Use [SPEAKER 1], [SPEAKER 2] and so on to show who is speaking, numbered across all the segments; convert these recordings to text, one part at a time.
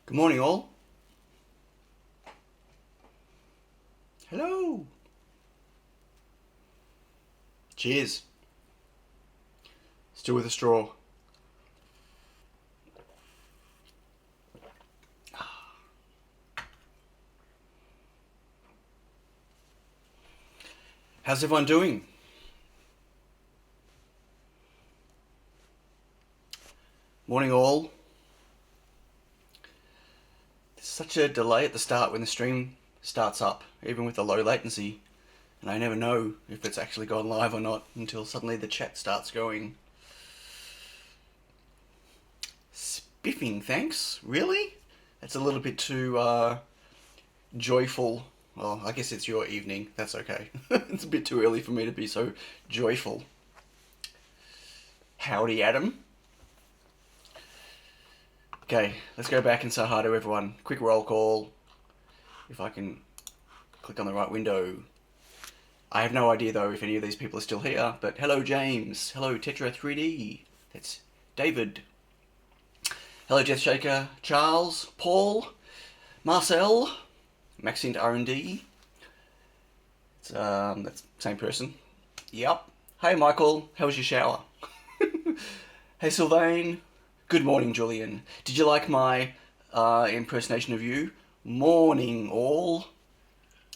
[SPEAKER 1] Good morning, all. Hello. Cheers. Still with a straw. How's everyone doing? Morning, all. There's such a delay at the start when the stream starts up, even with the low latency. And I never know if it's actually gone live or not until suddenly the chat starts going. Spiffing, thanks? Really? That's a little bit too joyful. Well, I guess it's your evening. That's okay. It's a bit too early for me to be so joyful. Howdy, Adam. Okay, let's go back and say hi to everyone. Quick roll call. If I can click on the right window. I have no idea though if any of these people are still here, but hello James. Hello Tetra 3D. That's David. Hello Jeff Shaker. Charles. Paul. Marcel. Maxint R&D. That's the same person. Yep. Hey Michael. How was your shower? Hey Sylvain. Good morning, Julian. Did you like my impersonation of you? Morning, all.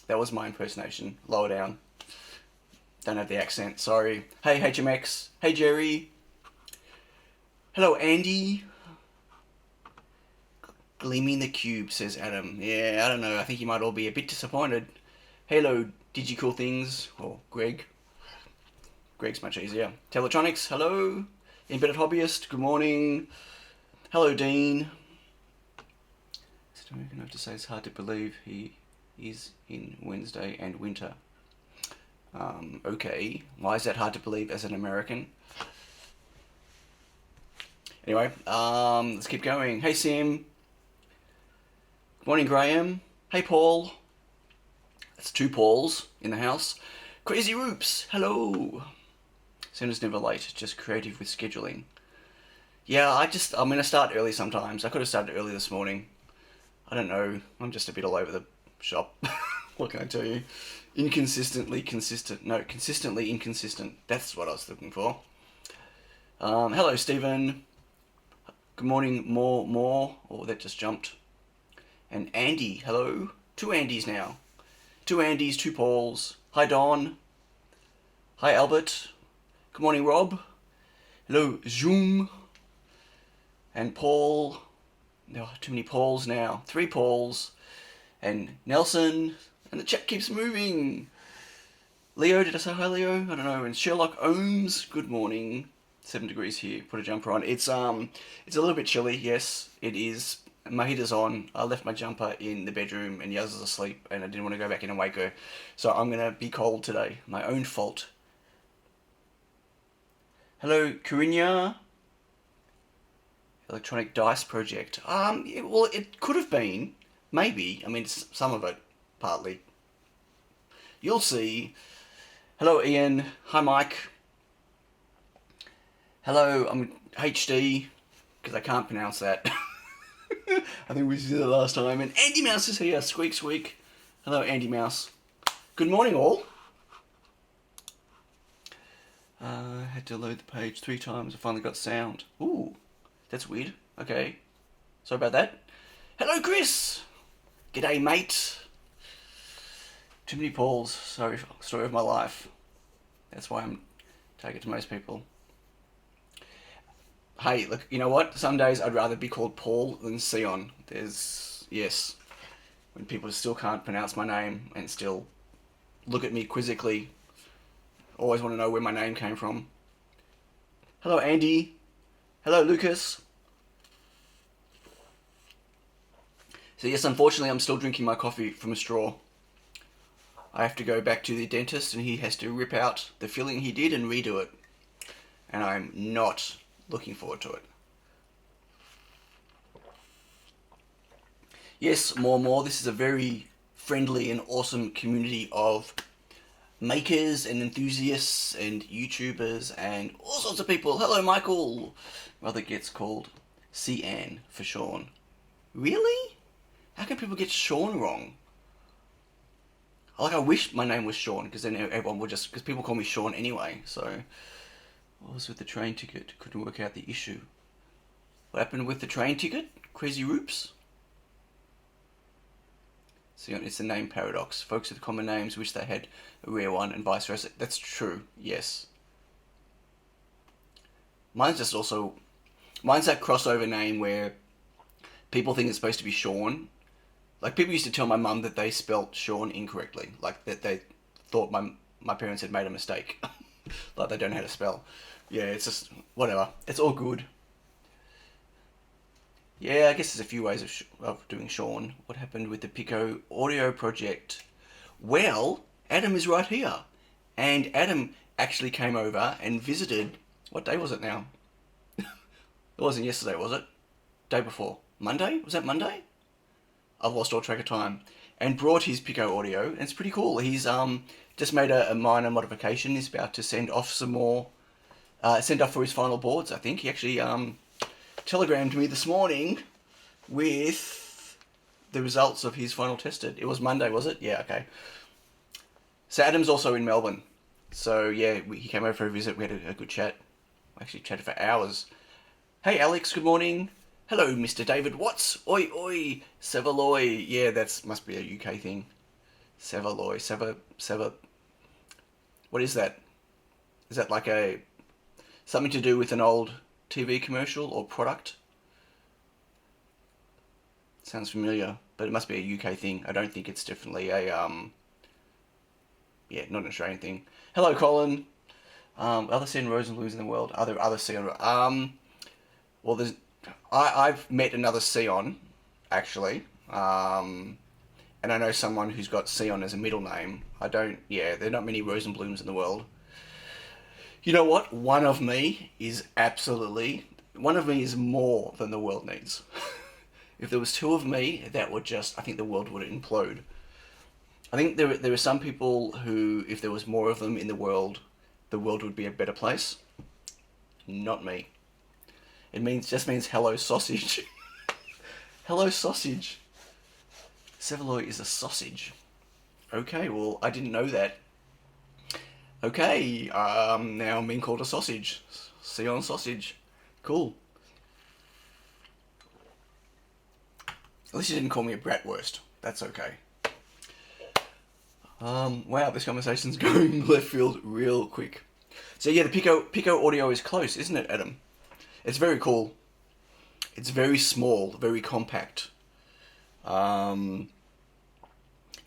[SPEAKER 1] That was my impersonation. Lower down. Don't have the accent, sorry. Hey, HMX. Hey, Jerry. Hello, Andy. Gleaming the cube, says Adam. Yeah, I don't know. I think you might all be a bit disappointed. Hello, Digicool Things. Or Greg. Greg's much easier. Teletronics, hello. Embedded Hobbyist, good morning. Hello, Dean. I have to say it's hard to believe he is in Wednesday and winter. Okay. Why is that hard to believe as an American? Anyway, let's keep going. Hey, Sim. Good morning, Graham. Hey, Paul. That's two Pauls in the house. Crazy Roops, hello. Santa's never late, just creative with scheduling. Yeah, I'm going to start early sometimes. I could have started early this morning. I don't know. I'm just a bit all over the shop. What can I tell you? Consistently inconsistent. That's what I was looking for. Hello, Stephen. Good morning, more. Oh, that just jumped. And Andy, hello. Two Andys now. Two Andys, two Pauls. Hi, Don. Hi, Albert. Good morning, Rob. Hello, Zoom. And Paul. No, too many Pauls now. Three Pauls. And Nelson. And the chat keeps moving. Leo, did I say hi, Leo? I don't know. And Sherlock Ohms. Good morning. 7 degrees here. Put a jumper on. It's a little bit chilly. Yes, it is. My heater's on. I left my jumper in the bedroom and Yaz is asleep and I didn't want to go back in and wake her. So I'm going to be cold today. My own fault. Hello, Corinna. Electronic Dice Project. Well, it could have been. Maybe. I mean, some of it, partly. You'll see. Hello, Ian. Hi, Mike. Hello, I'm HD, because I can't pronounce that. I think we did it last time. And Andy Mouse is here. Squeak, squeak. Hello, Andy Mouse. Good morning, all. I had to load the page 3 times. I finally got sound. Ooh, that's weird. Okay. Sorry about that. Hello, Chris. G'day, mate. Too many Pauls. Sorry, story of my life. That's why I'm taking to most people. Hey, look, you know what? Some days I'd rather be called Paul than Sion. Yes. When people still can't pronounce my name and still look at me quizzically. Always want to know where my name came from. Hello, Andy. Hello, Lucas. So yes, unfortunately, I'm still drinking my coffee from a straw. I have to go back to the dentist and he has to rip out the filling he did and redo it. And I'm not looking forward to it. Yes, more. This is a very friendly and awesome community of makers and enthusiasts and YouTubers and all sorts of people. Hello, Michael. Mother gets called C-Ann for Sean. Really? How can people get Sean wrong? Like, I wish my name was Sean, because then everyone would just... Because people call me Sean anyway, so... What was with the train ticket? Couldn't work out the issue. What happened with the train ticket? Crazy Roops? See, it's the name paradox. Folks with common names wish they had a rare one, and vice versa. That's true, yes. Mine's just also... Mine's that crossover name where people think it's supposed to be Sean. Like, people used to tell my mum that they spelt Sean incorrectly. Like, that they thought my parents had made a mistake. Like, they don't know how to spell. Yeah, it's just... Whatever. It's all good. Yeah, I guess there's a few ways of doing Sean. What happened with the Pico audio project? Well, Adam is right here. And Adam actually came over and visited... What day was it now? It wasn't yesterday, was it? Day before. Monday? Was that Monday? I've lost all track of time. And brought his Pico audio, and it's pretty cool. He's just made a minor modification. He's about to send off some more... send off for his final boards, I think. He actually... telegrammed me this morning with the results of his final tested. It was Monday, was it? Yeah, okay. So Adam's also in Melbourne. So yeah, he came over for a visit. We had a good chat. We actually chatted for hours. Hey Alex, good morning. Hello, Mr. David Watts. Oi, oi. Sevaloy. Yeah, that must be a UK thing. Sevaloy. Seva. What is that? Is that like something to do with an old TV commercial or product? Sounds familiar, but it must be a UK thing. I don't think it's definitely a yeah, not an Australian thing. Hello, Colin. Other Sea and Rose Blues in the world. Are there other Sea on? Well, there's. I've met another Sion, actually. And I know someone who's got Sion as a middle name. Yeah, there are not many Rosenblums in the world. You know what? One of me is more than the world needs. If there was two of me, I think the world would implode. I think there are some people who, if there was more of them in the world would be a better place. Not me. It just means hello sausage. Hello sausage. Sevaloy is a sausage. Okay, well, I didn't know that. Okay, now I'm being called a sausage. Sion sausage. Cool. At least you didn't call me a bratwurst. That's okay. Wow, this conversation's going left field real quick. So yeah, the Pico audio is close, isn't it, Adam? It's very cool. It's very small, very compact.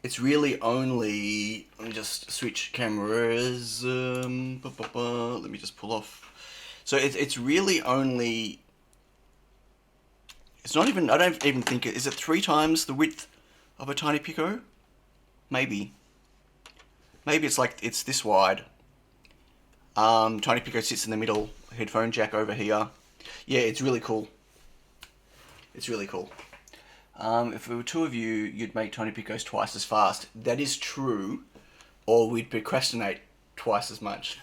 [SPEAKER 1] It's really only... Let me just switch cameras. Let me just pull off. So it's really only... It's not even... I don't even think... Is it 3 times the width of a tiny Pico? Maybe. Maybe it's this wide. Tiny Pico sits in the middle. Headphone jack over here. Yeah, it's really cool. It's really cool. If there were 2 of you, you'd make Tiny Picos twice as fast. That is true. Or we'd procrastinate twice as much.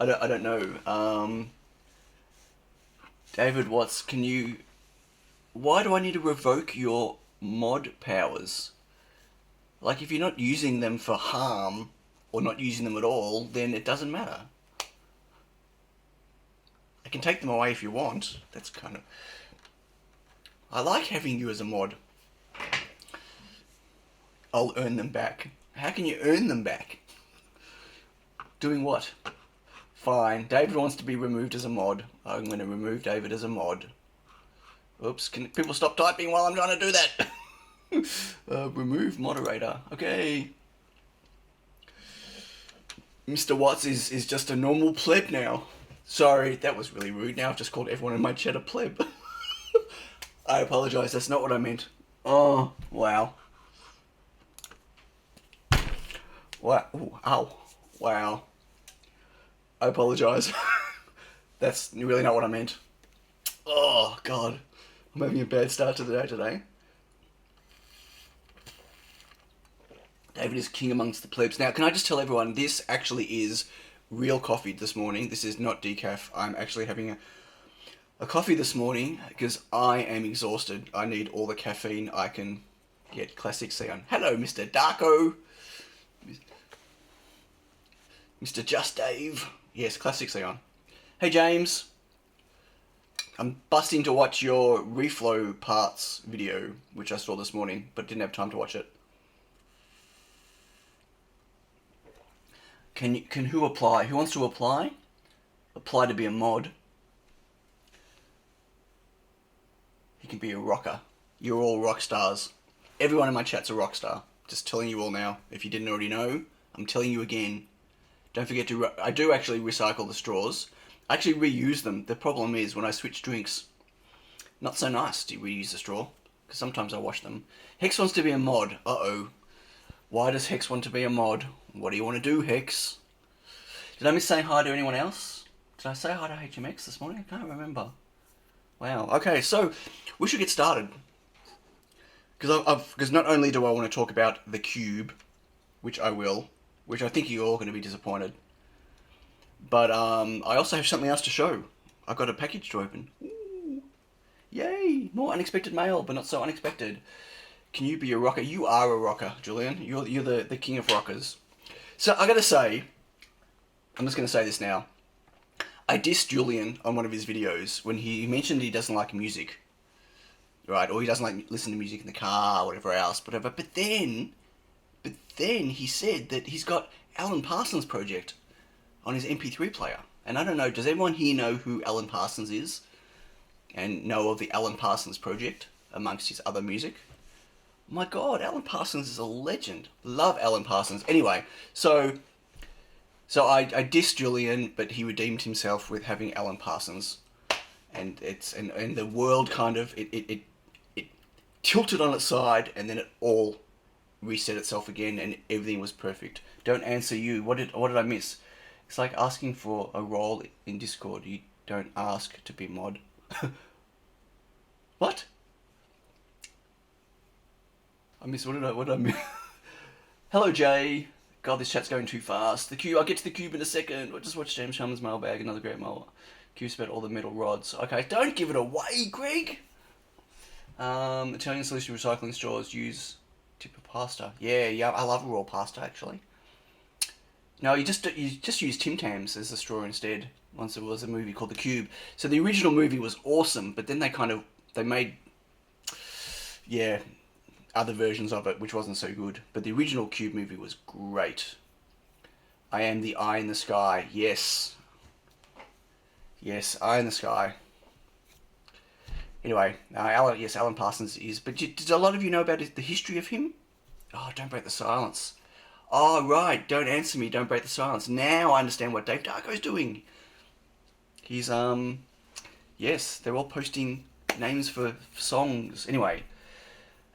[SPEAKER 1] I don't know. David Watts, can you... Why do I need to revoke your mod powers? Like, if you're not using them for harm, or not using them at all, then it doesn't matter. I can take them away if you want. That's kind of... I like having you as a mod. I'll earn them back. How can you earn them back? Doing what? Fine. David wants to be removed as a mod. I'm going to remove David as a mod. Oops, can people stop typing while I'm trying to do that? Remove moderator. Okay. Mr. Watts is just a normal pleb now. Sorry, that was really rude. Now I've just called everyone in my chat a pleb. I apologise, that's not what I meant. Oh, wow. Wow. Ooh, ow. Wow. I apologise. That's really not what I meant. Oh, God. I'm having a bad start to the day today. David is king amongst the plebs. Now, can I just tell everyone, this actually is real coffee this morning. This is not decaf. I'm actually having a coffee this morning because I am exhausted. I need all the caffeine I can get. Classic Sion. Hello, Mr. Darko. Mr. Just Dave. Yes, classic Sion. Hey, James. I'm busting to watch your reflow parts video, which I saw this morning, but didn't have time to watch it. Can who apply? Who wants to apply? Apply to be a mod. He can be a rocker. You're all rock stars. Everyone in my chat's a rock star. Just telling you all now. If you didn't already know, I'm telling you again. Don't forget to... I do actually recycle the straws. I actually reuse them. The problem is when I switch drinks, not so nice to reuse the straw, because sometimes I wash them. Hex wants to be a mod. Uh-oh. Why does Hex want to be a mod? What do you want to do, Hex? Did I miss saying hi to anyone else? Did I say hi to HMX this morning? I can't remember. Wow. Okay, so we should get started. Because not only do I want to talk about the cube, which I will, which I think you're all going to be disappointed, but I also have something else to show. I've got a package to open. Ooh. Yay! More unexpected mail, but not so unexpected. Can you be a rocker? You are a rocker, Julian. You're the king of rockers. So I gotta say, I'm just gonna say this now. I dissed Julian on one of his videos when he mentioned he doesn't like music, right? Or he doesn't like listen to music in the car, or whatever else, whatever. But then he said that he's got Alan Parsons' project on his MP3 player. And I don't know, does everyone here know who Alan Parsons is? And know of the Alan Parsons project amongst his other music? My God, Alan Parsons is a legend. Love Alan Parsons. Anyway, so I dissed Julian, but he redeemed himself with having Alan Parsons. And and the world kind of, it tilted on its side, and then it all reset itself again, and everything was perfect. Don't answer you. What did I miss? It's like asking for a role in Discord. You don't ask to be mod. What? I miss. What did I miss? Hello, Jay. God, this chat's going too fast. The cube. I'll get to the cube in a second. We'll just watch James Sharman's mailbag. Another great mail. Cube's about all the metal rods. Okay, don't give it away, Greg. Italian solution recycling straws use tip of pasta. Yeah. I love raw pasta actually. No, you just use Tim Tams as a straw instead. Once there was a movie called The Cube. So the original movie was awesome, but then they made other versions of it which wasn't so good. But the original Cube movie was great. I am the eye in the sky. Yes, eye in the sky. Anyway, Alan Parsons is. But did a lot of you know about the history of him? Oh, don't break the silence. Oh, right, don't answer me, don't break the silence. Now I understand what Dave Darko's doing. He's, yes, they're all posting names for songs. Anyway,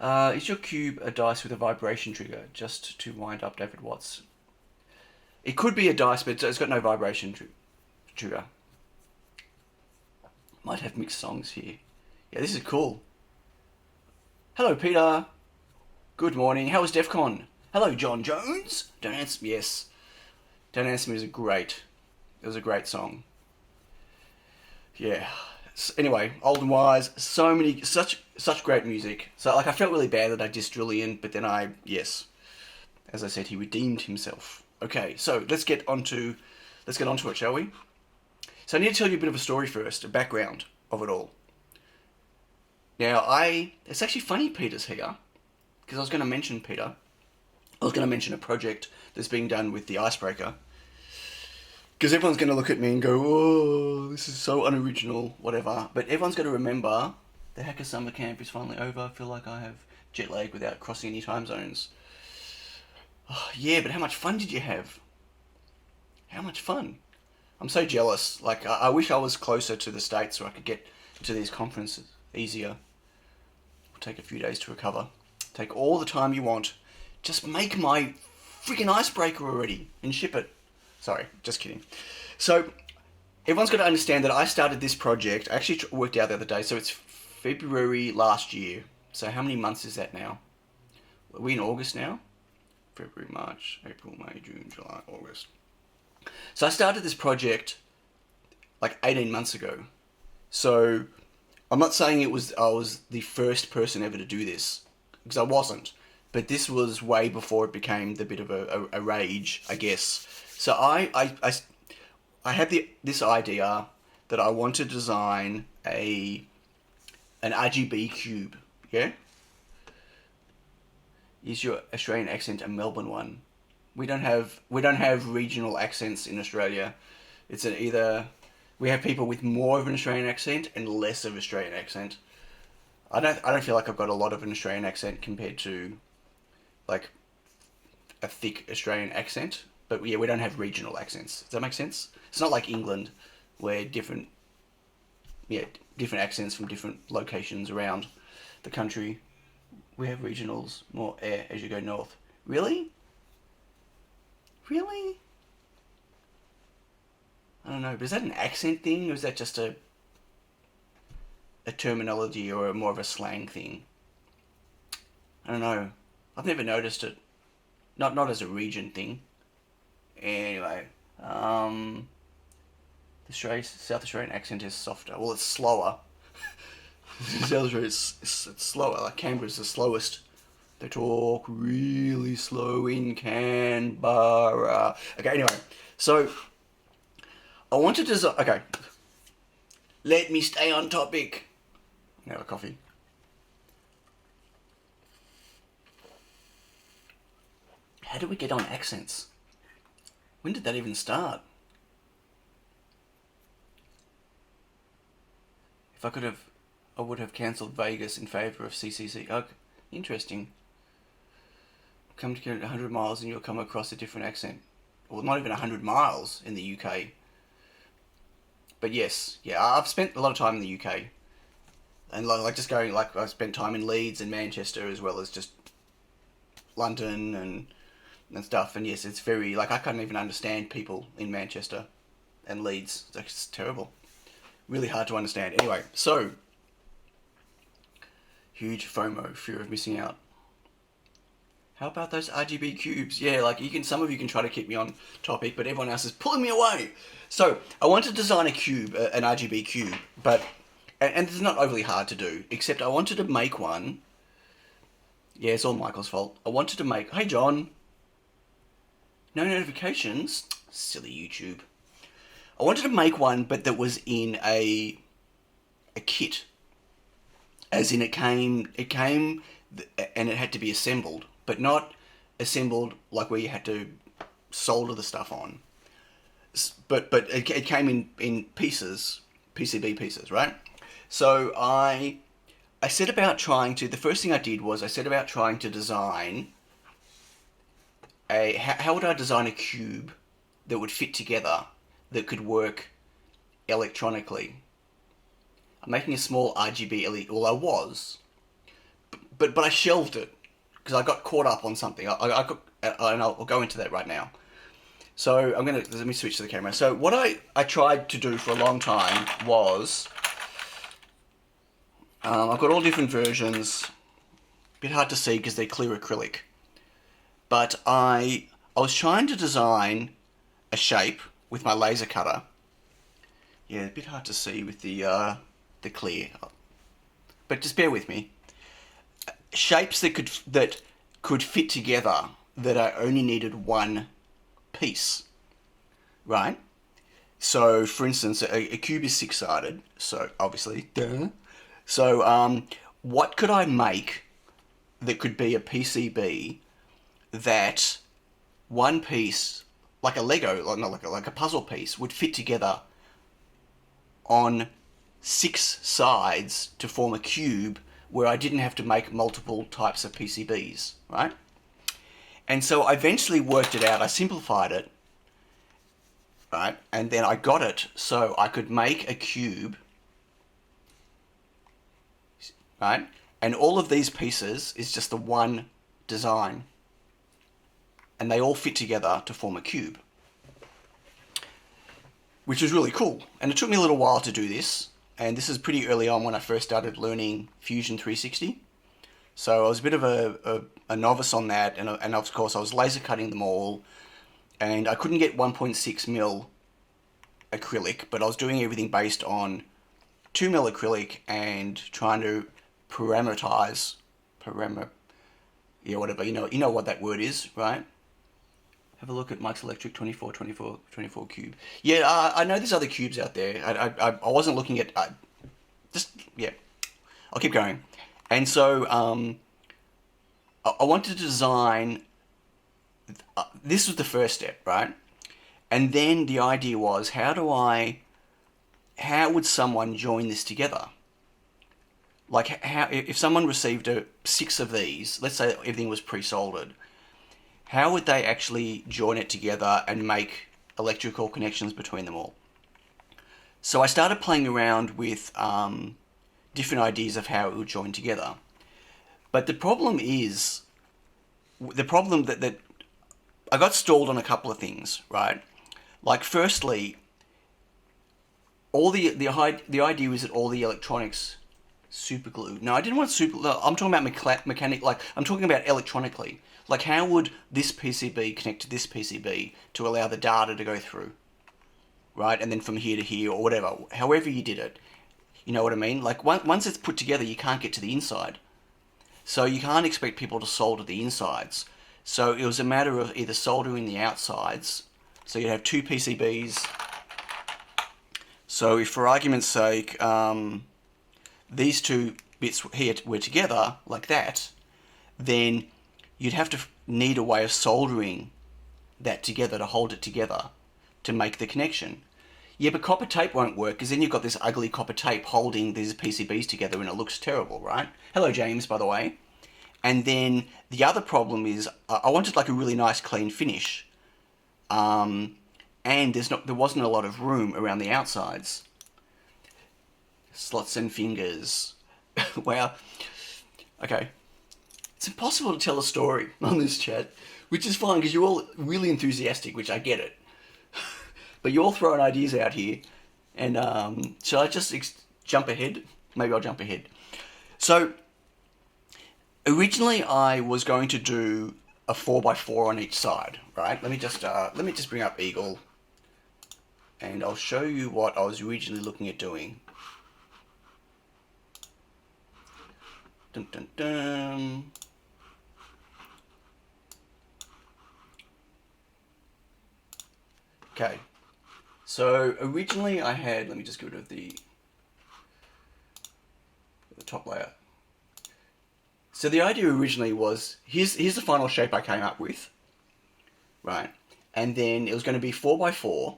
[SPEAKER 1] is your cube a dice with a vibration trigger, just to wind up David Watts? It could be a dice, but it's got no vibration trigger. Might have mixed songs here. Yeah, this is cool. Hello, Peter. Good morning. How was DEF CON? Hello, John Jones. Don't Answer Me. Yes. Don't Answer Me was great. It was a great song. Yeah. Anyway, Old and Wise. So many, such great music. So I felt really bad that I dissed Julian, but then as I said, he redeemed himself. Okay, so let's get onto it, shall we? So I need to tell you a bit of a story first, a background of it all. Now, it's actually funny Peter's here, because I was going to mention Peter. I was going to mention a project that's being done with the Icebreaker. Because everyone's going to look at me and go, oh, this is so unoriginal, whatever. But everyone's got to remember, the Hacker Summer Camp is finally over. I feel like I have jet lag without crossing any time zones. Oh, yeah, but how much fun did you have? How much fun? I'm so jealous. Like, I wish I was closer to the States so I could get to these conferences easier. It'll take a few days to recover. Take all the time you want. Just make my freaking Icebreaker already and ship it. Sorry, just kidding. So, everyone's got to understand that I started this project. I actually worked out the other day, so it's February last year. So how many months is that now? Are we in August now? February, March, April, May, June, July, August. So I started this project like 18 months ago. So I'm not saying I was the first person ever to do this, because I wasn't. But this was way before it became the bit of a rage, I guess. So I had this idea that I want to design an RGB cube. Yeah? Is your Australian accent a Melbourne one? We don't have regional accents in Australia. It's either we have people with more of an Australian accent and less of Australian accent. I don't feel like I've got a lot of an Australian accent compared to like a thick Australian accent. But yeah, we don't have regional accents. Does that make sense? It's not like England where different accents from different locations around the country. We have regionals more as you go north. Really? Really? I don't know. But is that an accent thing, or is that just a terminology or more of a slang thing? I don't know. I've never noticed it. Not as a region thing. Anyway, the South Australian accent is softer. Well, it's slower. South Australia it's slower. Like Canberra's the slowest. They talk really slow in Canberra. Okay, anyway, so I wanted to design. Okay, let me stay on topic. Now a coffee. How did we get on accents? When did that even start? If I could have, I would have cancelled Vegas in favour of CCC. Oh, interesting. Come to 100 miles and you'll come across a different accent. Well, not even 100 miles in the UK. But yes, yeah, I've spent a lot of time in the UK. And like just going, like I've spent time in Leeds and Manchester as well as just London and stuff. And yes, it's very, like I can't even understand people in Manchester and Leeds. It's terrible. Really hard to understand. Anyway, so huge FOMO, fear of missing out. How about those RGB cubes? Yeah, like some of you can try to keep me on topic, but everyone else is pulling me away. So I want to design a cube, an RGB cube, but and it's not overly hard to do. Except I wanted to make one. Yeah, it's all Michael's fault. I wanted to make. Hey John. No notifications. Silly YouTube. I wanted to make one, but that was in a kit. As in it came, and it had to be assembled, but not assembled like where you had to solder the stuff on. But it came in pieces, PCB pieces, right? So I set about trying to. The first thing I did was I set about trying to design how would I design a cube that would fit together that could work electronically. I'm making a small RGB LED. Well, I was, but I shelved it because I got caught up on something. And I'll go into that right now. So let me switch to the camera. So what I tried to do for a long time was, I've got all different versions. A bit hard to see because they're clear acrylic. But I was trying to design a shape with my laser cutter. Yeah, a bit hard to see with the clear, but just bear with me. Shapes that could fit together that I only needed one piece, right? So, for instance, a cube is six-sided, so obviously, duh. So, what could I make that could be a PCB that one piece, like a Lego, like a puzzle piece, would fit together on 6 sides to form a cube where I didn't have to make multiple types of PCBs, right? And so I eventually worked it out. I simplified it, right? And then I got it so I could make a cube, right? And all of these pieces is just the one design. And they all fit together to form a cube, which was really cool. And it took me a little while to do this. And this is pretty early on when I first started learning Fusion 360. So I was a bit of a novice on that. And of course I was laser cutting them all. And I couldn't get 1.6 mil acrylic, but I was doing everything based on 2mm acrylic and trying to parameterize, yeah, whatever, you know what that word is, right? Have a look at Mike's Electric 24 cube. Yeah, I know there's other cubes out there. I wasn't looking at, yeah, I'll keep going. And so I wanted to design, this was the first step, right? And then the idea was, how would someone join this together? Like, how, if someone received 6 of these, let's say everything was pre-soldered, how would they actually join it together and make electrical connections between them all? So I started playing around with different ideas of how it would join together. But the problem that I got stalled on a couple of things, right? Like, firstly, the idea was that all the electronics super glue. No, I didn't want super glue. I'm talking about mechanic. Like, I'm talking about electronically. Like, how would this PCB connect to this PCB to allow the data to go through, right? And then from here to here or whatever, however you did it. You know what I mean? Like, once it's put together, you can't get to the inside. So you can't expect people to solder the insides. So it was a matter of either soldering the outsides. So you'd have 2 PCBs. So if, for argument's sake, these 2 bits here were together, like that, then you'd have to need a way of soldering that together to hold it together to make the connection. Yeah, but copper tape won't work, because then you've got this ugly copper tape holding these PCBs together and it looks terrible, right? Hello, James, by the way. And then the other problem is I wanted like a really nice clean finish. And there wasn't a lot of room around the outsides. Slots and fingers. Wow. Okay. It's impossible to tell a story on this chat, which is fine because you're all really enthusiastic, which I get it. But you're all throwing ideas out here. And shall I just jump ahead? Maybe I'll jump ahead. So originally I was going to do a 4x4 on each side, right? Let me just bring up Eagle and I'll show you what I was originally looking at doing. Dun, dun, dun. Okay, so originally I had, let me just get rid of the top layer. So the idea originally was, here's the final shape I came up with, right? And then it was going to be 4x4,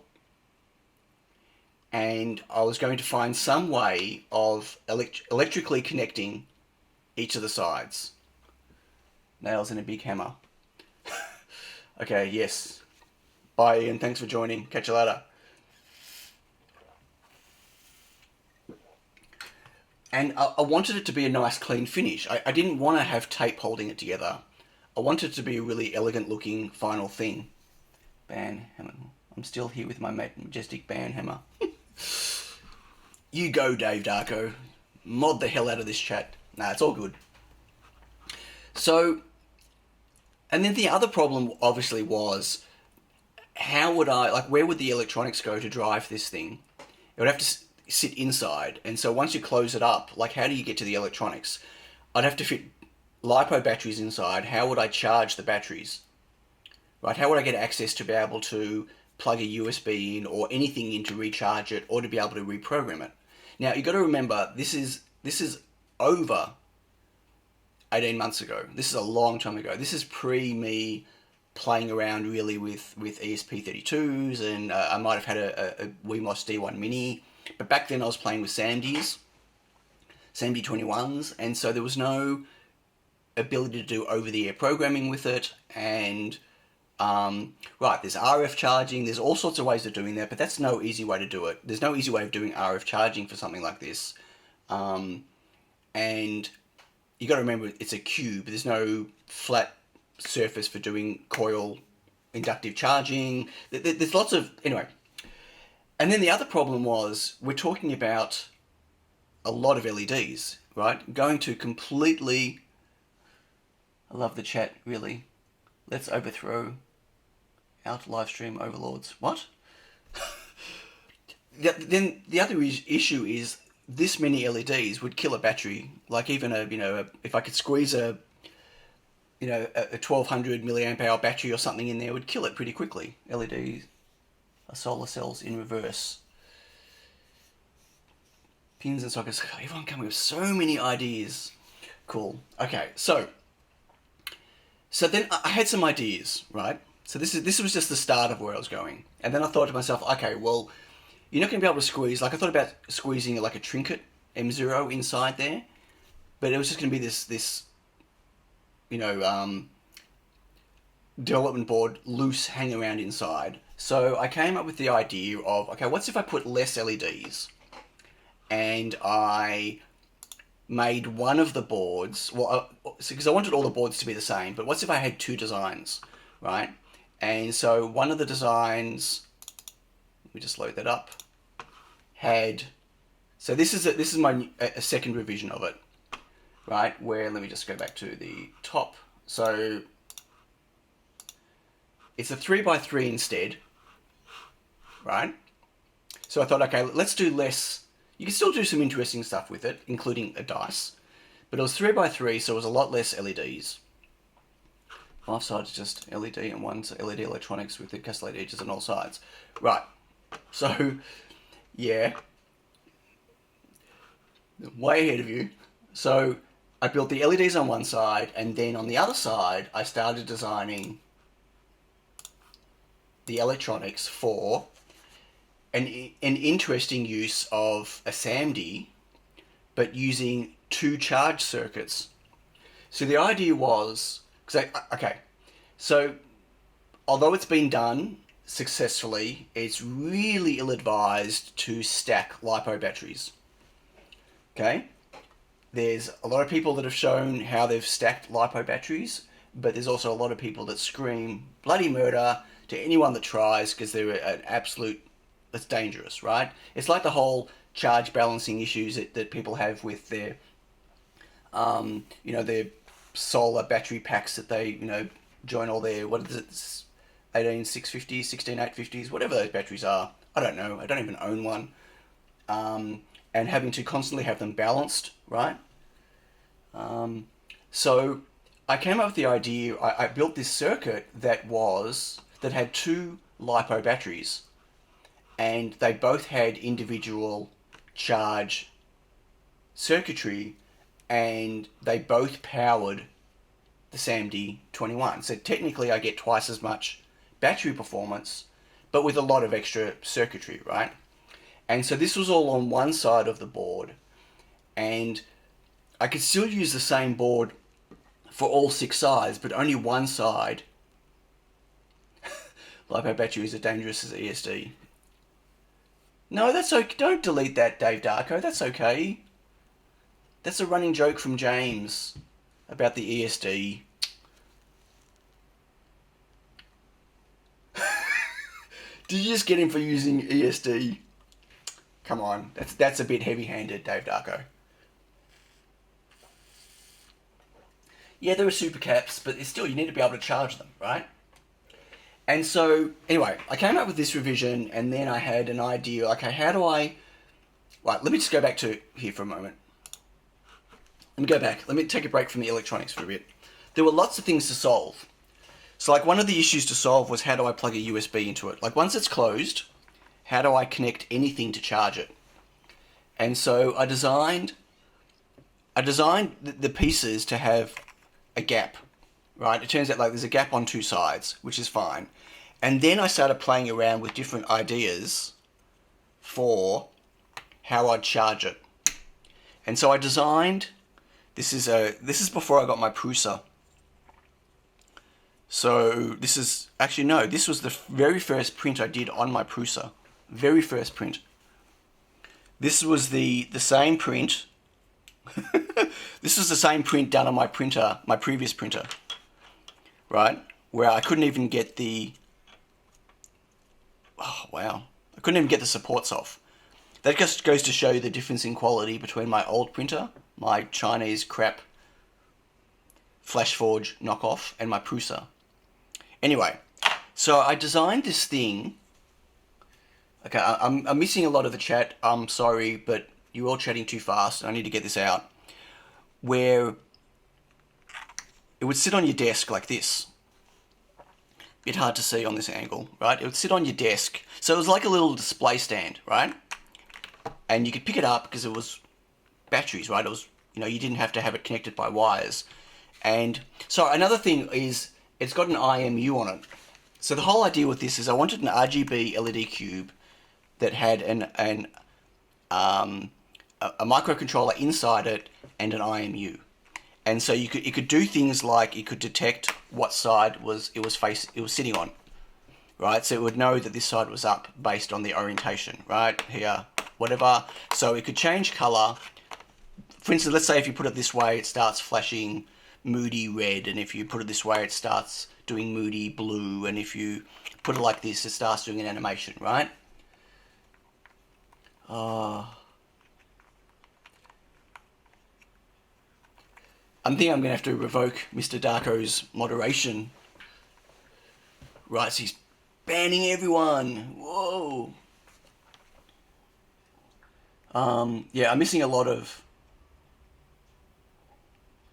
[SPEAKER 1] and I was going to find some way of electrically connecting each of the sides. Nails and a big hammer. Okay, yes. Bye, Ian. Thanks for joining. Catch you later. And I wanted it to be a nice, clean finish. I didn't want to have tape holding it together. I wanted it to be a really elegant-looking final thing. Band hammer. I'm still here with my majestic band hammer. You go, Dave Darko. Mod the hell out of this chat. Nah, it's all good. So, and then the other problem obviously was, how would where would the electronics go to drive this thing? It would have to sit inside, and so once you close it up, like, how do you get to the electronics? I'd have to fit LiPo batteries inside. How would I charge the batteries? Right? How would I get access to be able to plug a USB in or anything in to recharge it or to be able to reprogram it? Now, you've got to remember, this is over 18 months ago. This is a long time ago. This is pre me playing around really with ESP32s, and I might have had a Wemos D1 Mini, but back then I was playing with SAMD 21s, and so there was no ability to do over-the-air programming with it, and right, there's RF charging, there's all sorts of ways of doing that, but that's no easy way to do it. There's no easy way of doing RF charging for something like this, and you got to remember it's a cube. There's no flat surface for doing coil inductive charging. There's lots of, anyway. And then the other problem was, we're talking about a lot of LEDs, right? Going to completely, I love the chat, really. Let's overthrow out live stream overlords. What? Then the other issue is, this many LEDs would kill a battery. Like even if I could squeeze a 1200 milliamp hour battery or something in there, would kill it pretty quickly. LEDs are solar cells in reverse. Pins and sockets. Everyone coming with so many ideas. Cool. Okay, so then I had some ideas, right? So this was just the start of where I was going. And then I thought to myself, okay, well, you're not going to be able to squeeze, like I thought about squeezing like a trinket M0 inside there, but it was just going to be this development board loose hang around inside. So I came up with the idea of, okay, what's if I put less LEDs? And I made one of the boards, because I wanted all the boards to be the same, but what's if I had two designs, right? And so one of the designs, let me just load that up, so this is my second revision of it, right? Where, let me just go back to the top. So it's a 3x3 instead, right? So I thought, okay, let's do less. You can still do some interesting stuff with it, including a dice, but it was 3x3, so it was a lot less LEDs. 5 sides just LED and one's LED electronics with the castellated edges on all sides. Right, so yeah, way ahead of you. So I built the LEDs on one side, and then on the other side I started designing the electronics for an interesting use of a SAMD, but using two charge circuits. So the idea was, so although it's been done successfully, it's really ill-advised to stack LiPo batteries. Okay? There's a lot of people that have shown how they've stacked LiPo batteries, but there's also a lot of people that scream bloody murder to anyone that tries, because they're an absolute, it's dangerous, right? It's like the whole charge balancing issues that people have with their, their solar battery packs that they, join all their, what is it, 18650s, 16850s, whatever those batteries are. I don't know. I don't even own one. And having to constantly have them balanced, right? So I came up with the idea, I built this circuit that had two LiPo batteries, and they both had individual charge circuitry, and they both powered the SAMD 21. So technically I get twice as much battery performance, but with a lot of extra circuitry, right? And so this was all on one side of the board, and I could still use the same board for all 6 sides, but only one side. LiPo batteries are dangerous as ESD. No, that's okay. Don't delete that, Dave Darko. That's okay. That's a running joke from James about the ESD. Did you just get him for using ESD? Come on, that's a bit heavy-handed, Dave Darko. Yeah, there are super caps, but it's still, you need to be able to charge them, right? And so, anyway, I came up with this revision, and then I had an idea, okay, how do I... Right, let me just go back to here for a moment. Let me go back. Let me take a break from the electronics for a bit. There were lots of things to solve. So, like, one of the issues to solve was, how do I plug a USB into it? Like, once it's closed, how do I connect anything to charge it? And so I designed the pieces to have a gap, right? It turns out like there's a gap on two sides, which is fine. And then I started playing around with different ideas for how I'd charge it. And so I designed, this is before I got my Prusa. So this is, actually no, this was the very first print I did on my Prusa. Very first print. This was the same print. This was the same print done on my printer, my previous printer, right? Where I couldn't even get the, oh wow, I couldn't even get the supports off. That just goes to show you the difference in quality between my old printer, my Chinese crap FlashForge knockoff, and my Prusa. Anyway, so I designed this thing. Okay, I'm missing a lot of the chat. I'm sorry, but you're all chatting too fast, and I need to get this out, where it would sit on your desk like this. Bit hard to see on this angle, right? It would sit on your desk. So it was like a little display stand, right? And you could pick it up because it was batteries, right? It was, you didn't have to have it connected by wires. And so another thing is it's got an IMU on it. So the whole idea with this is I wanted an RGB LED cube that had a microcontroller inside it and an IMU. And so it could do things like it could detect what side it was sitting on, right? So it would know that this side was up based on the orientation, right? Here, whatever. So it could change color. For instance, let's say if you put it this way, it starts flashing moody red, and if you put it this way, it starts doing moody blue, and if you put it like this, it starts doing an animation, right? I think I'm going to have to revoke Mr. Darko's moderation. Right, so he's banning everyone. Whoa. Yeah, I'm missing a lot of...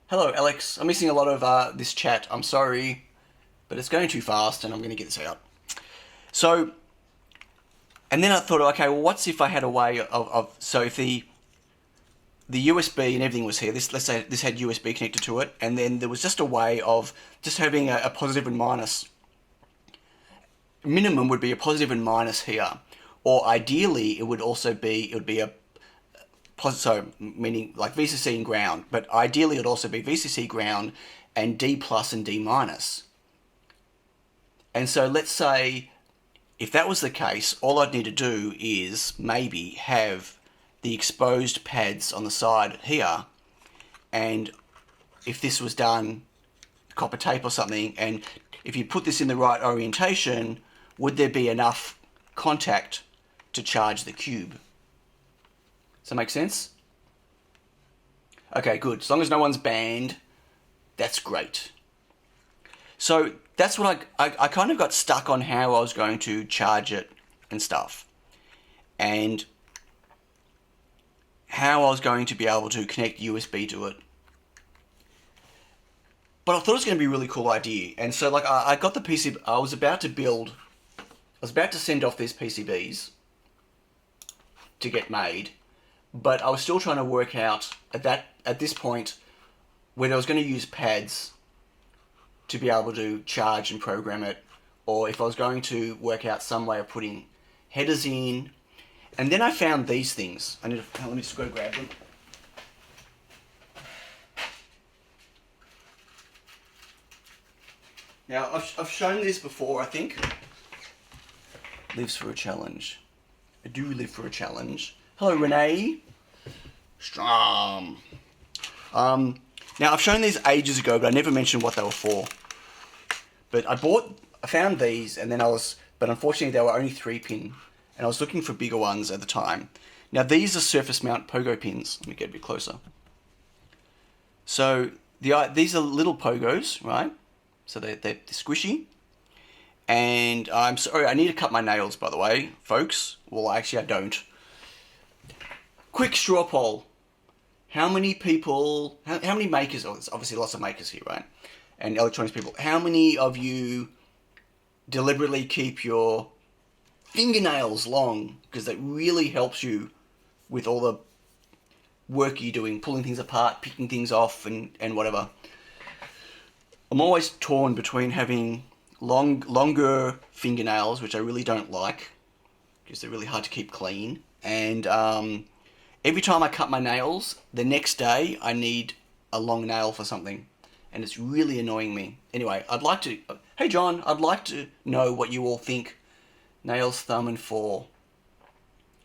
[SPEAKER 1] Hello, Alex. I'm missing a lot of this chat. I'm sorry, but it's going too fast, and I'm going to get this out. So, and then I thought, okay, well, what's if I had a way so if the USB and everything was here, let's say this had USB connected to it, and then there was just a way of just having a positive and minus. Minimum would be a positive and minus here, or ideally it would be a positive, so meaning like VCC and ground, but ideally it would also be VCC ground and D plus and D minus. And so let's say if that was the case, all I'd need to do is maybe have the exposed pads on the side here, and if this was done copper tape or something, and if you put this in the right orientation, would there be enough contact to charge the cube? Does that make sense? Okay, good. As long as no one's banned, that's great. So that's what I kind of got stuck on how I was going to charge it and stuff, and how I was going to be able to connect USB to it. But I thought it was going to be a really cool idea. And so like I got the PCB, I was about to send off these PCBs to get made, but I was still trying to work out at this point whether I was going to use pads to be able to charge and program it, or if I was going to work out some way of putting headers in. And then I found these things. Let me just go grab them. Now, I've shown this before, I think. Lives for a challenge. I do live for a challenge. Hello, Renee. Strom. Now, I've shown these ages ago, but I never mentioned what they were for. But I found these, and then but unfortunately they were only 3-pin. And I was looking for bigger ones at the time. Now these are surface mount pogo pins. Let me get a bit closer. So these are little pogos, right? So they're squishy. And I'm sorry, I need to cut my nails, by the way, folks. Well, actually I don't. Quick straw poll. How many people, how many makers, there's obviously lots of makers here, right? And electronics people. How many of you deliberately keep your fingernails long, because that really helps you with all the work you're doing, pulling things apart, picking things off, and whatever. I'm always torn between having longer fingernails, which I really don't like, because they're really hard to keep clean, and every time I cut my nails, the next day I need a long nail for something, and it's really annoying me. Anyway, hey John, I'd like to know what you all think. Nails, thumb, and 4.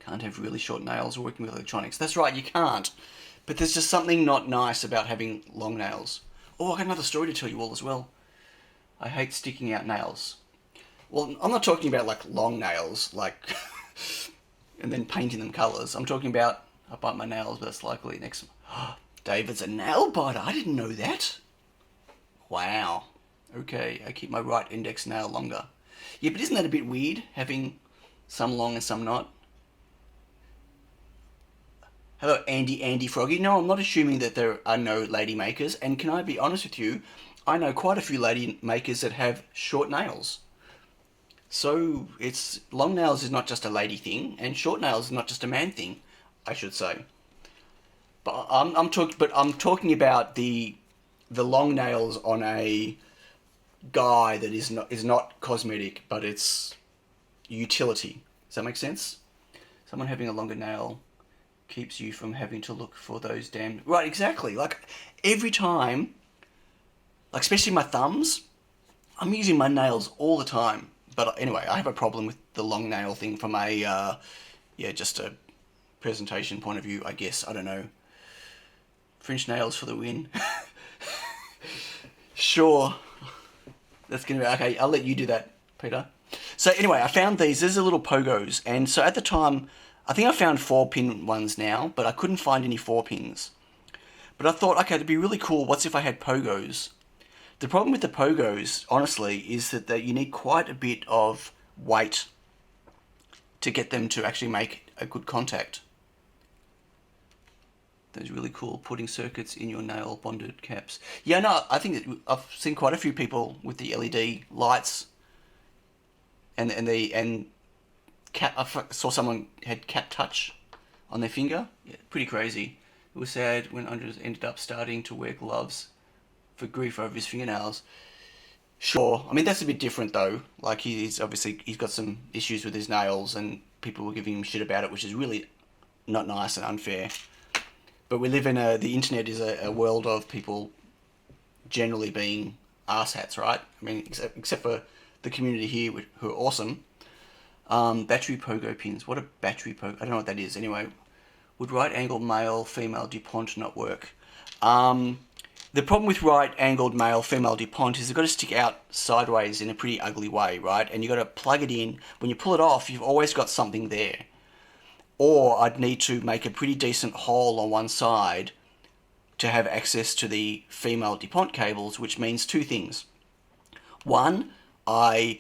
[SPEAKER 1] Can't have really short nails working with electronics. That's right, you can't. But there's just something not nice about having long nails. Oh, I got another story to tell you all as well. I hate sticking out nails. Well, I'm not talking about like long nails, like, and then painting them colours. I'm talking about, I bite my nails, but it's likely next. David's a nail biter. I didn't know that. Wow. Okay, I keep my right index nail longer. Yeah, but isn't that a bit weird, having some long and some not? Hello, Andy Froggy. No, I'm not assuming that there are no lady makers, and can I be honest with you? I know quite a few lady makers that have short nails. So it's long nails is not just a lady thing, and short nails is not just a man thing, I should say. But I'm talking about the long nails on a guy that is not cosmetic, but it's utility. Does that make sense? Someone having a longer nail keeps you from having to look for those damn... Right, exactly. Like, every time, like, especially my thumbs, I'm using my nails all the time. But anyway, I have a problem with the long nail thing from a, just a presentation point of view, I guess. I don't know. French nails for the win. Sure. That's going to be... Okay, I'll let you do that, Peter. So anyway, I found these. These are little Pogos. And so at the time, I think I found 4-pin ones now, but I couldn't find any 4-pins. But I thought, okay, it'd be really cool. What's if I had Pogos? The problem with the Pogos, honestly, is that you need quite a bit of weight to get them to actually make a good contact. Those really cool putting circuits in your nail bonded caps. Yeah, no, I think that I've seen quite a few people with the LED lights, and cap. I saw someone had cap touch on their finger. Yeah, pretty crazy. It was sad when Andres ended up starting to wear gloves for grief over his fingernails. Sure, I mean that's a bit different though. Like he's got some issues with his nails, and people were giving him shit about it, which is really not nice and unfair. But we live in the internet is a world of people generally being arsehat's, right? I mean, except for the community here who are awesome. Battery pogo pins. What a battery pogo? I don't know what that is. Anyway, would right-angled male, female DuPont not work? The problem with right-angled male, female DuPont is they've got to stick out sideways in a pretty ugly way, right? And you've got to plug it in. When you pull it off, you've always got something there. Or I'd need to make a pretty decent hole on one side to have access to the female DuPont cables, which means two things. One, I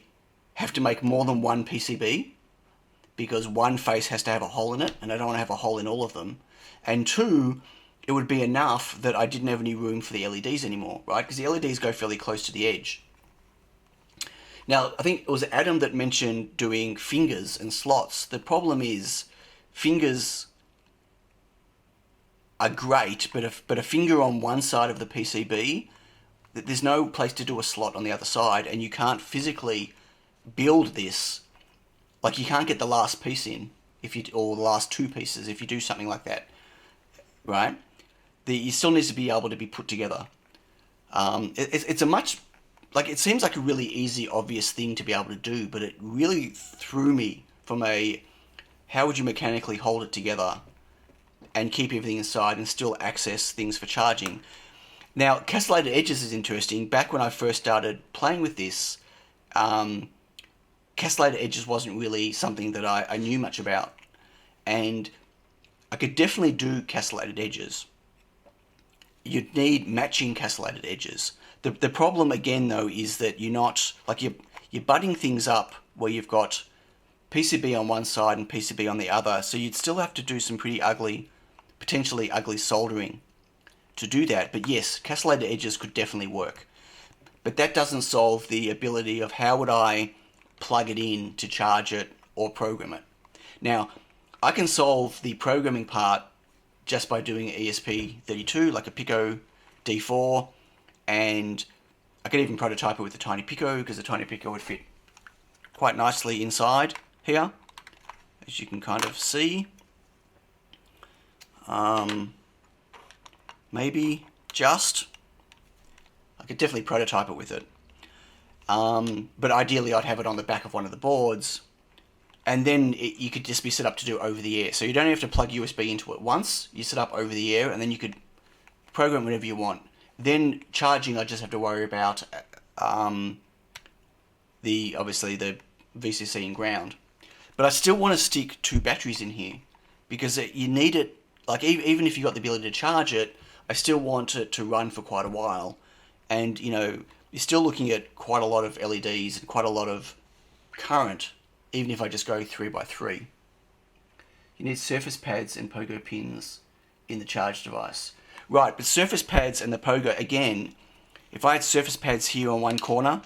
[SPEAKER 1] have to make more than one PCB because one face has to have a hole in it, and I don't want to have a hole in all of them. And two, it would be enough that I didn't have any room for the LEDs anymore, right? Because the LEDs go fairly close to the edge. Now, I think it was Adam that mentioned doing fingers and slots. The problem is fingers are great, but a finger on one side of the PCB, there's no place to do a slot on the other side, and you can't physically build this. Like, you can't get the last piece in, or the last two pieces if you do something like that, right? You still needs to be able to be put together. It's a much... Like, it seems like a really easy, obvious thing to be able to do, but it really threw me from how would you mechanically hold it together and keep everything inside and still access things for charging. Now, Castellated Edges is interesting. Back when I first started playing with this, Castellated Edges wasn't really something that I knew much about. And I could definitely do Castellated Edges. You'd need matching Castellated Edges. The problem, again, though, is that you're not... Like, you're butting things up where you've got PCB on one side and PCB on the other, so you'd still have to do some pretty potentially ugly soldering to do that. But yes, Castellated Edges could definitely work. But that doesn't solve the ability of how would I plug it in to charge it or program it. Now, I can solve the programming part just by doing ESP32, like a Pico D4, and I could even prototype it with a tiny Pico, because the tiny Pico would fit quite nicely inside here, as you can kind of see. Maybe just... I could definitely prototype it with it. But ideally I'd have it on the back of one of the boards, and then you could just be set up to do over the air. So you don't have to plug USB into it once, you set up over the air, and then you could program whatever you want. Then charging, I just have to worry about obviously the VCC and ground. But I still want to stick two batteries in here, because you need it. Like, even if you got the ability to charge it, I still want it to run for quite a while. And, you're still looking at quite a lot of LEDs and quite a lot of current, even if I just go 3x3. You need surface pads and pogo pins in the charge device. Right, but surface pads and the Pogo, again, if I had surface pads here on one corner,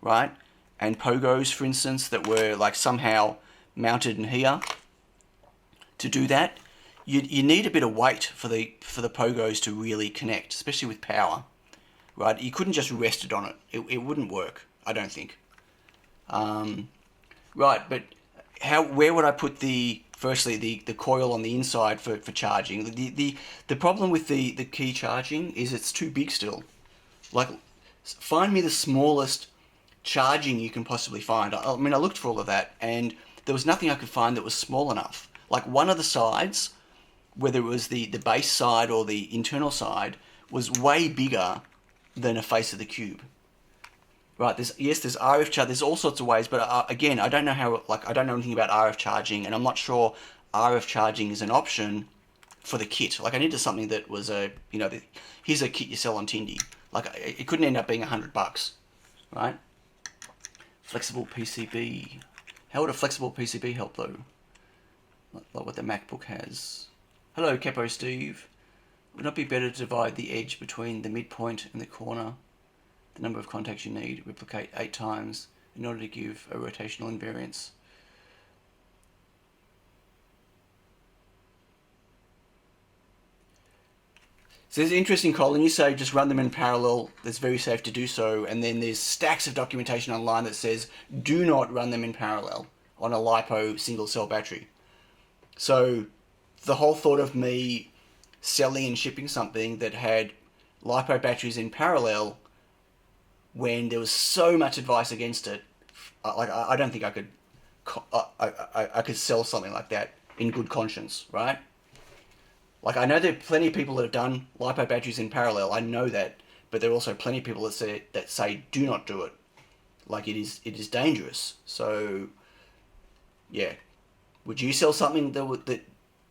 [SPEAKER 1] right, and Pogos, for instance, that were like somehow mounted in here, to do that, you need a bit of weight for the Pogos to really connect, especially with power, right? You couldn't just rest it on it. It wouldn't work, I don't think. Right, but where would I put firstly the coil on the inside for charging? The problem with the key charging is it's too big still. Like, find me the smallest charging you can possibly find. I mean, I looked for all of that, and there was nothing I could find that was small enough. Like, one of the sides, whether it was the base side or the internal side, was way bigger than a face of the cube. Right, there's RF charge, there's all sorts of ways, but again, I don't know I don't know anything about RF charging, and I'm not sure RF charging is an option for the kit. Like, I needed something that was here's a kit you sell on Tindy. Like, it couldn't end up being $100, right? Flexible PCB. How would a flexible PCB help, though? Like what the MacBook has. Hello, Capo Steve. Would it not be better to divide the edge between the midpoint and the corner? The number of contacts you need, replicate 8 times in order to give a rotational invariance. So it's interesting, Colin, you say just run them in parallel, it's very safe to do so, and then there's stacks of documentation online that says do not run them in parallel on a LiPo single cell battery. So the whole thought of me selling and shipping something that had LiPo batteries in parallel, when there was so much advice against it, I don't think I could sell something like that in good conscience, right? Like, I know there are plenty of people that have done LiPo batteries in parallel. I know that, but there are also plenty of people that say do not do it. Like, it is dangerous. So, yeah, would you sell something that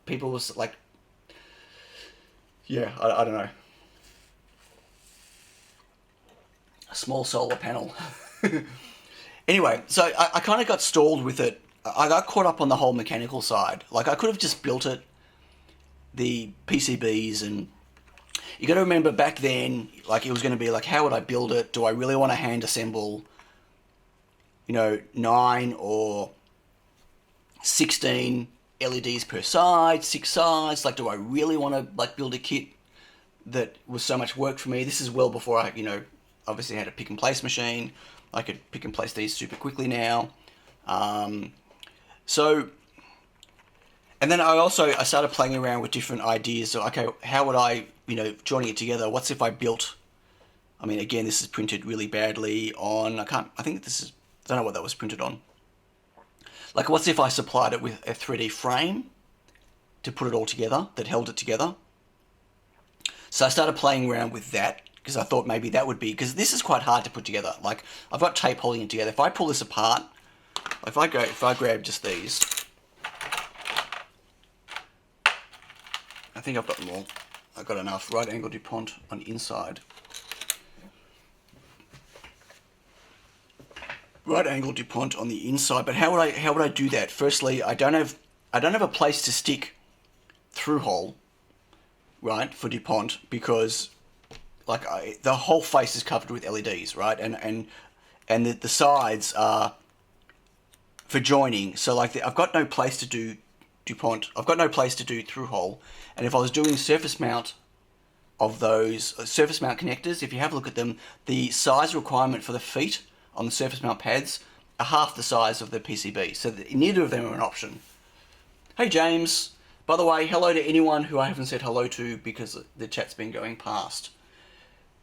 [SPEAKER 1] people was like? Yeah, I don't know. A small solar panel. Anyway, so I kind of got stalled with it. I got caught up on the whole mechanical side. Like, I could have just built it, the PCBs, and you got to remember back then, like, it was going to be like, how would I build it? Do I really want to hand assemble, 9 or 16 LEDs per side, 6 sides? Like, do I really want to build a kit that was so much work for me? This is well before I, obviously had a pick and place machine. I could pick and place these super quickly now. And then I started playing around with different ideas. So, okay, how would I, joining it together? What's if I built, again, this is printed really badly on, I don't know what that was printed on. Like, what's if I supplied it with a 3D frame to put it all together, that held it together? So I started playing around with that, because I thought maybe that would be, because this is quite hard to put together. Like, I've got tape holding it together. If I pull this apart, if I grab just these, I think I've got them all. I've got enough. Right angle DuPont on the inside. Right angle DuPont on the inside. But how would I do that? Firstly, I don't have a place to stick through hole, right, for DuPont, because the whole face is covered with LEDs, right, and the sides are for joining. So I've got no place to do DuPont. I've got no place to do through hole. And if I was doing surface mount of those surface mount connectors, if you have a look at them, the size requirement for the feet on the surface mount pads are half the size of the PCB. So neither of them are an option. Hey James, by the way, hello to anyone who I haven't said hello to because the chat's been going past.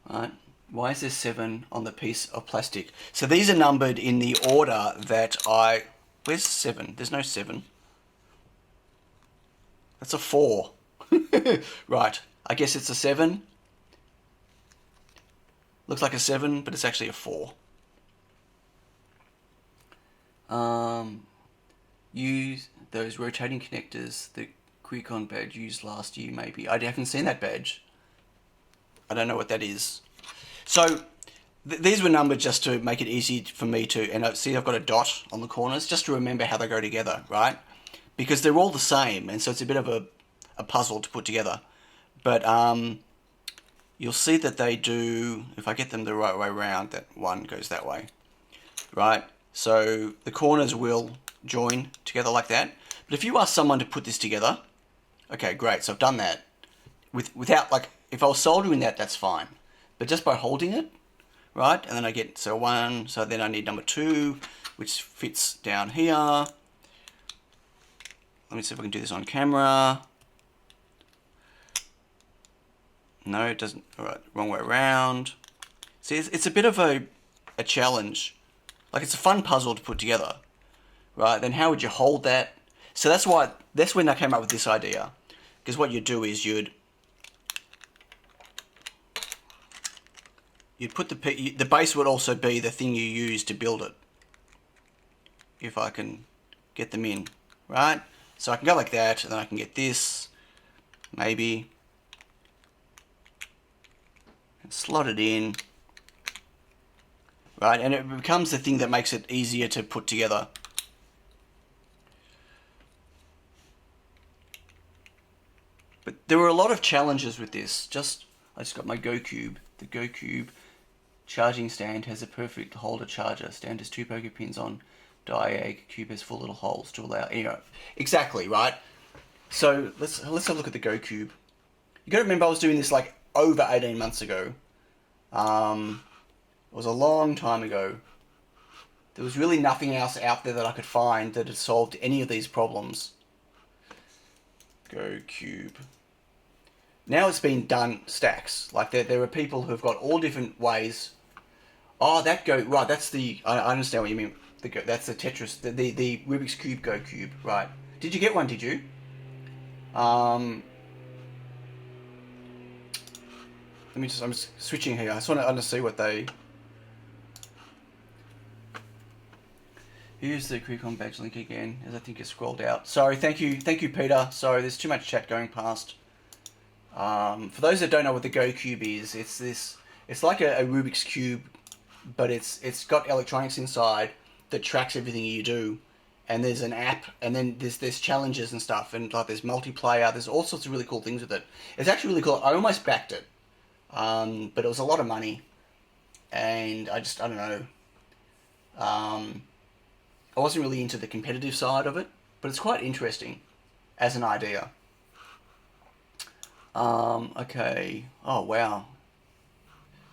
[SPEAKER 1] Right? Why is there 7 on the piece of plastic? So these are numbered in the order that where's 7? There's no 7. That's a 4. Right, I guess it's a 7. Looks like a 7, but it's actually a 4. Use those rotating connectors the QuickOn badge used last year, maybe. I haven't seen that badge. I don't know what that is. So these were numbered just to make it easy for me to, and see I've got a dot on the corners, just to remember how they go together, right? Because they're all the same, and so it's a bit of a puzzle to put together. But you'll see that they do, if I get them the right way around, that one goes that way, right? So the corners will join together like that. But if you ask someone to put this together, okay, great, so I've done that. Without, like, if I was soldering that, that's fine. But just by holding it, right, and then I get, so one, so then I need number two, which fits down here. Let me see if I can do this on camera. No, it doesn't. All right, wrong way around. See, it's a bit of a challenge. Like, it's a fun puzzle to put together, right? Then how would you hold that? So that's when I came up with this idea. Because what you'd do is you'd put the base would also be the thing you use to build it. If I can get them in, right? So I can go like that, and then I can get this, maybe. Slot it in, right, and it becomes the thing that makes it easier to put together. But there were a lot of challenges with this. I just got my Go Cube. The Go Cube charging stand has a perfect holder charger. Stand has 2 Pogo pins on diag. Cube has 4 little holes to allow. Exactly, right. So let's have a look at the Go Cube. You got to remember, I was doing this like over 18 months ago. It was a long time ago. There was really nothing else out there that I could find that had solved any of these problems. Go Cube. Now it's been done stacks. Like there are people who've got all different ways. Oh, right, that's I understand what you mean. That's the Tetris, the Rubik's Cube Go Cube, right. Did you get one, did you? I'm just switching here. I just want to see what they... Here's the Crewcon badge link again, as I think it's scrolled out. Sorry, thank you, Peter. Sorry, there's too much chat going past. For those that don't know what the Go Cube is, it's like a Rubik's Cube, but it's got electronics inside that tracks everything you do. And there's an app, and then there's challenges and stuff, and like there's multiplayer. There's all sorts of really cool things with it. It's actually really cool. I almost backed it. But it was a lot of money, and I don't know. I wasn't really into the competitive side of it, but it's quite interesting as an idea. Okay. Oh, wow.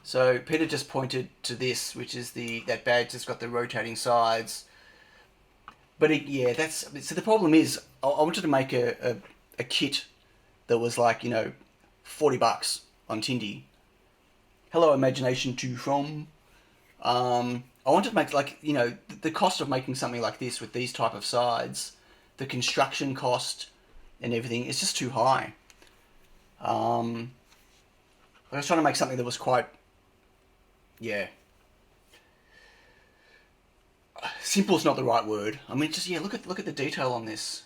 [SPEAKER 1] So Peter just pointed to this, which is that badge that's got the rotating sides. But so the problem is, I wanted to make a kit that was like, $40 on Tindy. Hello, Imagination to from. I wanted to make the cost of making something like this with these type of sides, the construction cost and everything is just too high. I was trying to make something that was quite, simple's not the right word. I mean, just look at the detail on this.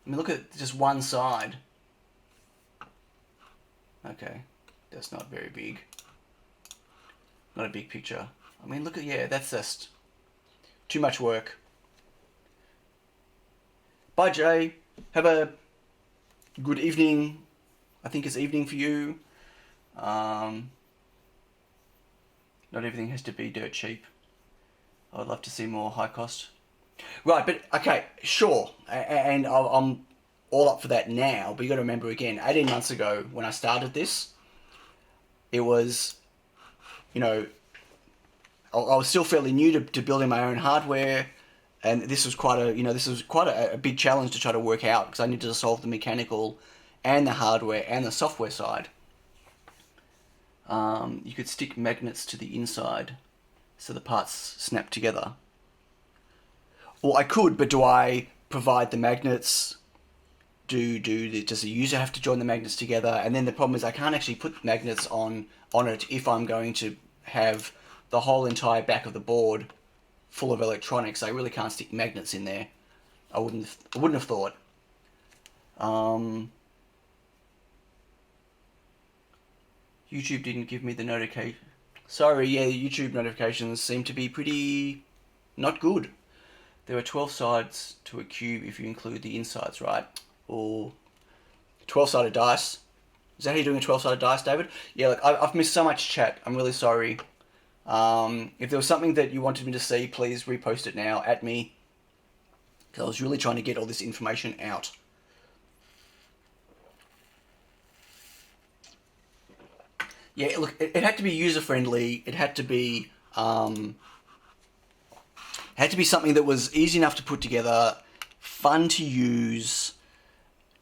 [SPEAKER 1] I mean, look at just one side. Okay, that's not very big. Not a big picture. I mean, look at, that's just too much work. Bye, Jay. Have a good evening. I think it's evening for you. Not everything has to be dirt cheap. I'd love to see more high cost. Right, but okay, sure. And I'm all up for that now, but you got to remember again, 18 months ago when I started this, it was, I was still fairly new to building my own hardware, and this was quite a big challenge to try to work out, because I needed to solve the mechanical and the hardware and the software side. You could stick magnets to the inside so the parts snap together. Well, I could, but do I provide the magnets? Does the user have to join the magnets together? And then the problem is I can't actually put magnets on it if I'm going to have the whole entire back of the board full of electronics. I really can't stick magnets in there. I wouldn't have thought. YouTube didn't give me the notification. Sorry, YouTube notifications seem to be pretty not good. There are 12 sides to a cube if you include the insides, right? Or 12-sided dice. Is that how you're doing a 12-sided dice, David? Yeah, look, I've missed so much chat. I'm really sorry. If there was something that you wanted me to see, please repost it now at me. Because I was really trying to get all this information out. Yeah, look, it had to be user-friendly. It had to be something that was easy enough to put together, fun to use,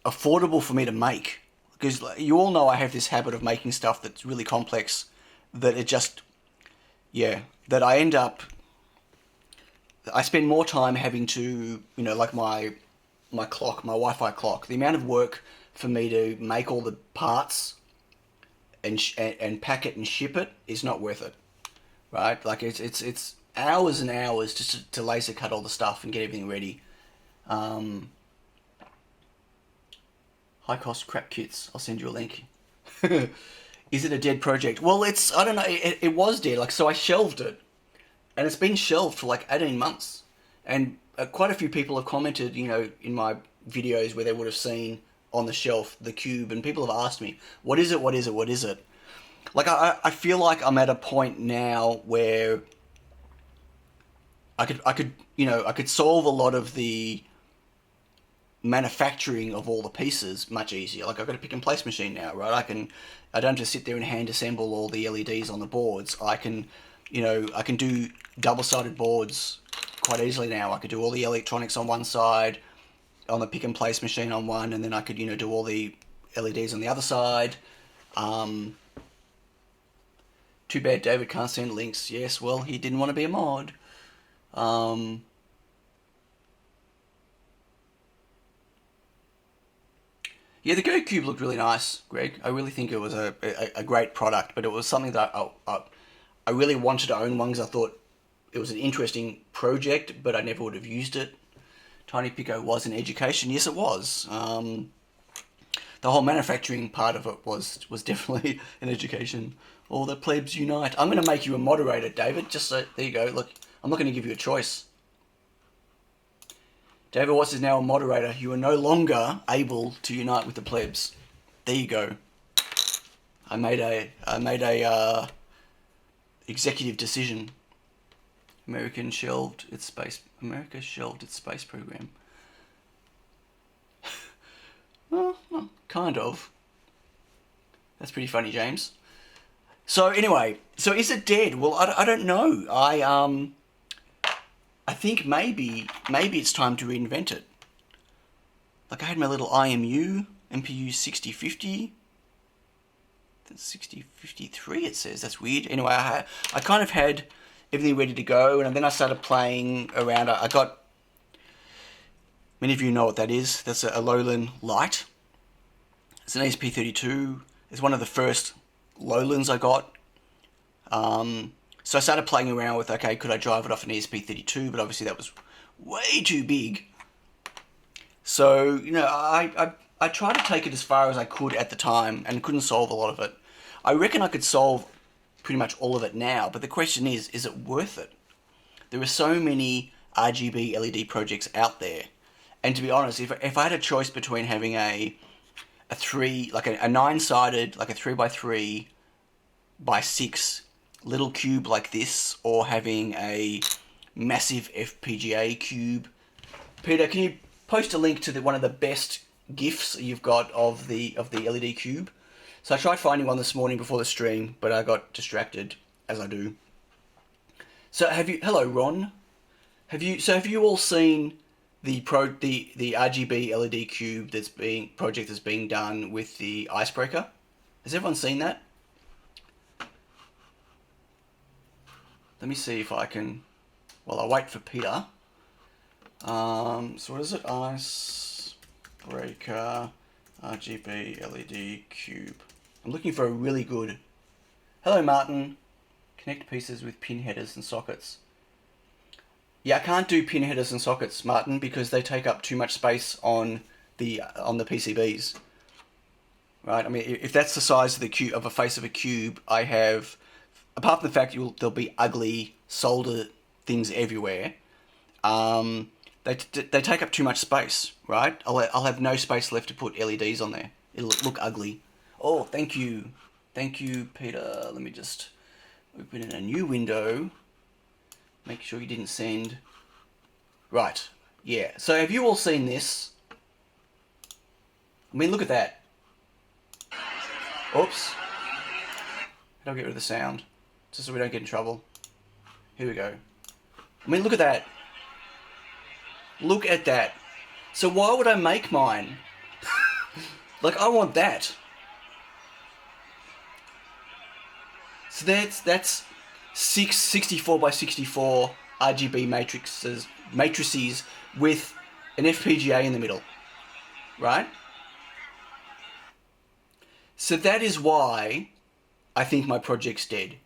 [SPEAKER 1] affordable for me to make. Because you all know I have this habit of making stuff that's really complex, that it just, yeah, that I end up, I spend more time having to, you know, like my clock, my Wi-Fi clock, the amount of work for me to make all the parts and pack it and ship it is not worth it, right? Like it's hours and hours just to laser cut all the stuff and get everything ready. High cost crap kits. I'll send you a link. Is it a dead project? Well, I don't know. It was dead. Like, so I shelved it, and it's been shelved for like 18 months. And quite a few people have commented, you know, in my videos where they would have seen on the shelf the cube, and people have asked me, what is it? What is it? What is it? Like, I feel like I'm at a point now where I could solve a lot of the manufacturing of all the pieces much easier. Like, I've got a pick and place machine now, right? I don't just sit there and hand assemble all the LEDs on the boards. I can do double-sided boards quite easily now. I could do all the electronics on one side, on the pick and place machine on one, and then I could, do all the LEDs on the other side. Too bad David can't send links. Yes, well, he didn't want to be a mod. Yeah, the Go Cube looked really nice, Greg. I really think it was a great product, but it was something that I really wanted to own one because I thought it was an interesting project, but I never would have used it. Tiny Pico was an education. Yes, it was. The whole manufacturing part of it was definitely an education. All the plebs unite. I'm going to make you a moderator, David. Just so, there you go. Look, I'm not going to give you a choice. David Watts is now a moderator. You are no longer able to unite with the plebs. There you go. I made a executive decision. America shelved its space program. Well, kind of. That's pretty funny, James. So anyway, so is it dead? Well, I don't know. I think maybe it's time to reinvent it. Like, I had my little IMU MPU 6050. That's 6053 it says. That's weird. Anyway, I kind of had everything ready to go, and then I started playing around. I got, many of you know what that is. That's a Lowland Light. It's an ESP32. It's one of the first Lowlands I got. So I started playing around with, okay, could I drive it off an ESP32? But obviously that was way too big. So, I tried to take it as far as I could at the time and couldn't solve a lot of it. I reckon I could solve pretty much all of it now, but the question is it worth it? There are so many RGB LED projects out there. And to be honest, if I had a choice between having a 9-sided, like a 3x3 by 6 little cube like this, or having a massive FPGA cube. Peter, can you post a link to one of the best GIFs you've got of the LED cube? So I tried finding one this morning before the stream, but I got distracted, as I do. So hello Ron, have you all seen the RGB LED cube project that's being done with the icebreaker? Has everyone seen that? Let me see if I can, while I wait for Peter. So what is it? Icebreaker RGB LED cube. I'm looking for a really good. Hello Martin. Connect pieces with pin headers and sockets. Yeah, I can't do pin headers and sockets, Martin, because they take up too much space on the PCBs. Right? I mean, if that's the size of the cube, of a face of a cube, I have, apart from the fact there'll be ugly solder things everywhere, they take up too much space, right? I'll have no space left to put LEDs on there. it'll look ugly. Oh, thank you. Thank you, Peter. Let me just open in a new window. Make sure you didn't send... Right. Yeah. So have you all seen this? I mean, look at that. Oops. How do I get rid of the sound? Just so we don't get in trouble. Here we go. I mean, look at that. Look at that. So why would I make mine? Like, I want that. So that's 64 by 64 RGB matrices with an FPGA in the middle, right? So that is why I think my project's dead.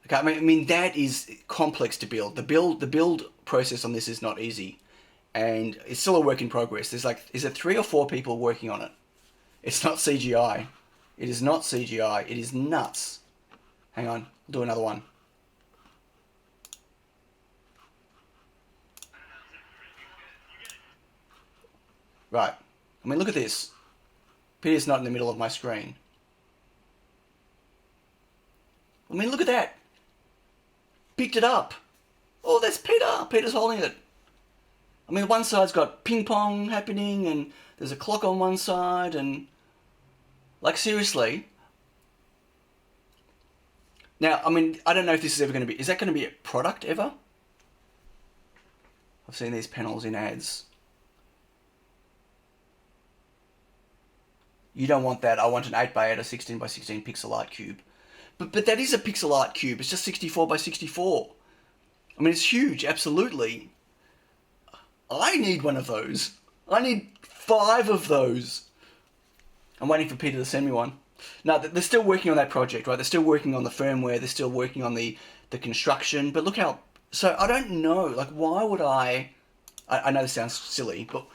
[SPEAKER 1] Okay, I mean that is complex to build. The build process on this is not easy, and it's still a work in progress. There's like, is it 3 or 4 people working on it? It's not CGI. It is not CGI. It is nuts. Hang on, I'll do another one. Right. I mean, look at this. Peter's not in the middle of my screen. I mean, look at that. Picked it up. Oh, that's Peter. Peter's holding it. I mean, one side's got ping pong happening, and there's a clock on one side, and... Like, seriously. Now, I mean, I don't know if this is ever going to be... Is that going to be a product ever? I've seen these panels in ads. You don't want that. I want an 8x8 or 16 by 16 pixel art cube. But that is a pixel art cube. It's just 64 by 64. I mean, it's huge, absolutely. I need one of those. I need 5 of those. I'm waiting for Peter to send me one. No, they're still working on that project, right? They're still working on the firmware. They're still working on the construction. But look how... So, I don't know. Like, why would I know this sounds silly, but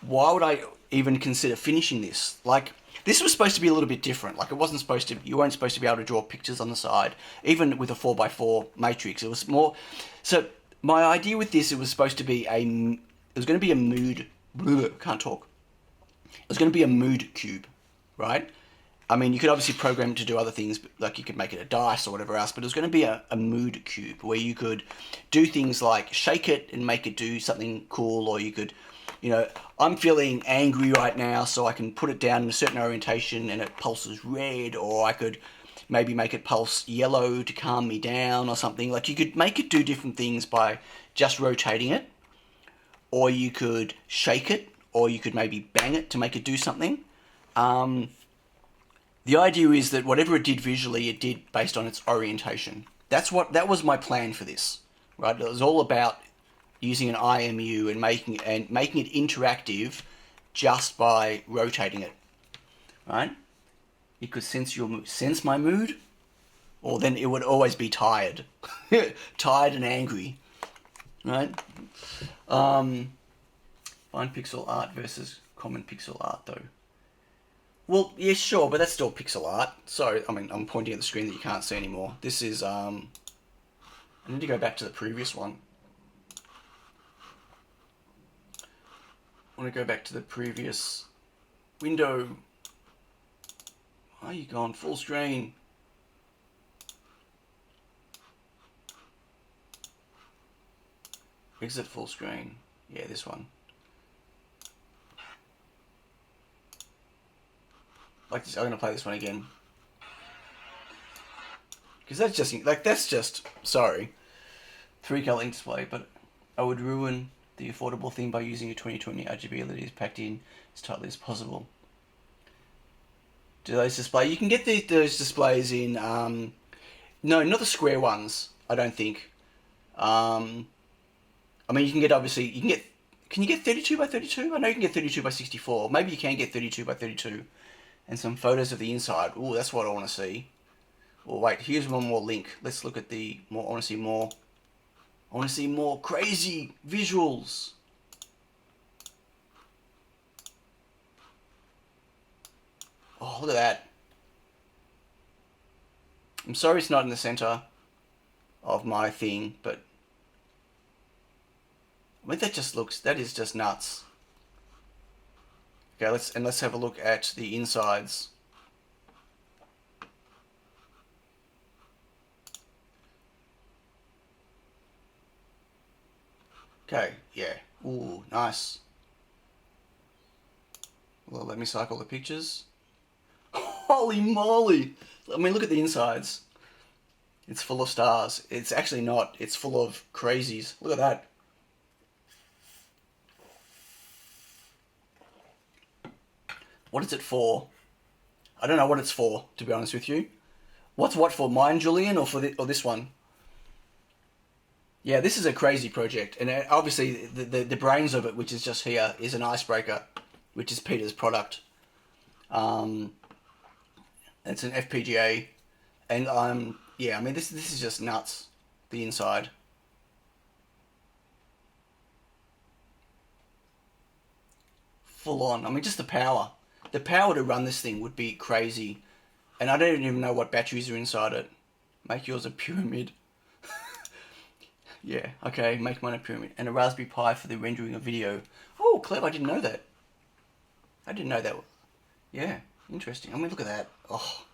[SPEAKER 1] why would I even consider finishing this? Like, this was supposed to be a little bit different. Like, it wasn't supposed to... You weren't supposed to be able to draw pictures on the side. Even with a 4x4 matrix. It was more... So, my idea with this, it was supposed to be a... It was going to be a mood... Can't talk. It was going to be a mood cube, right? I mean, you could obviously program it to do other things, like you could make it a dice or whatever else, but it was going to be a mood cube where you could do things like shake it and make it do something cool, or you could, you know, I'm feeling angry right now, so I can put it down in a certain orientation and it pulses red, or I could maybe make it pulse yellow to calm me down or something. Like, you could make it do different things by just rotating it, or you could shake it, or you could maybe bang it to make it do something. The idea is that whatever it did visually, it did based on its orientation. That was my plan for this, right? It was all about using an IMU and making it interactive just by rotating it, right? It could sense my mood, or then it would always be tired, tired and angry, right? Fine pixel art versus common pixel art, though. Well, yeah, sure, but that's still pixel art. Sorry, I mean, I'm pointing at the screen that you can't see anymore. This is, I need to go back to the previous one. I want to go back to the previous window. Why are you gone full screen? Exit full screen. Yeah, this one. Like this, I'm gonna play this one again because that's just sorry, 3-color ink display. But I would ruin the affordable thing by using a 2020 RGB LEDs packed in as tightly as possible. Do those display? You can get those displays in no, not the square ones. I don't think. I mean, you can get Can you get 32 by 32? I know you can get 32 by 64. Maybe you can get 32 by 32. And some photos of the inside. Ooh, that's what I want to see. Well, wait, here's one more link. Let's look at the more. I want to see more. I want to see more crazy visuals. Oh, look at that. I'm sorry it's not in the center of my thing, but I mean, that is just nuts. Okay, let's have a look at the insides. Okay, yeah. Ooh, nice. Well, let me cycle the pictures. Holy moly! I mean, look at the insides. It's full of stars. It's actually not. It's full of crazies. Look at that. What is it for? I don't know what it's for, to be honest with you. What's what for? Mine, Julian, or or this one? Yeah, this is a crazy project, and obviously the brains of it, which is just here, is an icebreaker, which is Peter's product. Um, it's an FPGA, and yeah, I mean this is just nuts. The inside. Full on. I mean, just the power. The power to run this thing would be crazy. And I don't even know what batteries are inside it. Make yours a pyramid. Yeah, okay, make mine a pyramid. And a Raspberry Pi for the rendering of video. Oh, clever, I didn't know that. I didn't know that. Yeah, interesting. I mean, look at that. Oh.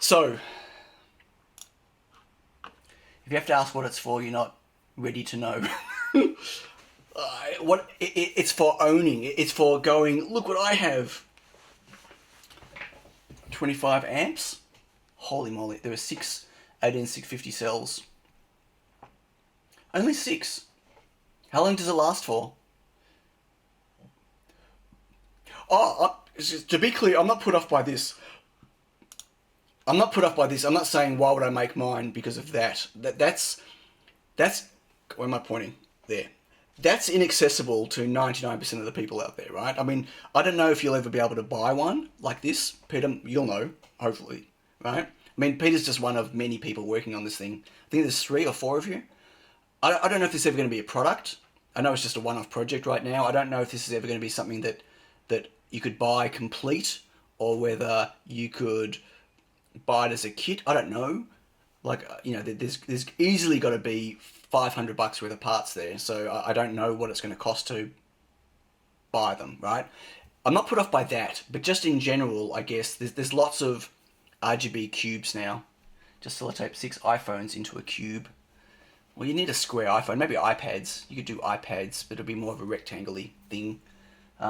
[SPEAKER 1] So, if you have to ask what it's for, you're not ready to know. It's for owning. It's for going, look what I have. 25 amps. Holy moly. There are 6 18650 cells. Only 6. How long does it last for? Oh, to be clear, I'm not put off by this. I'm not put off by this. I'm not saying why would I make mine because of that. That's where am I pointing? There. That's inaccessible to 99% of the people out there, right? I mean, I don't know if you'll ever be able to buy one like this. Peter, you'll know, hopefully, right? I mean, Peter's just one of many people working on this thing. I think there's 3 or 4 of you. I don't know if this is ever going to be a product. I know it's just a one-off project right now. I don't know if this is ever going to be something that you could buy complete or whether you could buy it as a kit. I don't know. Like, you know, there's easily got to be $500 worth of parts there. So I don't know what it's going to cost to buy them, right? I'm not put off by that, but just in general, I guess there's lots of RGB cubes now. Just sellotape 6 iPhones into a cube. Well, you need a square iPhone, maybe iPads. You could do iPads, but it'll be more of a rectangle-y thing.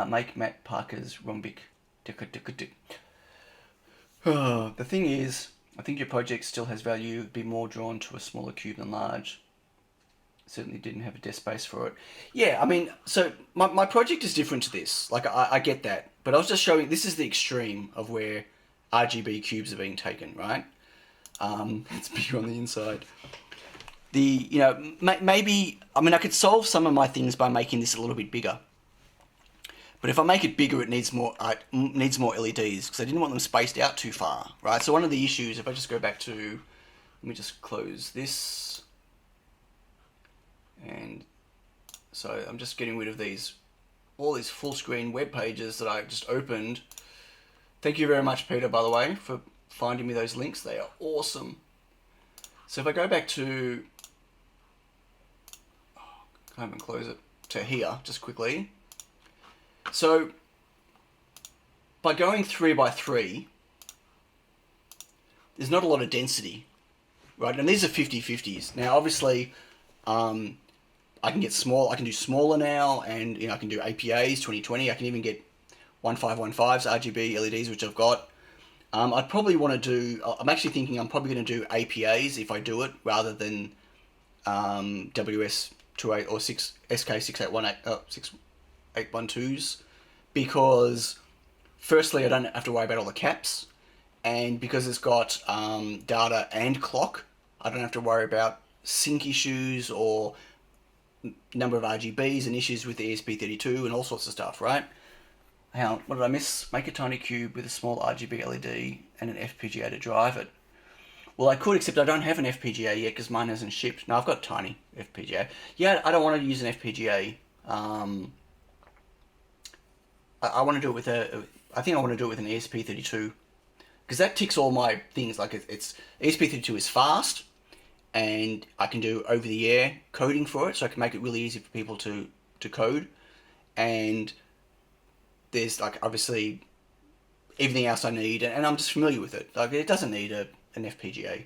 [SPEAKER 1] Make Matt Parker's rhombic. The thing is, I think your project still has value. Be more drawn to a smaller cube than large. Certainly didn't have a desk space for it. Yeah, I mean, so my project is different to this. Like, I get that. But I was just showing, this is the extreme of where RGB cubes are being taken, right? It's bigger on the inside. Maybe, I mean, I could solve some of my things by making this a little bit bigger. But if I make it bigger, it needs more LEDs because I didn't want them spaced out too far, right? So one of the issues, if I just go back to, let me just close this. And so I'm just getting rid of all these full screen web pages that I just opened. Thank you very much, Peter, by the way, for finding me those links. They are awesome. So if I go back to, can't even close it, to here, just quickly. So by going 3 by 3, there's not a lot of density, right? And these are 50/50s. Now, obviously, I can get small. I can do smaller now, and I can do APAs 2020. I can even get 1515s RGB LEDs, which I've got. I'd probably want to do. I'm actually thinking I'm probably going to do APAs if I do it, rather than WS28 or 6 SK6812s, because firstly I don't have to worry about all the caps, and because it's got data and clock, I don't have to worry about sync issues or number of RGBs and issues with the ESP32 and all sorts of stuff, right? Hang on, what did I miss? Make a tiny cube with a small RGB LED and an FPGA to drive it. Well, I could, except I don't have an FPGA yet because mine hasn't shipped. No, I've got a tiny FPGA. Yeah, I don't want to use an FPGA. I want to do it with I think I want to do it with an ESP32 because that ticks all my things. Like it's ESP32 is fast, and I can do over-the-air coding for it, so I can make it really easy for people to code. And there's like obviously everything else I need, and I'm just familiar with it. Like it doesn't need an FPGA.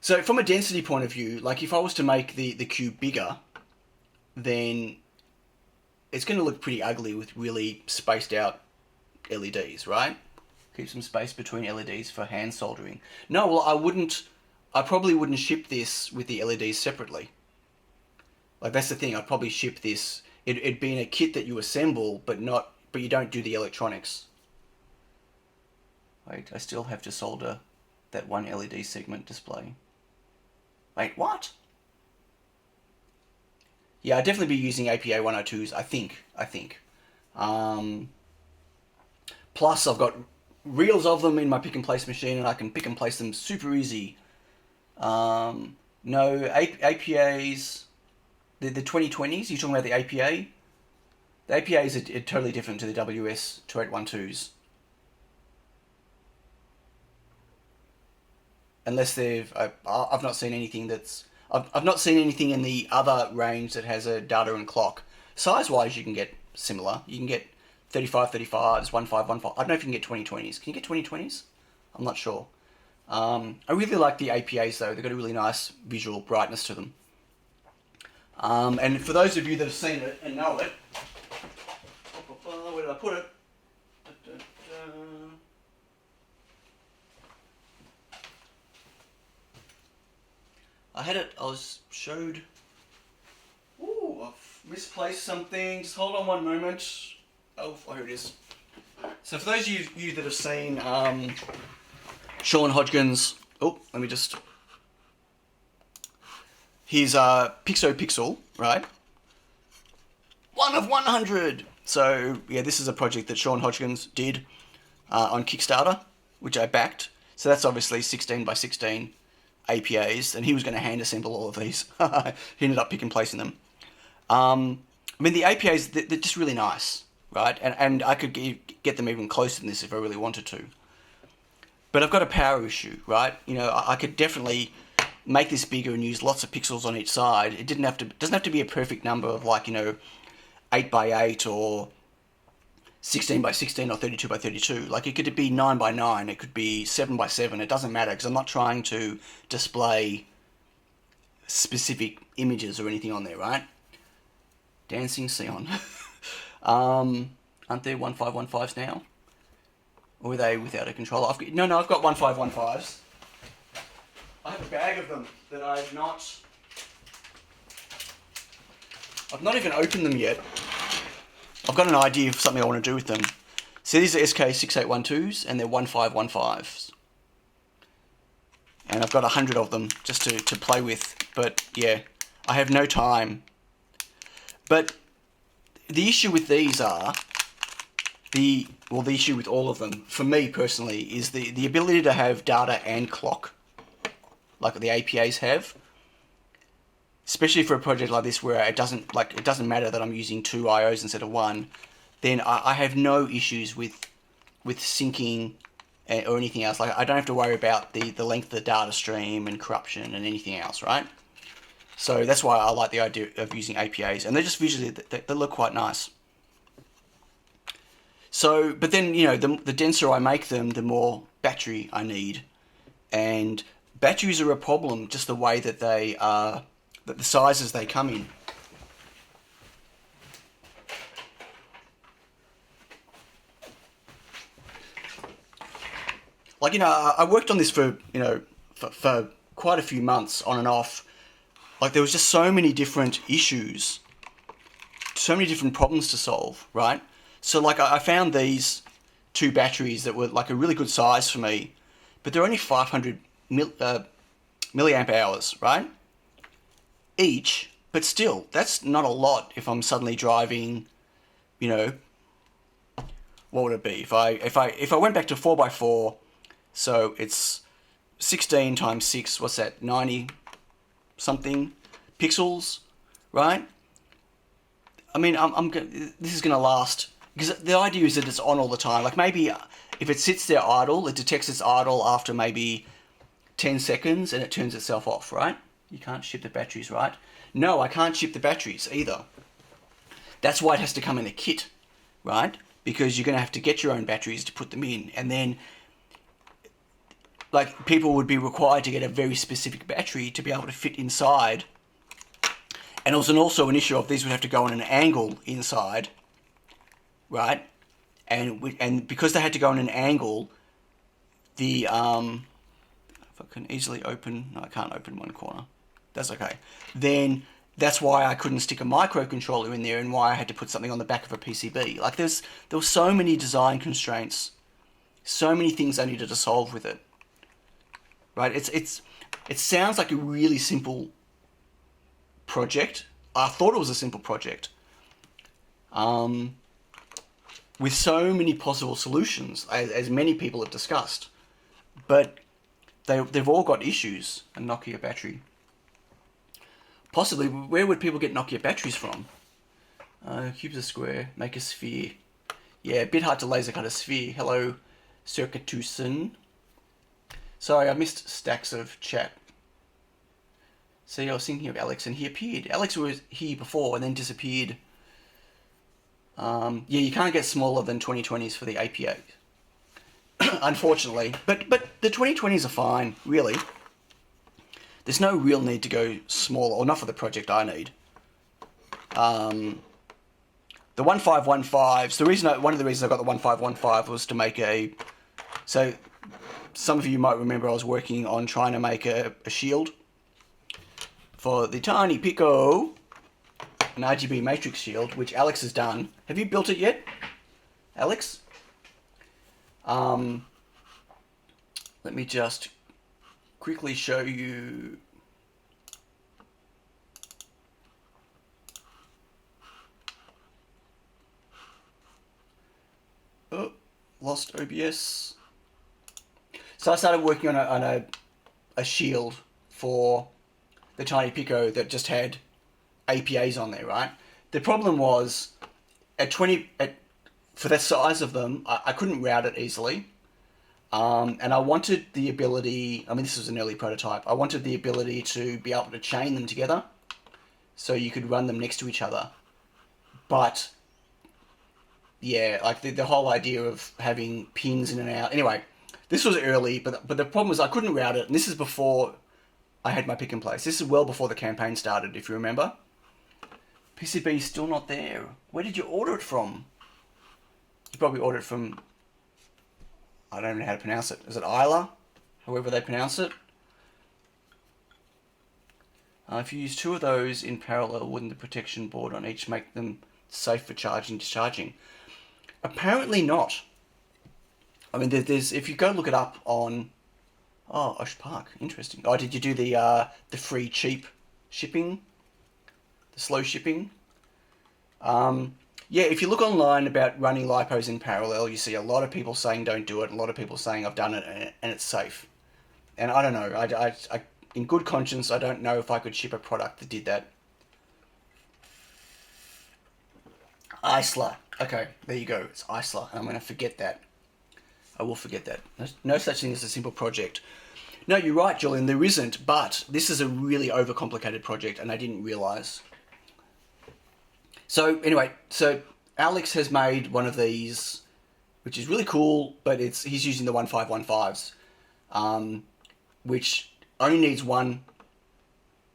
[SPEAKER 1] So from a density point of view, like if I was to make the cube bigger, then it's going to look pretty ugly with really spaced out LEDs, right? Keep some space between LEDs for hand soldering. No, well I probably wouldn't ship this with the LEDs separately. Like that's the thing, I'd probably ship this, it'd be in a kit that you assemble, but you don't do the electronics. Wait, I still have to solder that one LED segment display. Wait, what? Yeah, I'd definitely be using APA 102s, I think. Plus, I've got reels of them in my pick and place machine, and I can pick and place them super easy. No, APAs, the 2020s, you're talking about the APA? The APAs are totally different to the WS2812s. Unless I've not seen anything I've not seen anything in the other range that has a data and clock. Size-wise, you can get similar. You can get 3535s, 1515. I don't know if you can get 2020s. Can you get 2020s? I'm not sure. I really like the APAs though. They've got a really nice visual brightness to them. And for those of you that have seen it and know it, where did I put it? I was showed. Ooh, I've misplaced something. Just hold on one moment. Oh, here it is. So for those of you that have seen Sean Hodgkin's, let me just. His Pixel, right? 1 of 100. So yeah, this is a project that Sean Hodgkins did on Kickstarter, which I backed. So that's obviously 16 by 16 APAs, and he was going to hand assemble all of these. He ended up picking placing them. I mean, the APAs, they're just really nice, right? And I could get them even closer than this if I really wanted to. But I've got a power issue, right? You know, I could definitely make this bigger and use lots of pixels on each side. It doesn't have to be a perfect number of 8 by 8 or 16 by 16 or 32 by 32. Like it could be 9 by 9, it could be 7 by 7. It doesn't matter because I'm not trying to display specific images or anything on there, right? Dancing Sion. Aren't there 1515s now? Or are they without a controller? I've got 1515s. I have a bag of them that I've not even opened them yet. I've got an idea of something I want to do with them. So these are SK6812s and they're 1515s. And I've got 100 of them just to play with. But yeah, I have no time. But the issue with these the issue with all of them, for me personally, is the ability to have data and clock, like the APAs have. Especially for a project like this where it doesn't matter that I'm using 2 IOs instead of 1, then I have no issues with syncing or anything else. Like I don't have to worry about the length of the data stream and corruption and anything else, right? So that's why I like the idea of using APAs, and they're just visually they look quite nice. So, but then the denser I make them, the more battery I need, and batteries are a problem just the way that they are. The sizes they come in. Like, I worked on this for quite a few months on and off. Like, there was just so many different issues, so many different problems to solve, right? So, like, I found these 2 batteries that were, like, a really good size for me, but they're only 500 milliamp hours, right? Each, but still, that's not a lot if I'm suddenly driving, what would it be? If I went back to 4x4, so it's 16 times 6, what's that, 90 something pixels, right? I mean, this is going to last, because the idea is that it's on all the time. Like maybe if it sits there idle, it detects it's idle after maybe 10 seconds and it turns itself off, right? You can't ship the batteries, right? No, I can't ship the batteries either. That's why it has to come in a kit, right? because you're going to have to get your own batteries to put them in, and then like people would be required to get a very specific battery to be able to fit inside. And it was also an issue of these would have to go on an angle inside, right? And because they had to go on an angle, the if I can easily open, no, I can't open one corner. That's okay. Then that's why I couldn't stick a microcontroller in there, and why I had to put something on the back of a PCB. Like there were so many design constraints, so many things I needed to solve with it. Right? It sounds like a really simple project. I thought it was a simple project. With so many possible solutions, as many people have discussed. But they've all got issues. A Nokia battery. Possibly, where would people get Nokia batteries from? Cube's a square, make a sphere. Yeah, a bit hard to laser cut a sphere. Hello, Circuituson. Sorry, I missed stacks of chat. See, I was thinking of Alex, and he appeared. Alex was here before and then disappeared. Yeah, you can't get smaller than 2020s for the APA. Unfortunately. But the 2020s are fine, really. There's no real need to go smaller, or not for the project I need. The 1515s, one of the reasons I got the 1515 was to make a... So, some of you might remember I was working on trying to make a shield for the tiny Pico, an RGB matrix shield, which Alex has done. Have you built it yet, Alex? Let me just quickly show you. Oh, lost OBS. So I started working on a shield for the tiny Pico that just had APAs on there, right? The problem was for the size of them, I couldn't route it easily. And I wanted the ability, I mean, this was an early prototype, I wanted the ability to be able to chain them together so you could run them next to each other. But, yeah, like the whole idea of having pins in and out. Anyway, this was early, but the problem was I couldn't route it, and this is before I had my pick and place. This is well before the campaign started, if you remember. PCB is still not there. Where did you order it from? You probably ordered it from... I don't even know how to pronounce it. Is it Isla? However they pronounce it. If you use two of those in parallel, wouldn't the protection board on each make them safe for charging and discharging? Apparently not. I mean, there's if you go look it up on... Oh, Osh Park. Interesting. Oh, did you do the free cheap shipping? The slow shipping? Yeah, if you look online about running lipos in parallel, you see a lot of people saying don't do it, a lot of people saying I've done it and it's safe. And I don't know, I in good conscience, I don't know if I could ship a product that did that. Isla. Okay, there you go, it's Isla. I'm going to forget that. I will forget that. No such thing as a simple project. No, you're right, Julian, there isn't, but this is a really overcomplicated project and I didn't realise. So anyway, so Alex has made one of these, which is really cool, but he's using the 1515s, which only needs one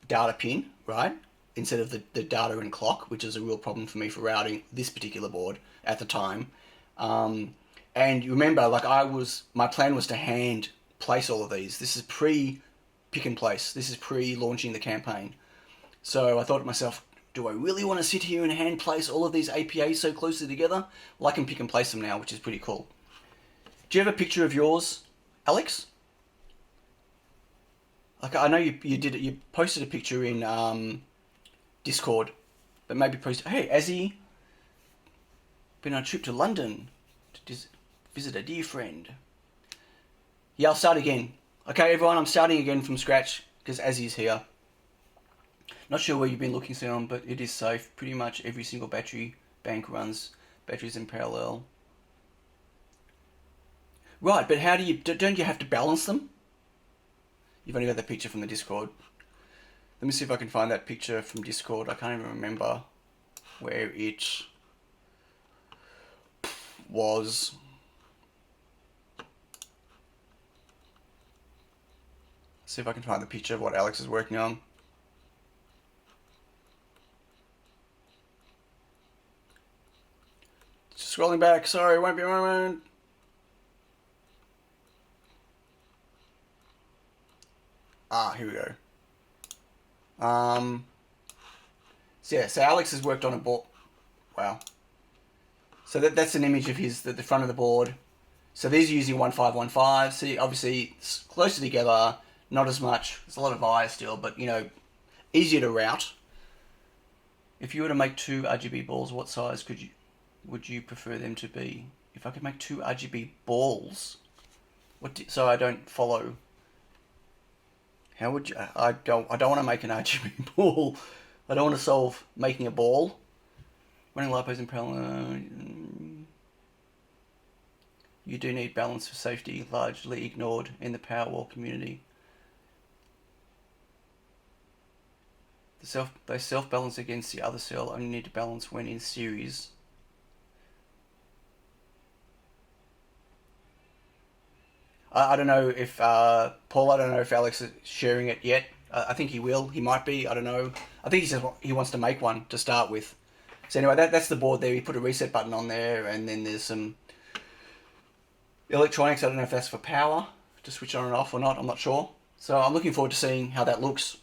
[SPEAKER 1] data pin, right? Instead of the data and clock, which is a real problem for me for routing this particular board at the time. And you remember, like my plan was to hand place all of these. This is pre-pick and place. This is pre-launching the campaign. So I thought to myself, do I really want to sit here and hand place all of these APAs so closely together? Well, I can pick and place them now, which is pretty cool. Do you have a picture of yours, Alex? Like, I know you did it. You posted a picture in Discord, but maybe post. Hey, Azzy, been on a trip to London to visit a dear friend. Yeah, I'll start again. Okay, everyone, I'm starting again from scratch because Azzy's here. Not sure where you've been looking, Sam, but it is safe. Pretty much every single battery bank runs batteries in parallel. Right, but how don't you have to balance them? You've only got the picture from the Discord. Let me see if I can find that picture from Discord. I can't even remember where it was see if I can find the picture of what Alex is working on. Scrolling back, sorry, won't be a moment. Here we go. So yeah, so Alex has worked on a board. Wow. So that's an image of his, the front of the board. So these are using 1515. See, obviously it's closer together, not as much. There's a lot of wires still, but you know, easier to route. If you were to make 2 RGB balls, what size would you prefer them to be? If I could make 2 RGB balls, so I don't follow. How would you? I don't want to make an RGB ball. I don't want to solve making a ball. Running lipos in parallel. You do need balance for safety, largely ignored in the Powerwall community. They self-balance against the other cell, only need to balance when in series. I don't know if, Paul, I don't know if Alex is sharing it yet. I think he will. He might be. I don't know. I think he says he wants to make one to start with. So anyway, that's the board there. We put a reset button on there, and then there's some electronics. I don't know if that's for power, to switch on and off or not. I'm not sure. So I'm looking forward to seeing how that looks.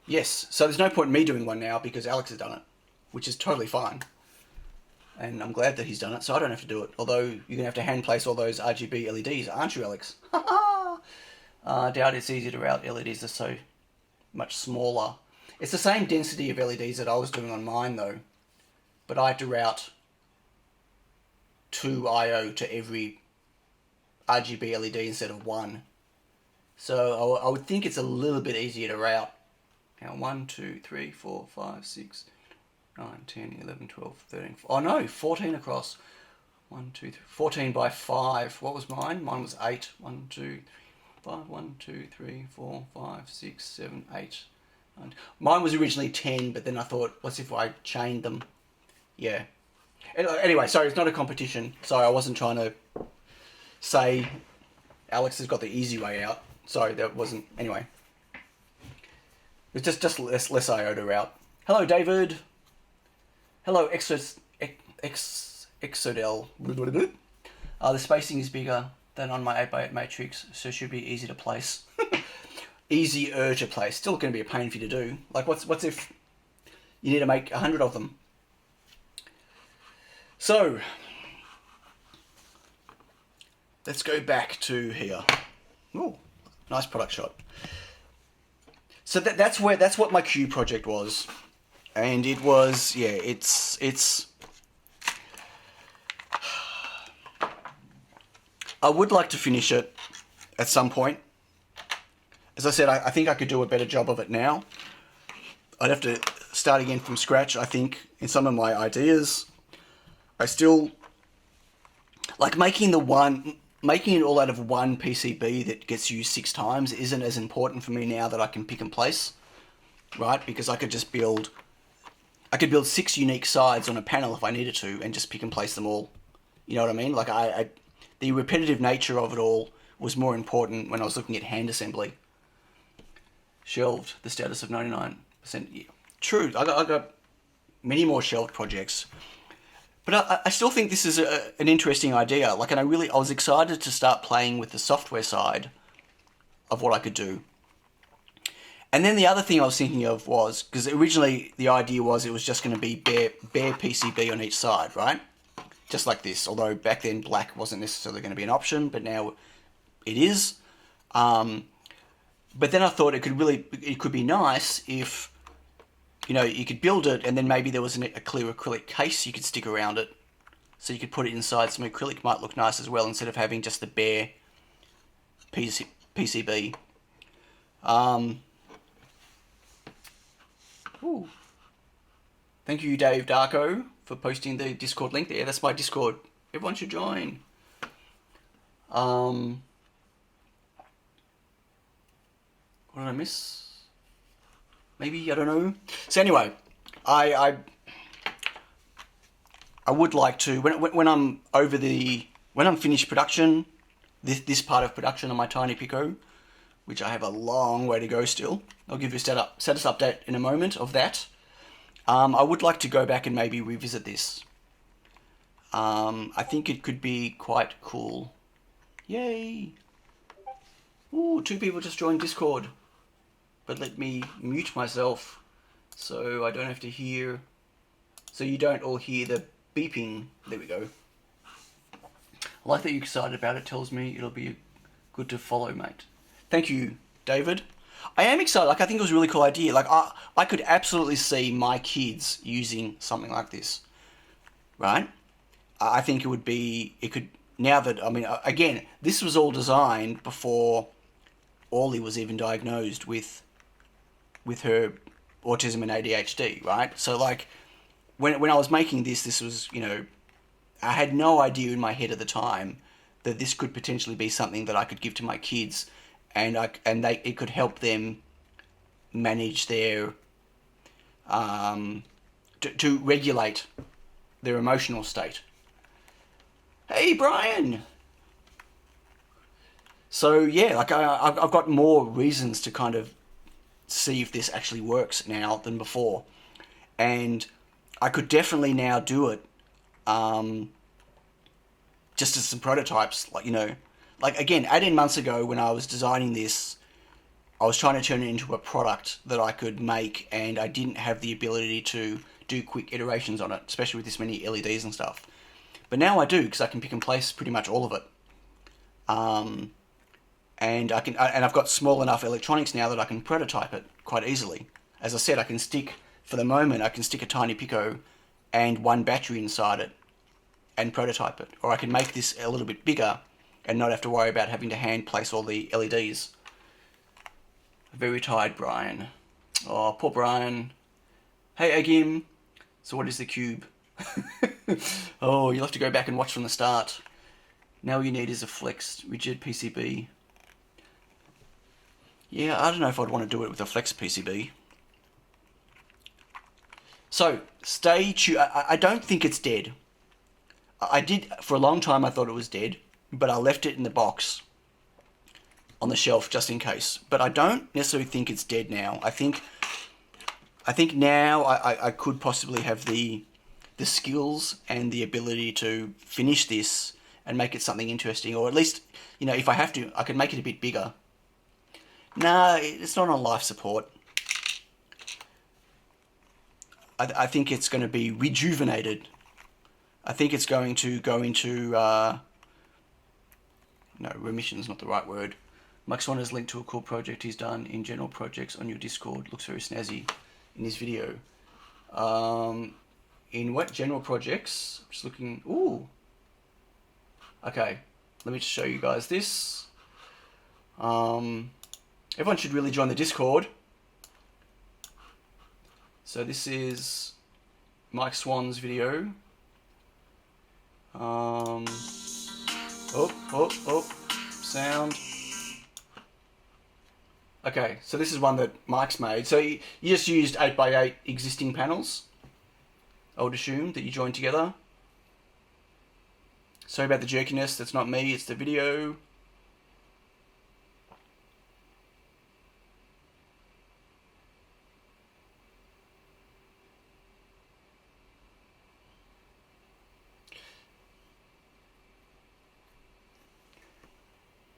[SPEAKER 1] Yes, so there's no point in me doing one now because Alex has done it, which is totally fine. And I'm glad that he's done it, so I don't have to do it. Although you're going to have to hand place all those RGB LEDs, aren't you, Alex? I doubt it's easy to route LEDs. They're so much smaller. It's the same density of LEDs that I was doing on mine, though. But I had to route 2 I/O to every RGB LED instead of 1. So I would think it's a little bit easier to route. Now 1, 2, 3, 4, 5, 6, 9, 10, 11, 12, 13. Oh no, 14 across. 1, 2, 3, 14 by 5. What was mine? Mine was 8. 1, 2, 5, 1, 2, 3, 4, 5, 6, 7, 8. Mine was originally 10, but then I thought, what's if I chained them? Yeah. Anyway, sorry, it's not a competition. Sorry, I wasn't trying to say Alex has got the easy way out. Sorry, that wasn't... Anyway. It's just less I/O to route. Hello, David. Hello, Exodel. The spacing is bigger than on my 8x8 matrix, so it should be easy to place. Easier to place. Still going to be a pain for you to do. Like, what's if you need to make 100 of them? So, let's go back to here. Ooh, nice product shot. So that's what my Q project was, and it was, yeah, it's. I would like to finish it at some point. As I said, I think I could do a better job of it now. I'd have to start again from scratch, I think, in some of my ideas. I still like making it all out of one PCB that gets used 6 times isn't as important for me now that I can pick and place, right? Because I could build 6 unique sides on a panel if I needed to and just pick and place them all. You know what I mean? Like the repetitive nature of it all was more important when I was looking at hand assembly. Shelved the status of 99%. Yeah. True, I got many more shelved projects. But I still think this is an interesting idea. Like, and I was excited to start playing with the software side of what I could do. And then the other thing I was thinking of was, because originally the idea was it was just going to be bare PCB on each side, right? Just like this. Although back then black wasn't necessarily going to be an option, but now it is. But then I thought it could be nice if, you know, you could build it and then maybe there was a clear acrylic case you could stick around it. So you could put it inside. Some acrylic might look nice as well instead of having just the bare PCB. Ooh. Thank you, Dave Darko, for posting the Discord link there. That's my Discord. Everyone should join. What did I miss? Maybe, I don't know. So anyway, I I would like to, when I'm when I'm finished production, this part of production on my tiny Pico, which I have a long way to go still. I'll give you a status update in a moment of that. I would like to go back and maybe revisit this. I think it could be quite cool. Yay! Ooh, 2 people just joined Discord. But let me mute myself so I don't have to hear... So you don't all hear the beeping. There we go. I like that you're excited about it. Tells me it'll be good to follow, mate. Thank you, David. I am excited. Like, I think it was a really cool idea. Like, I could absolutely see my kids using something like this, right? I think it could, now that, I mean, again, this was all designed before Orly was even diagnosed with her autism and ADHD, right? So, like, when I was making this was, you know, I had no idea in my head at the time that this could potentially be something that I could give to my kids, and it could help them manage their to regulate their emotional state. Hey, Brian. So yeah, like I've got more reasons to kind of see if this actually works now than before, and I could definitely now do it. Just as some prototypes, like, you know, like again, 18 months ago when I was designing this, I was trying to turn it into a product that I could make, and I didn't have the ability to do quick iterations on it, especially with this many LEDs and stuff. But now I do, because I can pick and place pretty much all of it. And I've got small enough electronics now that I can prototype it quite easily. As I said, for the moment, I can stick a tiny Pico and 1 battery inside it and prototype it. Or I can make this a little bit bigger and not have to worry about having to hand place all the LEDs. Very tired, Brian. Oh, poor Brian. Hey, Agim. So what is the cube? Oh, you'll have to go back and watch from the start. Now all you need is a flexed rigid PCB. Yeah, I don't know if I'd want to do it with a flex PCB. So, stay tuned. I don't think it's dead. I did, for a long time I thought it was dead, but I left it in the box on the shelf just in case. But I don't necessarily think it's dead now. I think now I could possibly have the skills and the ability to finish this and make it something interesting, or at least, you know, if I have to, I can make it a bit bigger. Nah, it's not on life support. I think it's going to be rejuvenated. I think it's going to go into... no, remission's not the right word. Mike Swan has linked to a cool project he's done in general projects on your Discord. Looks very snazzy in his video. In what general projects? I'm just looking... Ooh. Okay, let me just show you guys this. Everyone should really join the Discord. So this is Mike Swan's video. Sound. Okay, so this is one that Mike's made. So you just used 8x8 existing panels, I would assume, that you joined together. Sorry about the jerkiness, that's not me, it's the video.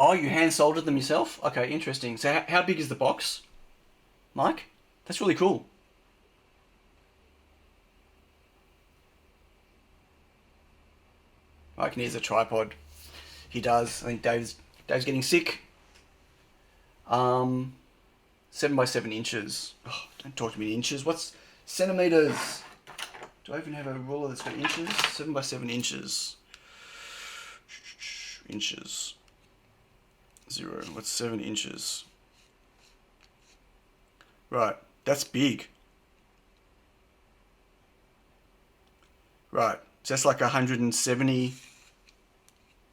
[SPEAKER 1] Oh, you hand soldered them yourself? Okay, interesting. So how big is the box, Mike? That's really cool. Mike needs a tripod. He does. I think Dave's getting sick. 7x7 inches. Oh, don't talk to me in inches. What's centimeters? Do I even have a ruler that's got inches? 7x7 inches. Inches. 0. What's 7 inches? Right, that's big. Right, so that's like 170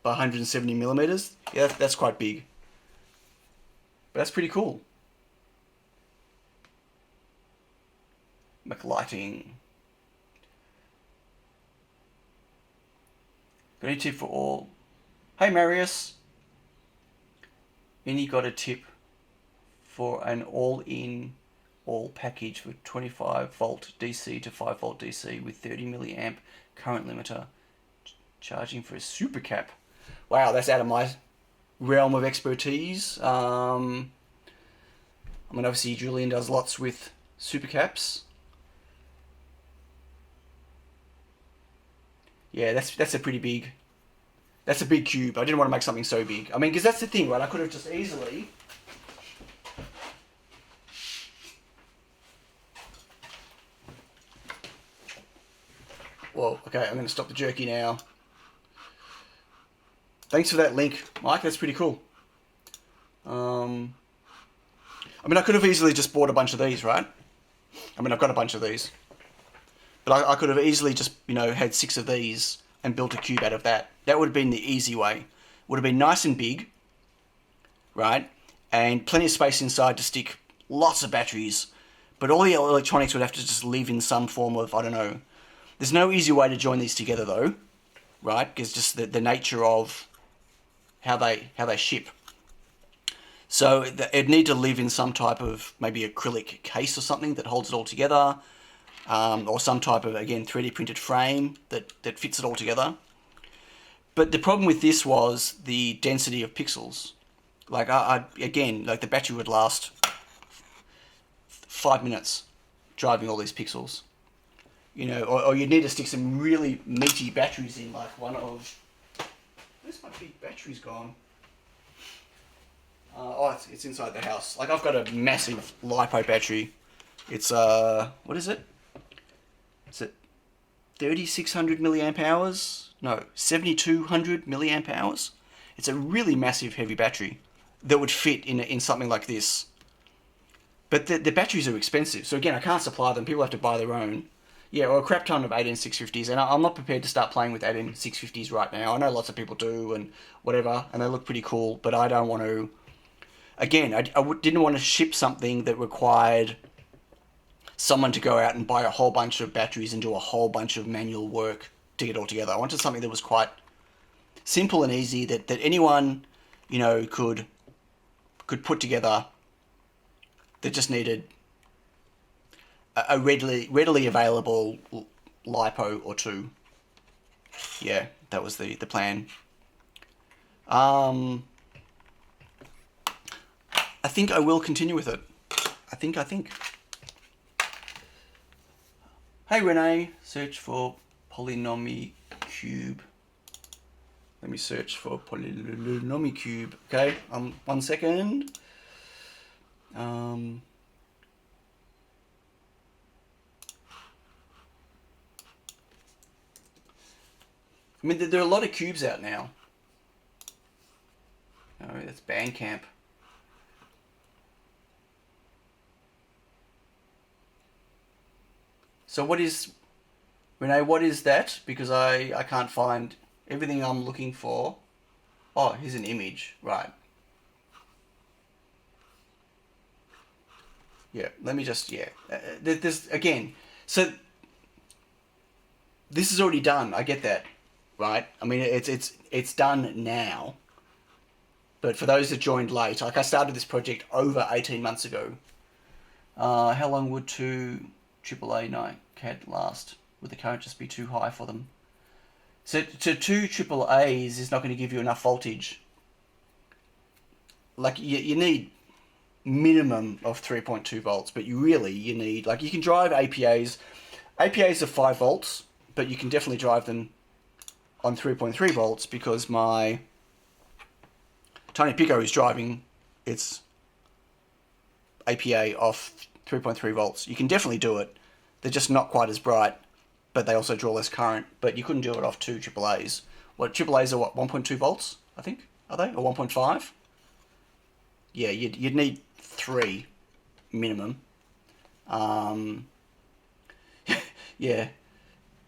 [SPEAKER 1] by 170 millimeters. Yeah, that's quite big. But that's pretty cool. McLighting. Got any tip for all? Hey Marius. Any got a tip for an all package with 25 volt DC to 5 volt DC with 30 milliamp current limiter, charging for a super cap? Wow, that's out of my realm of expertise. I mean, obviously Julian does lots with super caps. Yeah, that's a pretty big. That's a big cube. I didn't want to make something so big. I mean, because that's the thing, right? I could have just easily. Whoa, okay, I'm going to stop the jerky now. Thanks for that link, Mike. That's pretty cool. I mean, I could have easily just bought a bunch of these, right? I mean, I've got a bunch of these. But I could have easily just, had 6 of these and built a cube out of that. That would have been the easy way. Would have been nice and big, right? And plenty of space inside to stick lots of batteries. But all the electronics would have to just live in some form of, I don't know. There's no easy way to join these together though, right? Because just the nature of how they ship. So it'd need to live in some type of maybe acrylic case or something that holds it all together. Or some type of, again, 3D printed frame that fits it all together. But the problem with this was the density of pixels. Like, again, the battery would last 5 minutes driving all these pixels. Or you'd need to stick some really meaty batteries in, like one of... Where's my big battery's gone? It's inside the house. Like, I've got a massive LiPo battery. It's, what is it? Is it 3,600 milliamp hours? No, 7,200 milliamp hours. It's a really massive, heavy battery that would fit in something like this. But the batteries are expensive, so again, I can't supply them. People have to buy their own. Yeah, or a crap ton of 18650s, and I'm not prepared to start playing with 18650s right now. I know lots of people do and whatever, and they look pretty cool, but I don't want to... Again, I didn't want to ship something that required someone to go out and buy a whole bunch of batteries and do a whole bunch of manual work to get it all together. I wanted something that was quite simple and easy, that anyone, could put together, that just needed a readily available LiPo or two. Yeah, that was the plan. I think I will continue with it. I think. Hey Renee, search for polynomial cube. Let me search for polynomial cube. Okay, 1 second. I mean, there are a lot of cubes out now. Oh, that's Bandcamp. So what is, Renee, what is that? Because I can't find everything I'm looking for. Oh, here's an image. Right. Yeah, let me just, yeah. There's, again, so this is already done. I get that, right? I mean, it's done now. But for those that joined late, like I started this project over 18 months ago. How long would 2 AAA NiCad last? Would the current just be too high for them? So 2 AAAs is not going to give you enough voltage. Like you need minimum of 3.2 volts, but you need, like, you can drive APAs. APAs are 5 volts, but you can definitely drive them on 3.3 volts because my Tiny Pico is driving its APA off 3.3 volts. You can definitely do it. They're just not quite as bright, but they also draw less current. But you couldn't do it off 2 AAAs. What, AAAs are what, 1.2 volts, I think? Are they? Or 1.5? Yeah, you'd need 3 minimum. Yeah,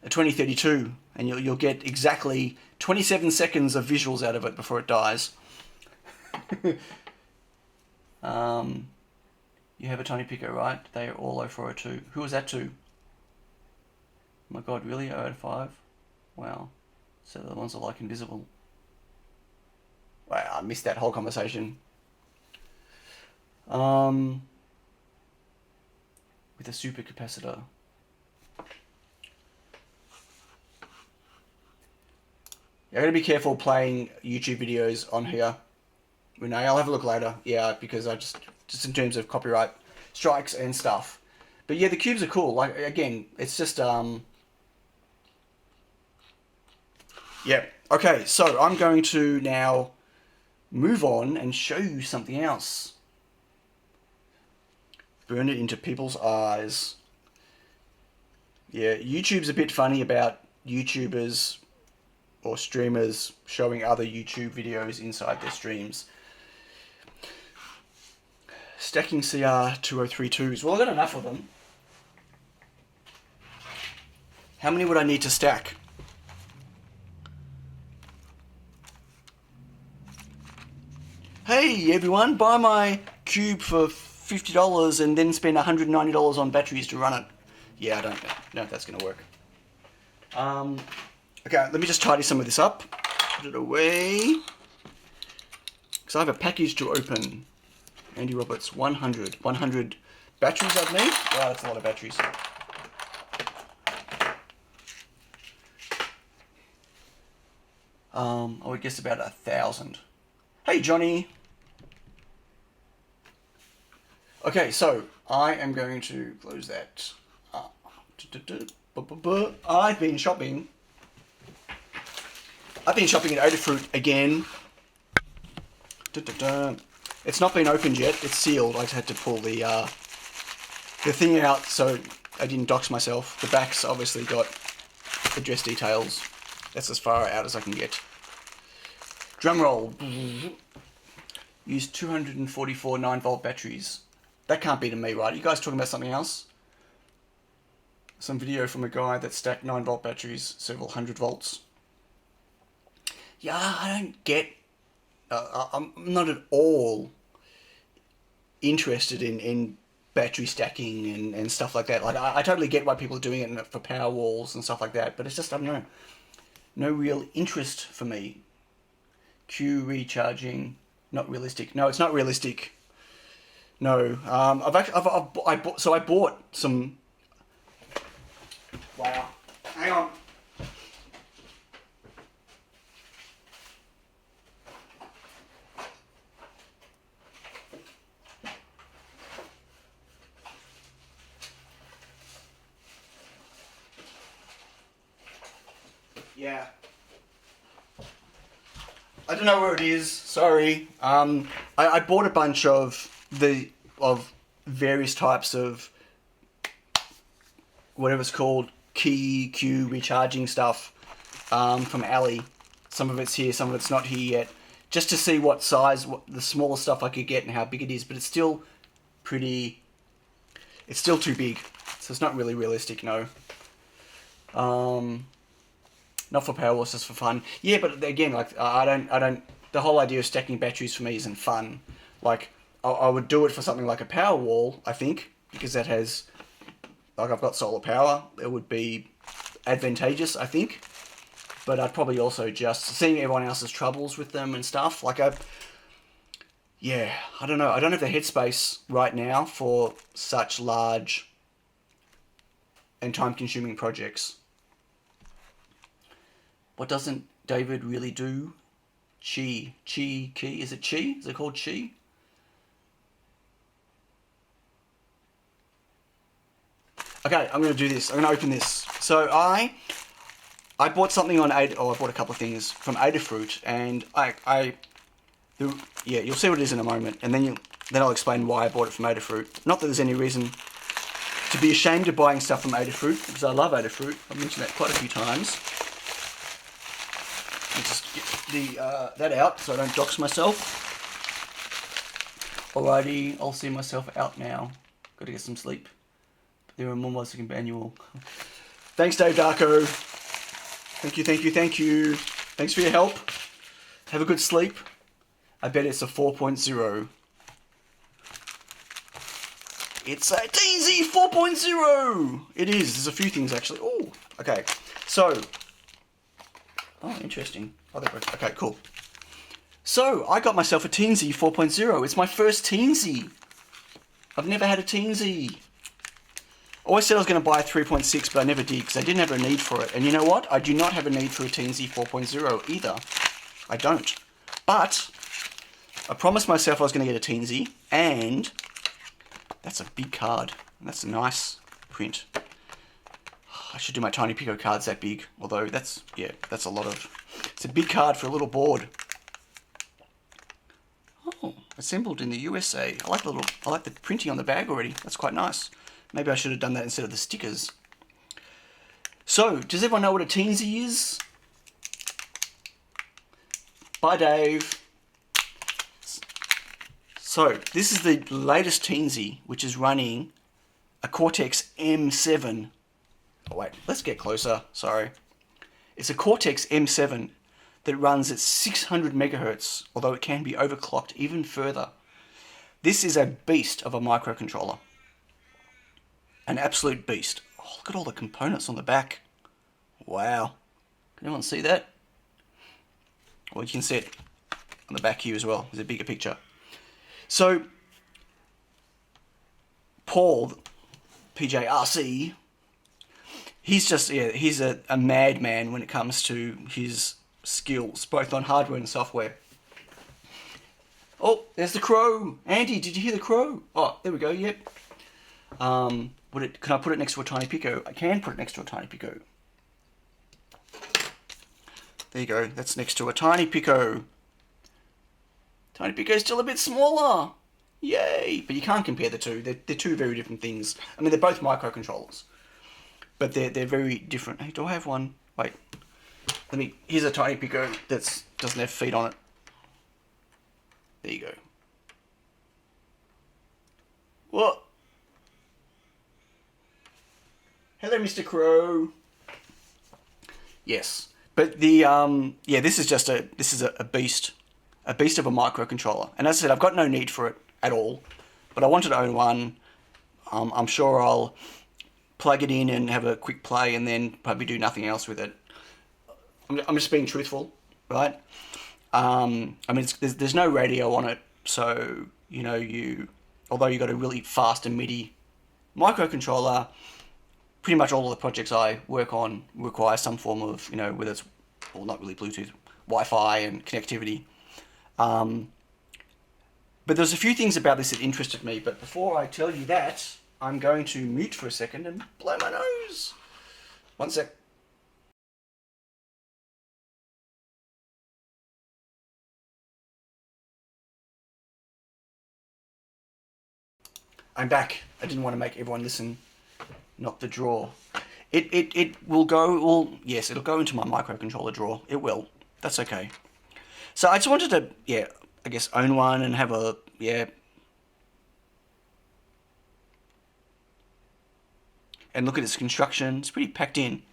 [SPEAKER 1] a 2032, and you'll get exactly 27 seconds of visuals out of it before it dies. You have a Tiny Pico, right? They are all 0402. Who was that to? Oh my god, really? 005? Wow. So the ones that like invisible. Wow, I missed that whole conversation. With a supercapacitor. Yeah, I gotta be careful playing YouTube videos on here. Renee, I'll have a look later. Yeah, because I just in terms of copyright strikes and stuff. But yeah, the cubes are cool. Like, again, it's just yeah. Okay, so I'm going to now move on and show you something else. Burn it into people's eyes. Yeah, YouTube's a bit funny about YouTubers or streamers showing other YouTube videos inside their streams. Stacking CR 2032s. Well, I've got enough of them. How many would I need to stack? Hey everyone, buy my cube for $50 and then spend $190 on batteries to run it. Yeah, I don't know if that's going to work. Okay, let me just tidy some of this up. Put it away. Because I have a package to open. Andy Roberts, 100 batteries I'd need. Wow, that's a lot of batteries. I would guess about 1,000. Hey Johnny. Okay, so I am going to close that. I've been shopping at Adafruit again. It's not been opened yet. It's sealed. I just had to pull the thing out so I didn't dox myself. The back's obviously got address details. That's as far out as I can get. Drum roll. Use 244 9-volt batteries. That can't be to me, right? You guys talking about something else? Some video from a guy that stacked 9-volt batteries, several hundred volts. Yeah, I don't get... I'm not at all interested in battery stacking and stuff like that. Like, I totally get why people are doing it for power walls and stuff like that, but it's just, I don't know, no real interest for me. Q recharging, not realistic. No, it's not realistic. No, I bought some. Wow, hang on. Yeah. I don't know where it is. Sorry. I bought a bunch of various types of whatever it's called, Q recharging stuff from Ali. Some of it's here, some of it's not here yet. Just to see what size, what the smallest stuff I could get and how big it is. But it's still pretty. It's still too big, so it's not really realistic. No. Not for power walls, just for fun. Yeah, but again, like I don't. The whole idea of stacking batteries for me isn't fun. Like I would do it for something like a power wall, I think, because that has, like, I've got solar power. It would be advantageous, I think. But I'd probably also just seeing everyone else's troubles with them and stuff. Like yeah, I don't know. I don't have the headspace right now for such large and time-consuming projects. What doesn't David really do? Chi. Is it Chi? Is it called Chi? Okay, I'm going to do this. I'm going to open this. So I bought something on I bought a couple of things from Adafruit, and yeah, you'll see what it is in a moment, and then I'll explain why I bought it from Adafruit. Not that there's any reason to be ashamed of buying stuff from Adafruit, because I love Adafruit. I've mentioned that quite a few times. Let me just get that out so I don't dox myself. Alrighty, I'll see myself out now. Got to get some sleep. There are more music manual. Thanks, Dave Darko. Thank you. Thanks for your help. Have a good sleep. I bet it's a 4.0. It's a DZ 4.0. It is. There's a few things actually. Oh, okay. So Oh, interesting. Oh, okay, cool. So, I got myself a Teensy 4.0. It's my first Teensy. I've never had a Teensy. I always said I was going to buy a 3.6, but I never did because I didn't have a need for it. And you know what? I do not have a need for a Teensy 4.0 either. I don't. But I promised myself I was going to get a Teensy, and that's a big card. That's a nice print. I should do my Tiny Pico cards that big, although that's a lot of... It's a big card for a little board. Oh, assembled in the USA. I like the printing on the bag already. That's quite nice. Maybe I should have done that instead of the stickers. So, does everyone know what a Teensy is? Bye, Dave. So, this is the latest Teensy, which is running a Cortex M7. Oh, wait, let's get closer. Sorry. It's a Cortex M7 that runs at 600 megahertz, although it can be overclocked even further. This is a beast of a microcontroller. An absolute beast. Oh, look at all the components on the back. Wow. Can anyone see that? Well, you can see it on the back here as well. There's a bigger picture. So, Paul, PJRC, he's a madman when it comes to his skills, both on hardware and software. Oh, there's the crow. Andy, did you hear the crow? Oh, there we go, yep. Can I put it next to a Tiny Pico? I can put it next to a Tiny Pico. There you go, that's next to a Tiny Pico. Tiny Pico is still a bit smaller. Yay! But you can't compare the two. They're two very different things. I mean, they're both microcontrollers, but they're very different. Hey, do I have one? Wait. Here's a Tiny Pico that doesn't have feet on it. There you go. What? Hello, Mr. Crow. Yes, but this is a beast of a microcontroller. And as I said, I've got no need for it at all, but I wanted to own one. I'm sure I'll plug it in and have a quick play, and then probably do nothing else with it. I'm just being truthful, right? I mean, there's no radio on it, so although you got a really fast and MIDI microcontroller, pretty much all of the projects I work on require some form of, whether it's, well, not really Bluetooth, Wi-Fi and connectivity. But there's a few things about this that interested me, but before I tell you that, I'm going to mute for a second and blow my nose. One sec. I'm back. I didn't want to make everyone listen. Not the drawer. It will go, well, yes, it'll go into my microcontroller drawer. It will. That's okay. So I just wanted to, I guess own one and have a, and look at its construction. It's pretty packed in.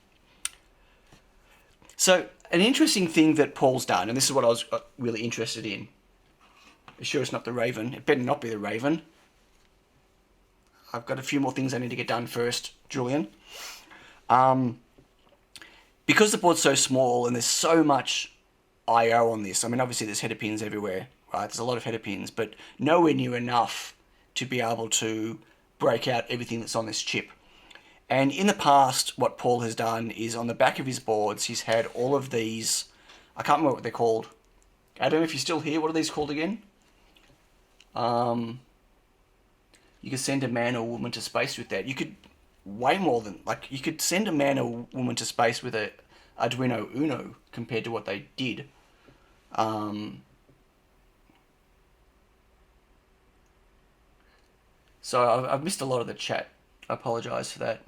[SPEAKER 1] So an interesting thing that Paul's done, and this is what I was really interested in. Sure it's not the Raven. It better not be the Raven. I've got a few more things I need to get done first, Julian. Because the board's so small and there's so much I/O on this, I mean, obviously there's header pins everywhere, right? There's a lot of header pins, but nowhere near enough to be able to break out everything that's on this chip. And in the past, what Paul has done is on the back of his boards, he's had all of these, I can't remember what they're called. Adam, if you're still here, what are these called again? You could send a man or woman to space with that. You could way more than, you could send a man or woman to space with a Arduino Uno compared to what they did. So I've missed a lot of the chat. I apologise for that.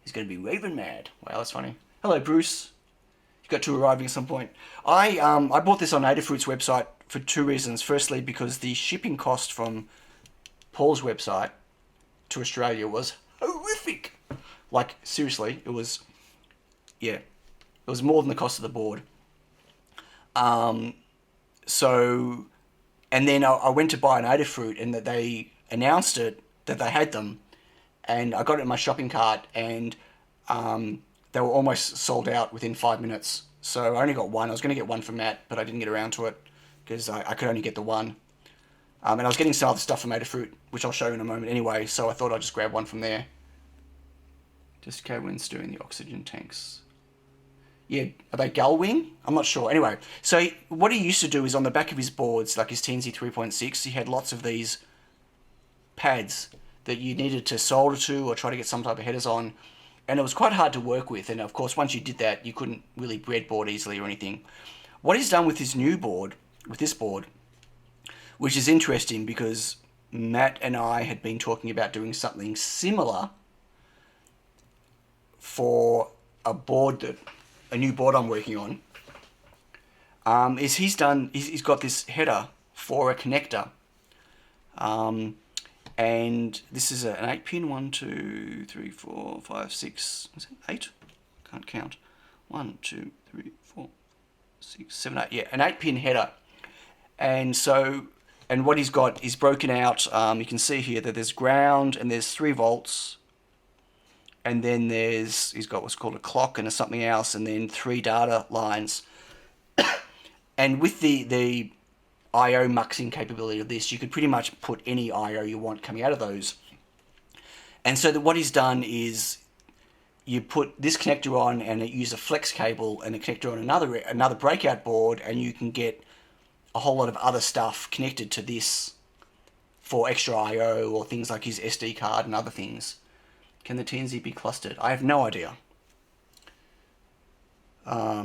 [SPEAKER 1] He's going to be Raven mad. Wow, that's funny. Hello, Bruce. You got to arriving at some point. I bought this on Adafruit's website for two reasons. Firstly, because the shipping cost from Paul's website to Australia was horrific. Like, seriously, it was more than the cost of the board. So, and then I went to buy an Adafruit, and that they announced it, that they had them, and I got it in my shopping cart, and they were almost sold out within 5 minutes. So I only got one. I was going to get one for Matt, but I didn't get around to it because I could only get the one. And I was getting some other stuff from Adafruit, which I'll show you in a moment anyway, so I thought I'd just grab one from there. Just Cadwin's doing the oxygen tanks. Yeah, are they Gullwing? I'm not sure. Anyway, so what he used to do is on the back of his boards, like his TNZ 3.6, he had lots of these pads that you needed to solder to or try to get some type of headers on, and it was quite hard to work with. And of course, once you did that, you couldn't really breadboard easily or anything. What he's done with his new board, with this board, which is interesting because Matt and I had been talking about doing something similar for a new board I'm working on, is he's got this header for a connector. And this is an 8-pin, 1, 2, 3, 4, 5, 6, is it 8? Can't count. 1, 2, 3, 4, 6, 7, 8. Yeah, an 8-pin header. And so, and what he's got is broken out. You can see here that there's ground and there's 3 volts. And then he's got what's called a clock and something else, and then 3 data lines. And with the I/O muxing capability of this, you could pretty much put any I/O you want coming out of those. And so what he's done is you put this connector on and it uses a flex cable and a connector on another breakout board, and you can get a whole lot of other stuff connected to this for extra I/O or things like his SD card and other things. Can the TNZ be clustered? I have no idea. I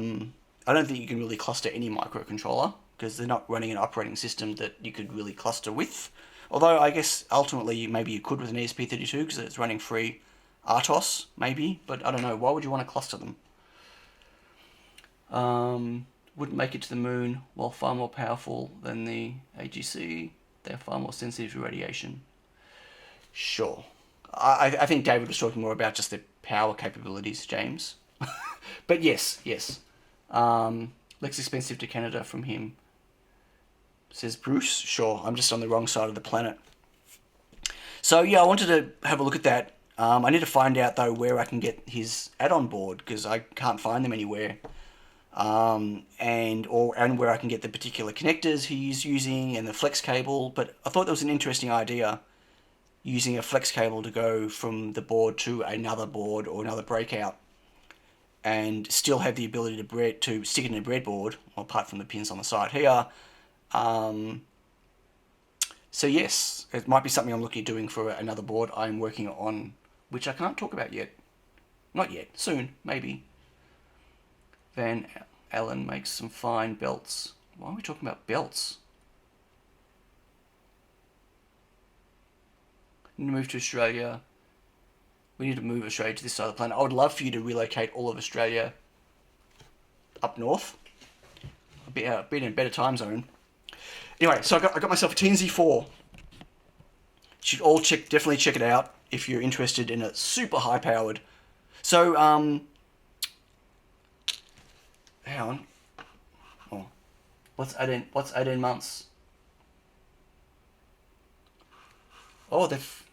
[SPEAKER 1] don't think you can really cluster any microcontroller because they're not running an operating system that you could really cluster with. Although I guess ultimately maybe you could with an ESP32 because it's running free RTOS, maybe. But I don't know. Why would you want to cluster them? Wouldn't make it to the moon, while far more powerful than the AGC. They're far more sensitive to radiation. Sure. I think David was talking more about just the power capabilities, James. But yes. Less expensive to Canada from him. Says Bruce. Sure, I'm just on the wrong side of the planet. So yeah, I wanted to have a look at that. I need to find out though where I can get his add-on board because I can't find them anywhere. And where I can get the particular connectors he's using and the flex cable. But I thought that was an interesting idea, using a flex cable to go from the board to another board or another breakout, and still have the ability to stick it in a breadboard, apart from the pins on the side here. So yes, it might be something I'm looking at doing for another board I'm working on, which I can't talk about yet. Not yet. Soon, maybe. Van Allen makes some fine belts. Why are we talking about belts? Need to move to Australia. We need to move Australia to this side of the planet. I would love for you to relocate all of Australia up north. Be in a better time zone. Anyway, so I got myself a TNZ4. Should all definitely check it out if you're interested in a super high powered. So hang on. Oh, what's 18 months? Oh, they've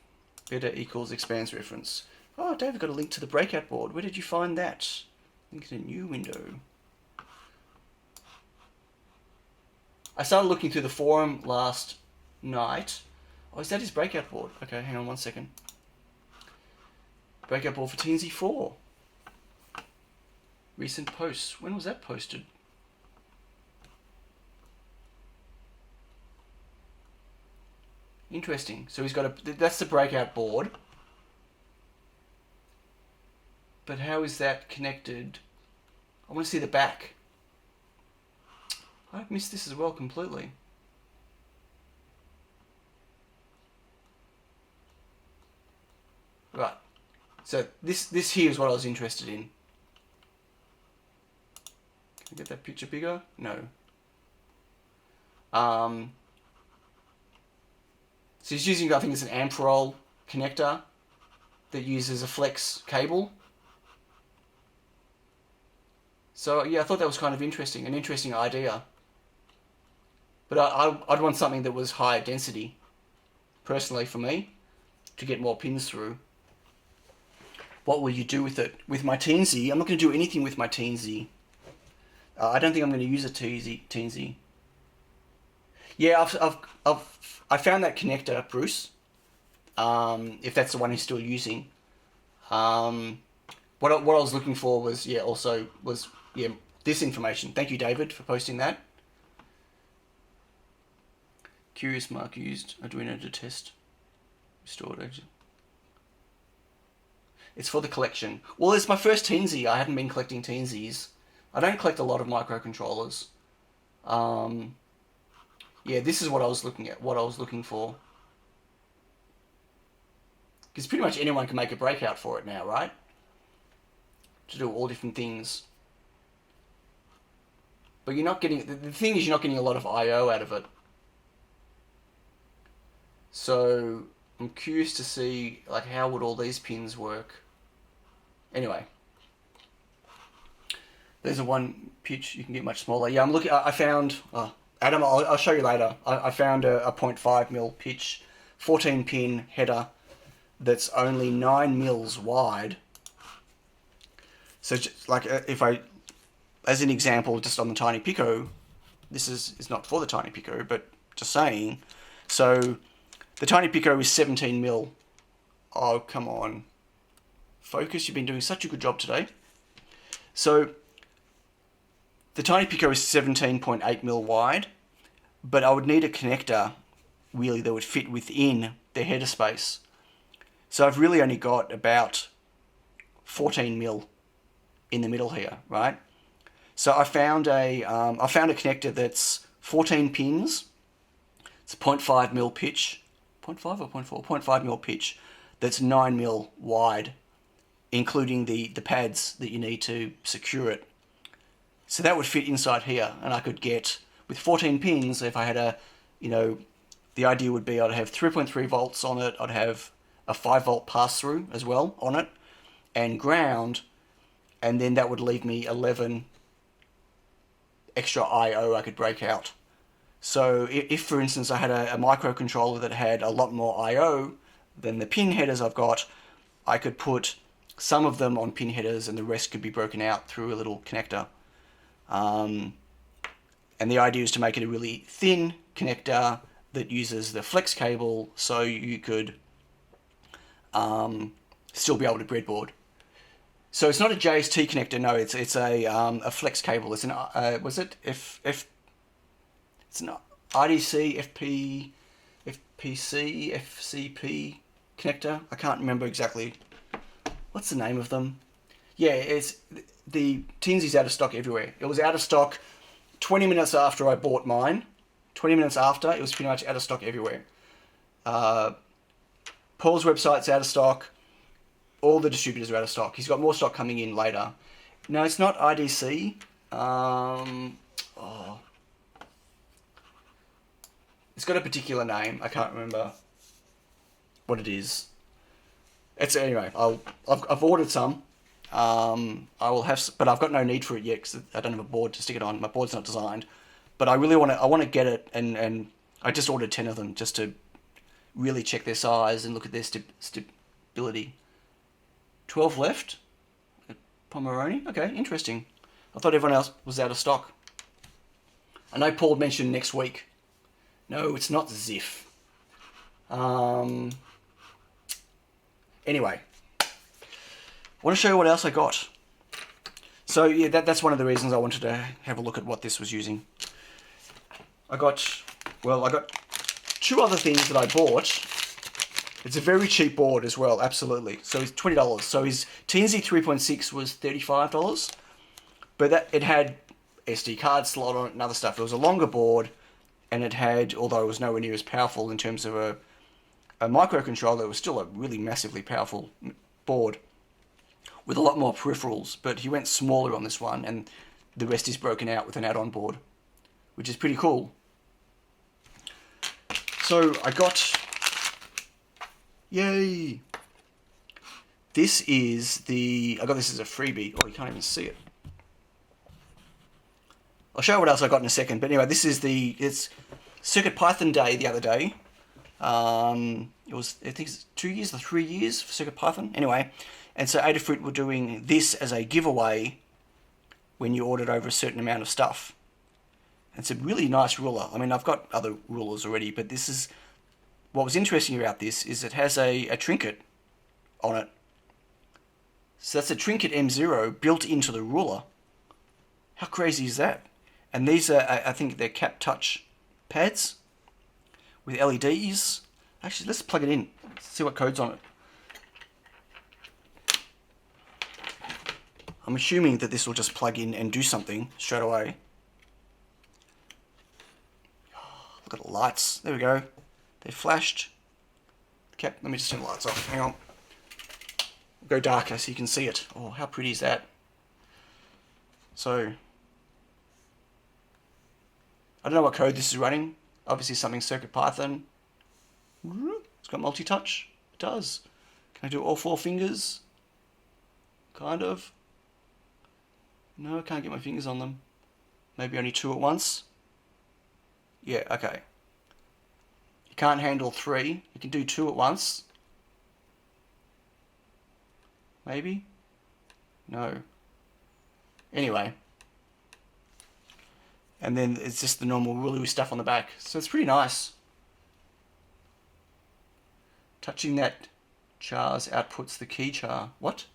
[SPEAKER 1] beta equals expands reference. Oh, David got a link to the breakout board. Where did you find that? Link in a new window. I started looking through the forum last night. Oh, is that his breakout board? Okay, hang on 1 second. Breakout board for TNZ4. Recent posts. When was that posted? Interesting. So he's got that's the breakout board. But how is that connected? I want to see the back. I've missed this as well completely. Right. So this here is what I was interested in. Can I get that picture bigger? No. So he's using, I think it's an Amperol connector that uses a flex cable. So yeah, I thought that was kind of interesting, an interesting idea. But I'd want something that was higher density, personally for me, to get more pins through. What will you do with it? With my TNZ, I'm not going to do anything with my TNZ. I don't think I'm going to use a teensy. Yeah, I found that connector, Bruce. If that's the one he's still using. What I was looking for was this information. Thank you, David, for posting that. Curious mark used Arduino to test restored edge. It's for the collection. Well, it's my first teensy. I haven't been collecting teensies. I don't collect a lot of microcontrollers. Yeah, this is what I was looking at. What I was looking for. Because pretty much anyone can make a breakout for it now, right? To do all different things. But you're not getting... The thing is, you're not getting a lot of I.O. out of it. So, I'm curious to see, like, how would all these pins work? Anyway. There's a one pitch. You can get much smaller. Yeah, I'm looking... I found... Adam, I'll show you later. I found a 0.5mm pitch, 14-pin header that's only 9 mils wide. So, just like, if I... As an example, just on the Tiny Pico, this is not for the Tiny Pico, but just saying. So, the Tiny Pico is 17 mil. Oh, come on. Focus, you've been doing such a good job today. So, the Tiny Pico is 17.8 mil wide, but I would need a connector, really, that would fit within the header space. So, I've really only got about 14 mil in the middle here, right? So I found a connector that's 14 pins. It's a 0.5mm pitch, 0.5 or 0.4, 0.5mm pitch. That's 9mm wide, including the pads that you need to secure it. So that would fit inside here, and I could get with 14 pins. If I had the idea would be I'd have 3.3 volts on it. I'd have a 5-volt pass through as well on it, and ground, and then that would leave me 11 extra I.O. I could break out. So if for instance I had a microcontroller that had a lot more I.O. than the pin headers I've got, I could put some of them on pin headers and the rest could be broken out through a little connector. And the idea is to make it a really thin connector that uses the flex cable so you could still be able to breadboard. So it's not a JST connector, no. It's a flex cable. It's an it's an IDC FPC FCP connector. I can't remember exactly. What's the name of them? Yeah, it's the Teensy's out of stock everywhere. It was out of stock 20 minutes after I bought mine. 20 minutes after, it was pretty much out of stock everywhere. Paul's website's out of stock. All the distributors are out of stock. He's got more stock coming in later. No, it's not IDC. It's got a particular name. I can't remember what it is. Anyway. I've ordered some. I will have, but I've got no need for it yet because I don't have a board to stick it on. My board's not designed, but I really want to get it, and I just ordered 10 of them just to really check their size and look at their stability. 12 left. Pomeroni. Okay, interesting. I thought everyone else was out of stock. I know Paul mentioned next week. No, it's not Ziff. Anyway, I want to show you what else I got. So yeah, that's one of the reasons I wanted to have a look at what this was using. I got 2 other things that I bought. It's a very cheap board as well, absolutely. So it's $20. So his Teensy 3.6 was $35, but it had SD card slot on it and other stuff. It was a longer board, and it had, although it was nowhere near as powerful in terms of a microcontroller, it was still a really massively powerful board with a lot more peripherals. But he went smaller on this one, and the rest is broken out with an add-on board, which is pretty cool. So I got... Yay! I got this as a freebie. Oh, you can't even see it. I'll show you what else I got in a second. But anyway, it's CircuitPython Day the other day. It was, I think it's 2 years or 3 years for CircuitPython. Anyway, and so Adafruit were doing this as a giveaway when you ordered over a certain amount of stuff. It's a really nice ruler. I mean, I've got other rulers already, but this is... What was interesting about this is it has a trinket on it. So that's a trinket M0 built into the ruler. How crazy is that? And these are, I think they're cap touch pads with LEDs. Actually, let's plug it in. See what code's on it. I'm assuming that this will just plug in and do something straight away. Look at the lights. There we go. They flashed. Let me just turn the lights off. Hang on. Go darker so you can see it. Oh, how pretty is that? So, I don't know what code this is running. Obviously something CircuitPython. It's got multi-touch. It does. Can I do all 4 fingers? Kind of. No, I can't get my fingers on them. Maybe only 2 at once. Yeah, okay. You can't handle 3. You can do 2 at once. Maybe? No. Anyway. And then it's just the normal ruler stuff on the back. So it's pretty nice. Touching that char's outputs the key char. What?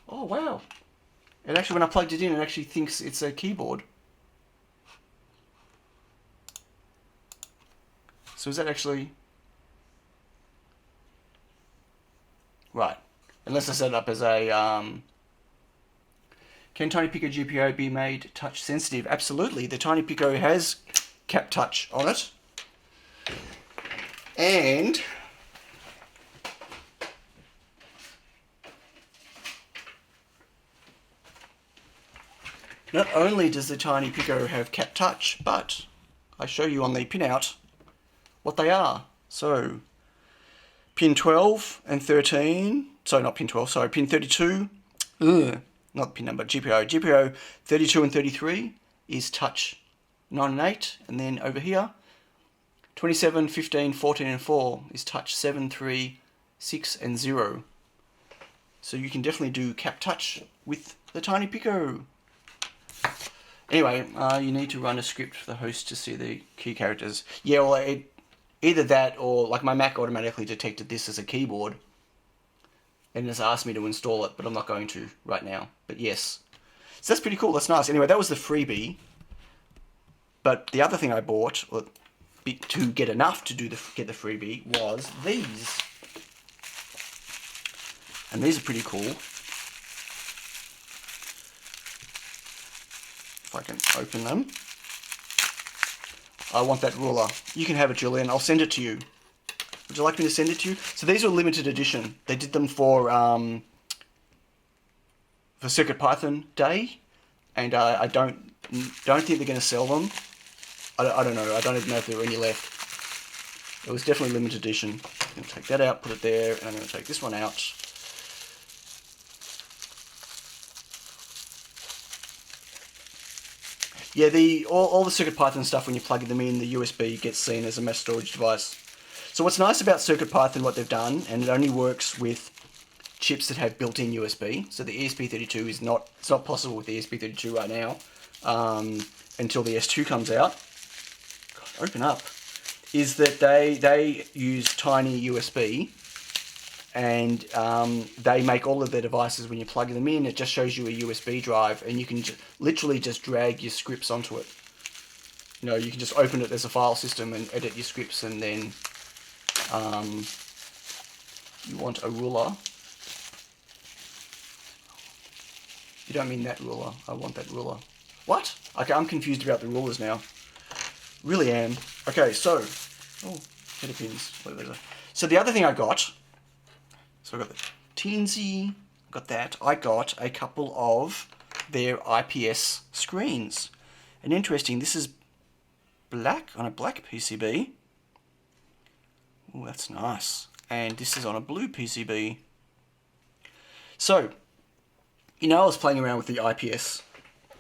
[SPEAKER 1] Oh, wow. It actually, when I plugged it in, it actually thinks it's a keyboard. So is that actually... Right. Unless I set it up as a... Can Tiny Pico GPIO be made touch sensitive? Absolutely. The Tiny Pico has cap touch on it. And... not only does the Tiny Pico have cap touch, but I show you on the pinout what they are. So, pin 12 and 13, sorry, not pin 12, sorry, pin 32, not pin number, GPIO 32 and 33 is touch 9 and 8, and then over here, 27, 15, 14 and 4 is touch 7, 3, 6 and 0. So you can definitely do cap touch with the Tiny Pico. Anyway, you need to run a script for the host to see the key characters. Yeah, well, either that or, like, my Mac automatically detected this as a keyboard and has asked me to install it, but I'm not going to right now. But yes. So that's pretty cool. That's nice. Anyway, that was the freebie. But the other thing I bought, or to get enough to get the freebie, was these. And these are pretty cool. If I can open them. I want that ruler. You can have it, Julian. I'll send it to you. Would you like me to send it to you? So these are limited edition. They did them for CircuitPython Day, and I don't think they're going to sell them. I don't know. I don't even know if there are any left. It was definitely limited edition. I'm going to take that out, put it there, and I'm going to take this one out. Yeah, all the CircuitPython stuff, when you plug them in, the USB gets seen as a mass storage device. So what's nice about CircuitPython, what they've done, and it only works with chips that have built-in USB. So the ESP32 is not, it's not possible with the ESP32 right now, until the S2 comes out. God, open up. Is that they use tiny USB, and they make all of their devices, when you plug them in, it just shows you a USB drive, and you can literally just drag your scripts onto it. You know, you can just open it as a file system and edit your scripts, and then you want a ruler. You don't mean that ruler. I want that ruler. What? Okay, I'm confused about the rulers now. Really am. Okay, so... oh, header pins. So the other thing I got... so I got the teensy, got that. I got a couple of their IPS screens. And interesting, this is black, on a black PCB. Oh, that's nice. And this is on a blue PCB. So, you know, I was playing around with the IPS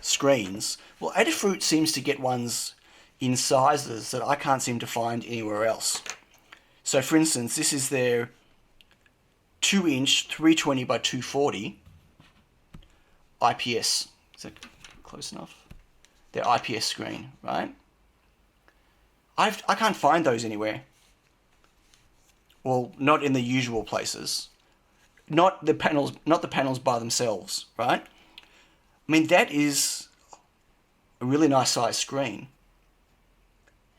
[SPEAKER 1] screens. Well, Adafruit seems to get ones in sizes that I can't seem to find anywhere else. So, for instance, this is their 2-inch 320 by 240 IPS Is that close enough? Their IPS screen, right? I can't find those anywhere. Well, not in the usual places. Not the panels by themselves, right? I mean, that is a really nice size screen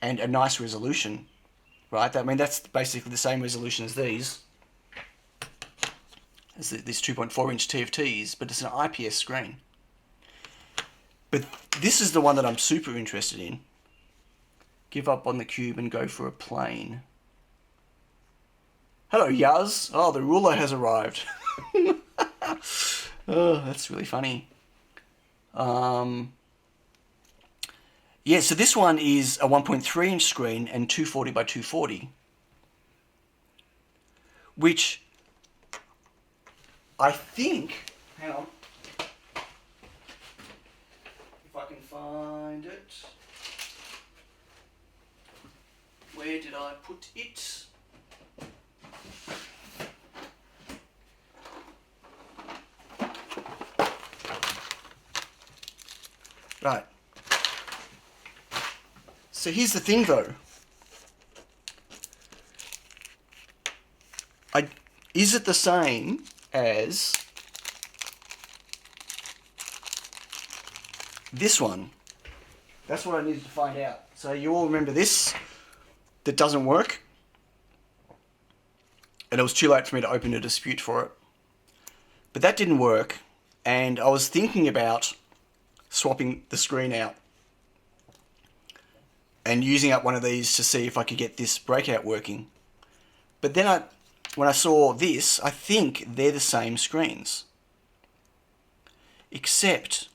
[SPEAKER 1] and a nice resolution, right? I mean, that's basically the same resolution as these, as these 2.4-inch TFTs, but it's an IPS screen. But this is the one that I'm super interested in. Give up on the cube and go for a plane. Hello, Yaz. Oh, the ruler has arrived. Oh, that's really funny. Yeah, so this one is a 1.3-inch screen and 240 by 240. Which I think... Hang on. If I can find it. Where did I put it? Right. So here's the thing though. Is it the same as this one? That's what I needed to find out. So you all remember this? That doesn't work? And it was too late for me to open a dispute for it. But that didn't work, and I was thinking about swapping the screen out and using up one of these to see if I could get this breakout working. But then when I saw this, I think they're the same screens. Except,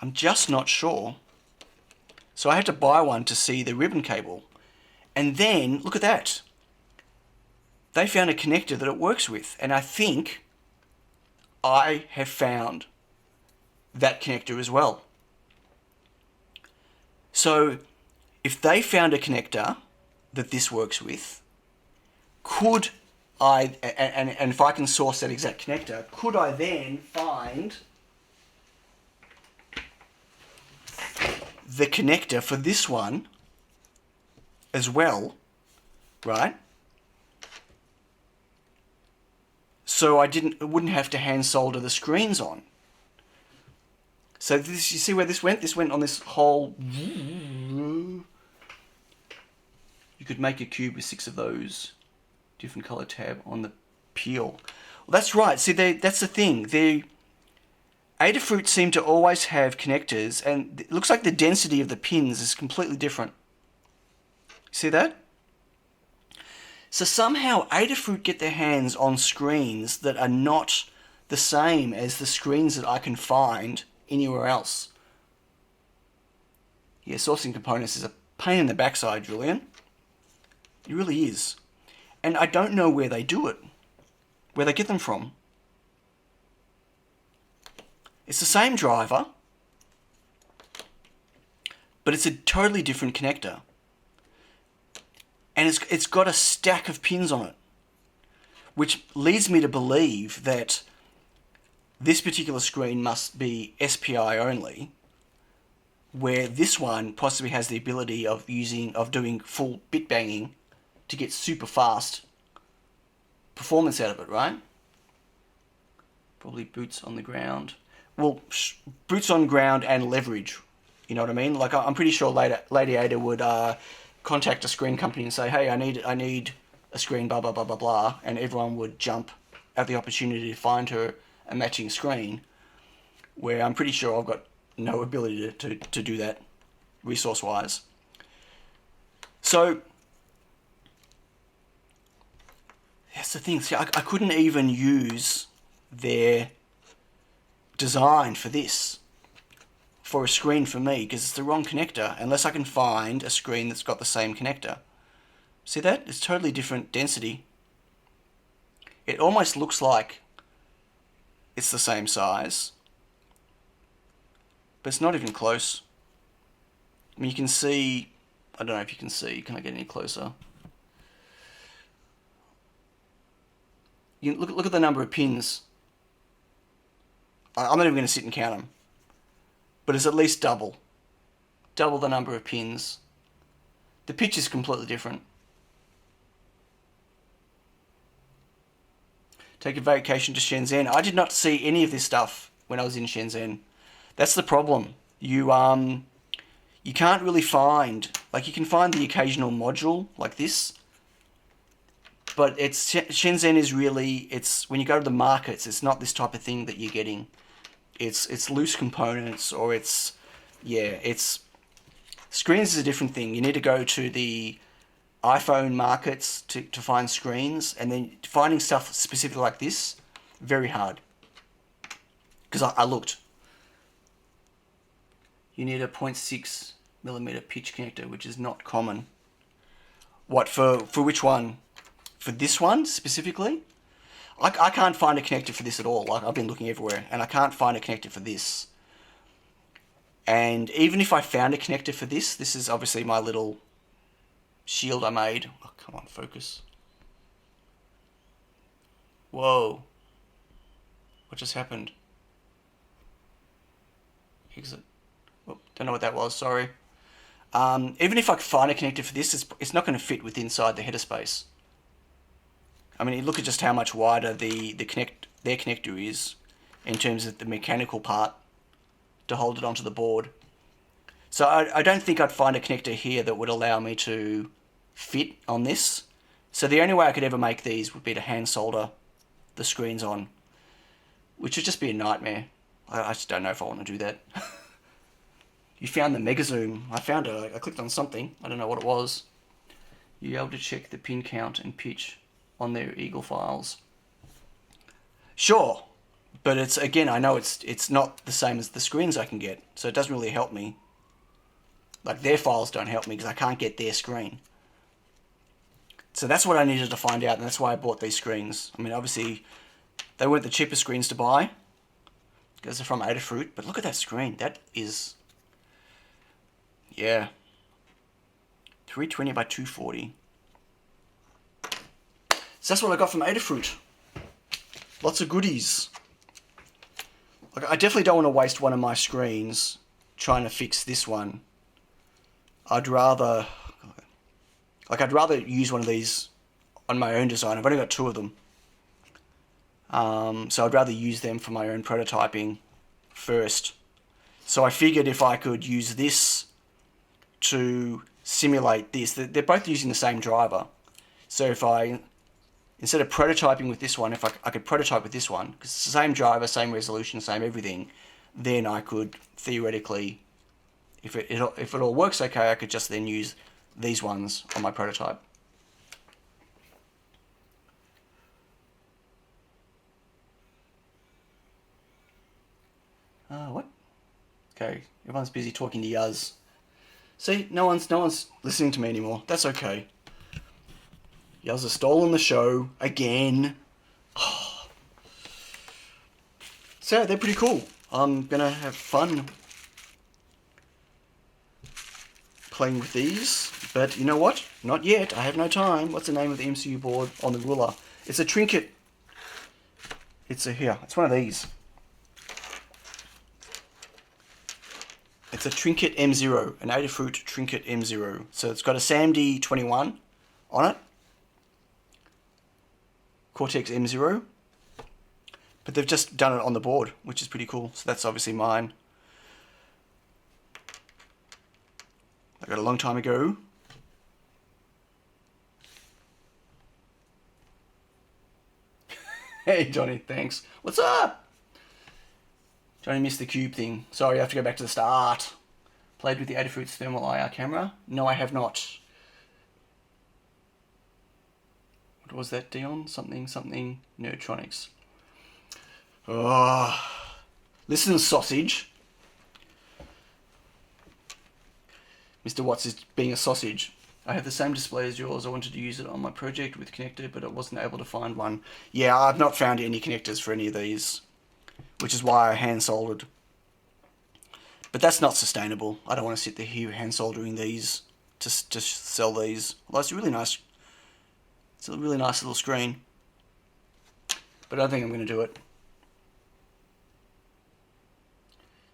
[SPEAKER 1] I'm just not sure. So I had to buy one to see the ribbon cable. And then, look at that. They found a connector that it works with. And I think I have found that connector as well. So if they found a connector that this works with, could I, and if I can source that exact connector, could I then find the connector for this one as well, right? So I wouldn't have to hand solder the screens on. So this, you see where this went? This went on this whole... You could make a cube with 6 of those. Different color tab on the peel. Well, that's right. See, that's the thing. The Adafruit seem to always have connectors, and it looks like the density of the pins is completely different. See that? So somehow Adafruit get their hands on screens that are not the same as the screens that I can find anywhere else. Yeah, sourcing components is a pain in the backside, Julian. It really is. And I don't know where they do it, where they get them from. It's the same driver, but it's a totally different connector. And it's got a stack of pins on it, which leads me to believe that this particular screen must be SPI only, where this one possibly has the ability of doing full bit banging to get super fast performance out of it, right? Probably boots on the ground. Well, boots on ground and leverage. You know what I mean? Like, I'm pretty sure Lady Ada would contact a screen company and say, hey, I need a screen, blah, blah, blah, blah, blah. And everyone would jump at the opportunity to find her a matching screen, where I'm pretty sure I've got no ability to do that resource-wise. So, that's the thing. See, I couldn't even use their design for this, for a screen for me, because it's the wrong connector, unless I can find a screen that's got the same connector. See that? It's totally different density. It almost looks like it's the same size, but it's not even close. I mean, you can see, I don't know if you can see, can I get any closer? You look at the number of pins. I'm not even going to sit and count them. But it's at least double the number of pins. The pitch is completely different. Take a vacation to Shenzhen. I did not see any of this stuff when I was in Shenzhen. That's the problem. You can't really find, like, you can find the occasional module like this, but Shenzhen is really, it's when you go to the markets, it's not this type of thing that you're getting. It's loose components, or it's screens is a different thing. You need to go to the iPhone markets to find screens, and then finding stuff specifically like this, very hard. Because I looked. You need a 0.6mm pitch connector, which is not common. What, for which one? For this one specifically? I can't find a connector for this at all. Like, I've been looking everywhere, and I can't find a connector for this. And even if I found a connector for this, this is obviously my little shield I made. Oh, come on, focus. Whoa. What just happened? Exit. Oh, don't know what that was, sorry. Even if I find a connector for this, it's not going to fit with inside the header space. I mean, look at just how much wider their connector is in terms of the mechanical part to hold it onto the board. So I don't think I'd find a connector here that would allow me to fit on this. So the only way I could ever make these would be to hand solder the screens on, which would just be a nightmare. I just don't know if I want to do that. You found the mega zoom. I found it. I clicked on something. I don't know what it was. You're able to check the pin count and pitch on their Eagle files. Sure, but it's, again, I know it's not the same as the screens I can get, so it doesn't really help me. Like, their files don't help me because I can't get their screen. So that's what I needed to find out, and that's why I bought these screens. I mean, obviously, they weren't the cheapest screens to buy because they're from Adafruit, but look at that screen. That is, yeah, 320 by 240. So that's what I got from Adafruit. Lots of goodies. Like, I definitely don't want to waste one of my screens trying to fix this one. I'd rather use one of these on my own design. I've only got 2 of them. So I'd rather use them for my own prototyping first. So I figured if I could use this to simulate this, they're both using the same driver. So if instead of prototyping with this one, if I could prototype with this one, because it's the same driver, same resolution, same everything, then I could theoretically, if it all works okay, I could just then use these ones on my prototype. What? Okay, everyone's busy talking to Yuz. See, no one's listening to me anymore. That's okay. Yuz has stolen the show again. Oh. So they're pretty cool. I'm gonna have fun playing with these, but you know what? Not yet. I have no time. What's the name of the MCU board on the ruler? It's a Trinket. It's one of these. It's a Trinket M0, an Adafruit Trinket M0. So it's got a SAMD 21 on it. Cortex M0. But they've just done it on the board, which is pretty cool. So that's obviously mine. I got a long time ago. Hey Johnny, thanks. What's up? Johnny missed the cube thing. Sorry, I have to go back to the start. Played with the Adafruit's thermal IR camera? No, I have not. What was that, Dion? Something Nerdtronics. Oh, listen, sausage. Mr. Watts is being a sausage. I have the same display as yours. I wanted to use it on my project with connector, but I wasn't able to find one. Yeah, I've not found any connectors for any of these, which is why I hand soldered. But that's not sustainable. I don't want to sit there here hand soldering these to sell these. Although it's really nice. It's a really nice little screen. But I don't think I'm going to do it.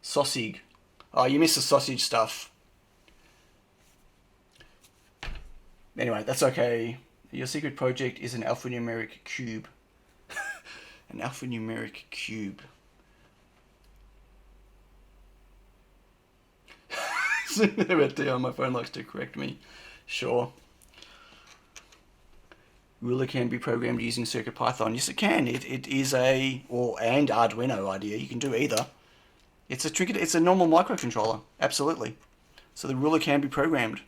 [SPEAKER 1] Sausage. Oh, you missed the sausage stuff. Anyway, that's okay. Your secret project is an alphanumeric cube. An alphanumeric cube. My phone likes to correct me. Sure. Ruler can be programmed using CircuitPython. Yes, it can. It is and Arduino idea. You can do either. It's a normal microcontroller. Absolutely. So the ruler can be programmed.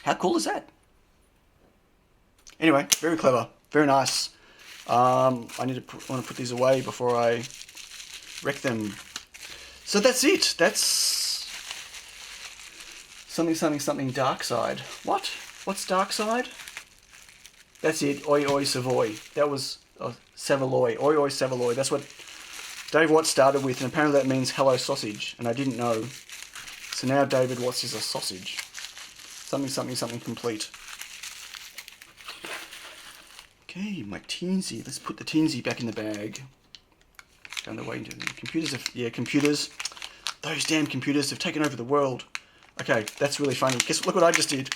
[SPEAKER 1] How cool is that? Anyway, very clever. Very nice. I want to put these away before I wreck them. So that's it. That's something dark side. What? What's dark side? That's it. Oi oi Savoy. That was Savaloy. Oi oi Savaloy. That's what Dave Watts started with, and apparently that means hello sausage, and I didn't know. So now David Watts is a sausage. Something complete. Okay, my teensy. Let's put the teensy back in the bag. Found the way into the computers. Computers. Those damn computers have taken over the world. Okay, that's really funny. Look what I just did.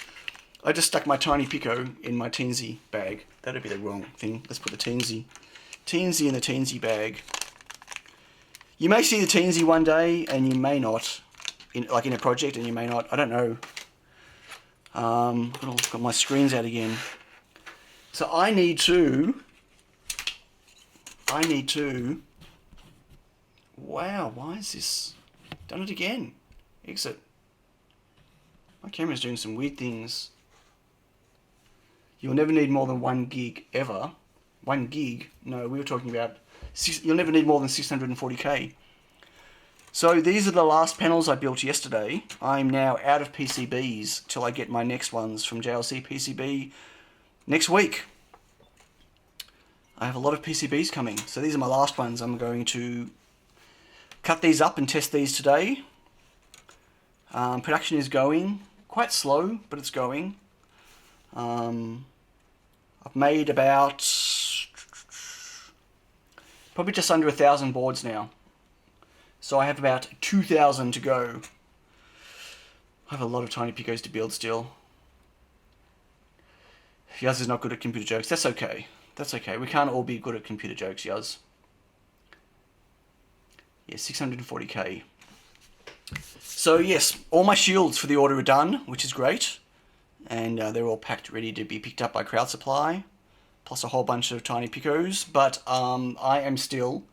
[SPEAKER 1] I just stuck my tiny Pico in my teensy bag. That'd be the wrong thing. Let's put the teensy in the teensy bag. You may see the teensy one day, and you may not. In a project, and you may not. I don't know. I've got my screens out again. So I need to. Wow, why is this? Done it again. Exit. My camera's doing some weird things. You'll never need more than 1 gig ever. 1 gig? No, we were talking about... You'll never need more than 640k. So these are the last panels I built yesterday. I'm now out of PCBs till I get my next ones from JLC PCB next week. I have a lot of PCBs coming. So these are my last ones. I'm going to cut these up and test these today. Production is going. Quite slow, but it's going. I've made about probably just under 1,000 boards now. So I have about 2,000 to go. I have a lot of tiny Picos to build still. Yuz is not good at computer jokes. That's okay. That's okay. We can't all be good at computer jokes, Yuz. Yeah, 640k. So yes, all my shields for the order are done, which is great. And they're all packed, ready to be picked up by Crowd Supply. Plus a whole bunch of tiny Picos. But I am still...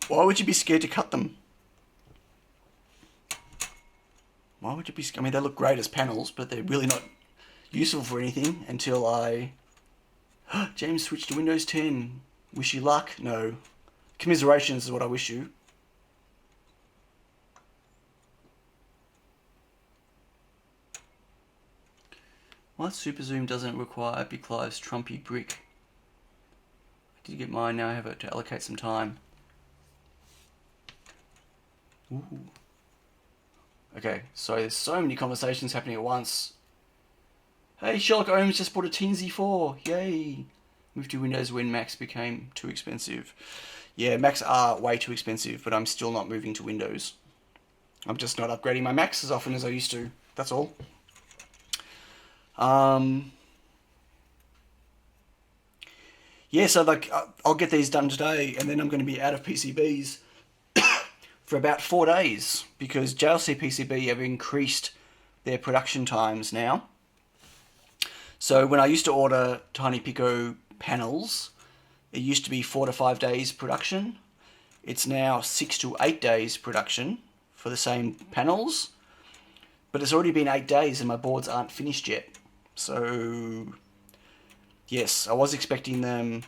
[SPEAKER 1] Why would you be scared to cut them? Why would you be scared? I mean, they look great as panels, but they're really not useful for anything until I... James switched to Windows 10. Wish you luck? No. Commiserations is what I wish you. Why Super Zoom doesn't require Big Clive's Trumpy brick? I did get mine, now I have to allocate some time. Ooh. Okay, so there's so many conversations happening at once. Hey, Sherlock Holmes just bought a Teensy 4. Yay. Moved to Windows when Macs became too expensive. Yeah, Macs are way too expensive, but I'm still not moving to Windows. I'm just not upgrading my Macs as often as I used to. That's all. Yeah, so I'll get these done today, and then I'm going to be out of PCBs for about 4 days, because JLC PCB have increased their production times now. So when I used to order Tiny Pico panels, it used to be 4 to 5 days production. It's now 6 to 8 days production for the same panels, but it's already been 8 days and my boards aren't finished yet. So yes, I was expecting them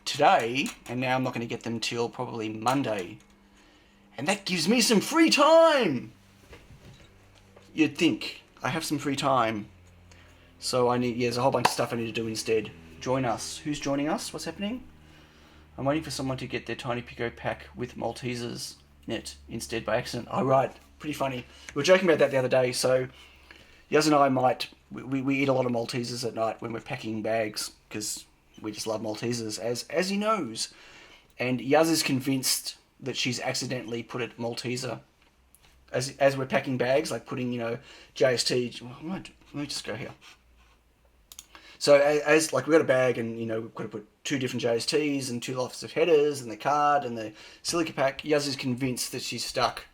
[SPEAKER 1] today, and now I'm not going to get them till probably Monday. And that gives me some free time! You'd think. I have some free time. So there's a whole bunch of stuff I need to do instead. Join us. Who's joining us? What's happening? I'm waiting for someone to get their Tiny Pico pack with Maltesers net instead by accident. Oh, right. Pretty funny. We were joking about that the other day. So Yaz and I we eat a lot of Maltesers at night when we're packing bags, because we just love Maltesers, as he knows. And Yaz is convinced that she's accidentally put it Malteser. As we're packing bags, like putting, JST. Let me just go here. So as like we've got a bag and, we've got to put 2 different JSTs and 2 lots of headers and the card and the silica pack, Yuz is convinced that she's stuck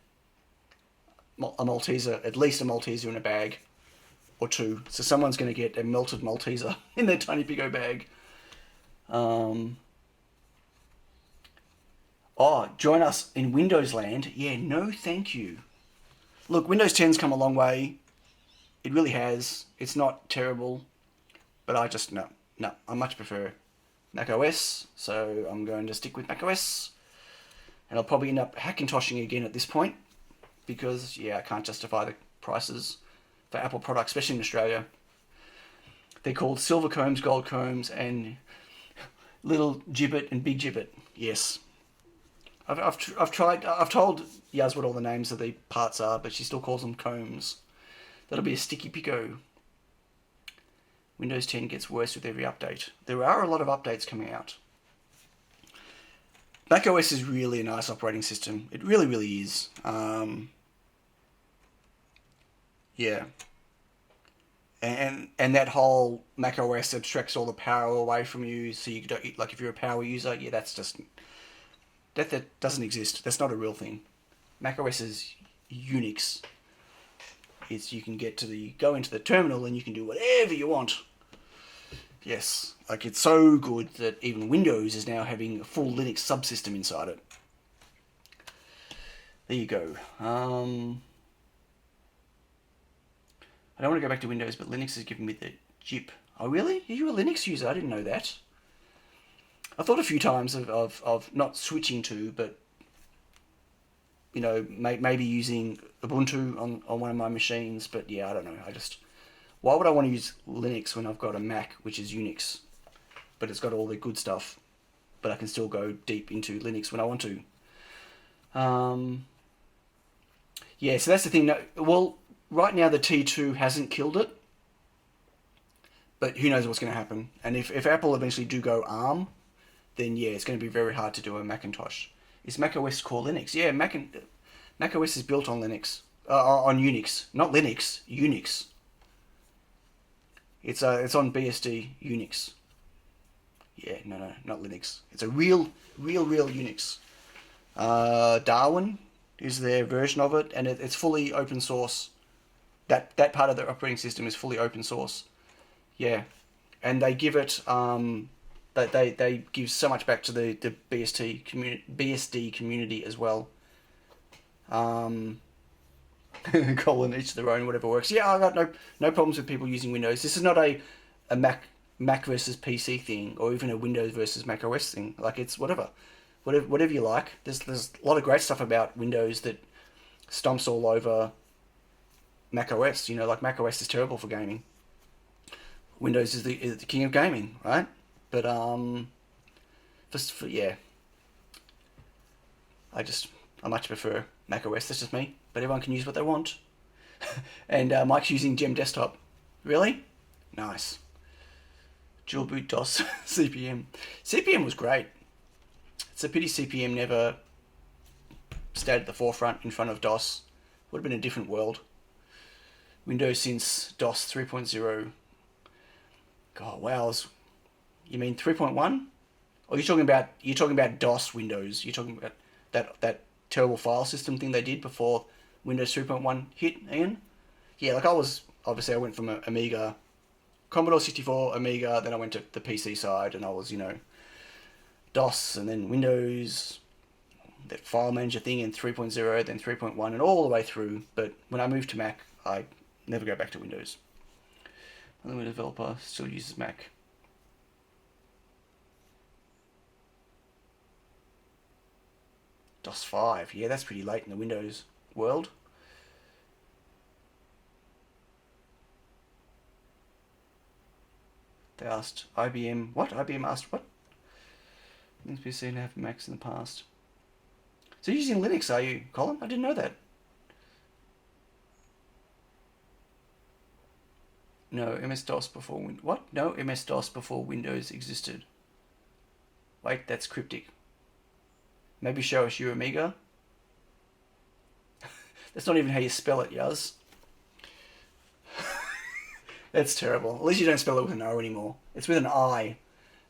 [SPEAKER 1] a Malteser, at least a Malteser in a bag or 2. So someone's going to get a melted Malteser in their tiny Pogo bag. Join us in Windows land. Yeah, no thank you. Look, Windows 10's come a long way. It really has. It's not terrible. But I just, no. I much prefer Mac OS. So I'm going to stick with Mac OS. And I'll probably end up Hackintoshing again at this point. Because, I can't justify the prices for Apple products, especially in Australia. They're called silver combs, gold combs, and little gibbet and big gibbet. Yes. I've told Yaz what all the names of the parts are, but she still calls them combs. That'll be a sticky pico. Windows 10 gets worse with every update. There are a lot of updates coming out. macOS is really a nice operating system. It really, really is. And that whole macOS abstracts all the power away from you, so you don't, like if you're a power user, that's just that doesn't exist. That's not a real thing. macOS is Unix. You can go into the terminal and you can do whatever you want. Yes, like it's so good that even Windows is now having a full Linux subsystem inside it. There you go. I don't want to go back to Windows, but Linux is giving me the jip. Oh really? Are you a Linux user? I didn't know that. I thought a few times of not switching to, but maybe using Ubuntu on one of my machines. But I don't know. Why would I want to use Linux when I've got a Mac, which is Unix, but it's got all the good stuff, but I can still go deep into Linux when I want to. So that's the thing. Well, right now the T2 hasn't killed it, but who knows what's going to happen. And if Apple eventually do go ARM, then it's going to be very hard to do a Macintosh. Is macOS core Linux? Yeah, macOS is built on Linux, on Unix, not Linux, Unix. It's on BSD Unix. Yeah, no, not Linux. It's a real Unix. Darwin is their version of it, and it's fully open source. That part of the operating system is fully open source. Yeah, and they give it they give so much back to the BSD community as well. Colin, each their own, whatever works. Yeah, I got no problems with people using Windows. This is not a Mac versus PC thing, or even a Windows versus Mac OS thing. Like, it's whatever you like. There's a lot of great stuff about Windows that stomps all over Mac OS. Like Mac OS is terrible for gaming. Windows is the king of gaming, right? But I much prefer Mac OS. That's just me. But everyone can use what they want. And Mike's using Gem Desktop. Really? Nice. Dual boot DOS CPM. CPM was great. It's a pity CPM never stayed at the forefront in front of DOS. Would have been a different world. Windows since DOS 3.0. God, wow. You mean 3.1? Or you're talking about DOS Windows. You're talking about that terrible file system thing they did before Windows 3.1 hit, Ian? Yeah, like I went from Amiga, Commodore 64, Amiga, then I went to the PC side, and I was, DOS, and then Windows, that file manager thing in 3.0, then 3.1, and all the way through. But when I moved to Mac, I never go back to Windows. Only a developer still uses Mac. DOS 5, yeah, that's pretty late in the Windows world. They asked IBM, what? IBM asked what? Linux PC to have Macs in the past. So you're using Linux, are you, Colin? I didn't know that. No, MS-DOS before what? No, MS-DOS before Windows existed. Wait, that's cryptic. Maybe show us your Amiga. That's not even how you spell it, Yuz. That's terrible. At least you don't spell it with an O anymore. It's with an I.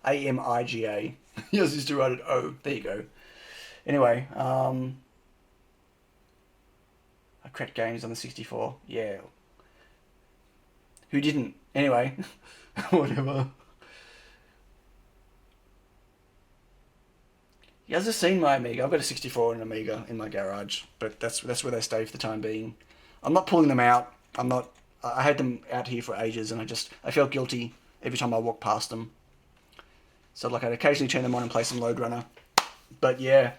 [SPEAKER 1] A-M-I-G-A. Yuz used to write it O. There you go. Anyway, I cracked games on the 64. Yeah. Who didn't? Anyway. Whatever. You guys have seen my Amiga. I've got a 64 and an Amiga in my garage, but that's where they stay for the time being. I'm not pulling them out. I had them out here for ages, and I felt guilty every time I walked past them. So like I'd occasionally turn them on and play some Load Runner. But yeah,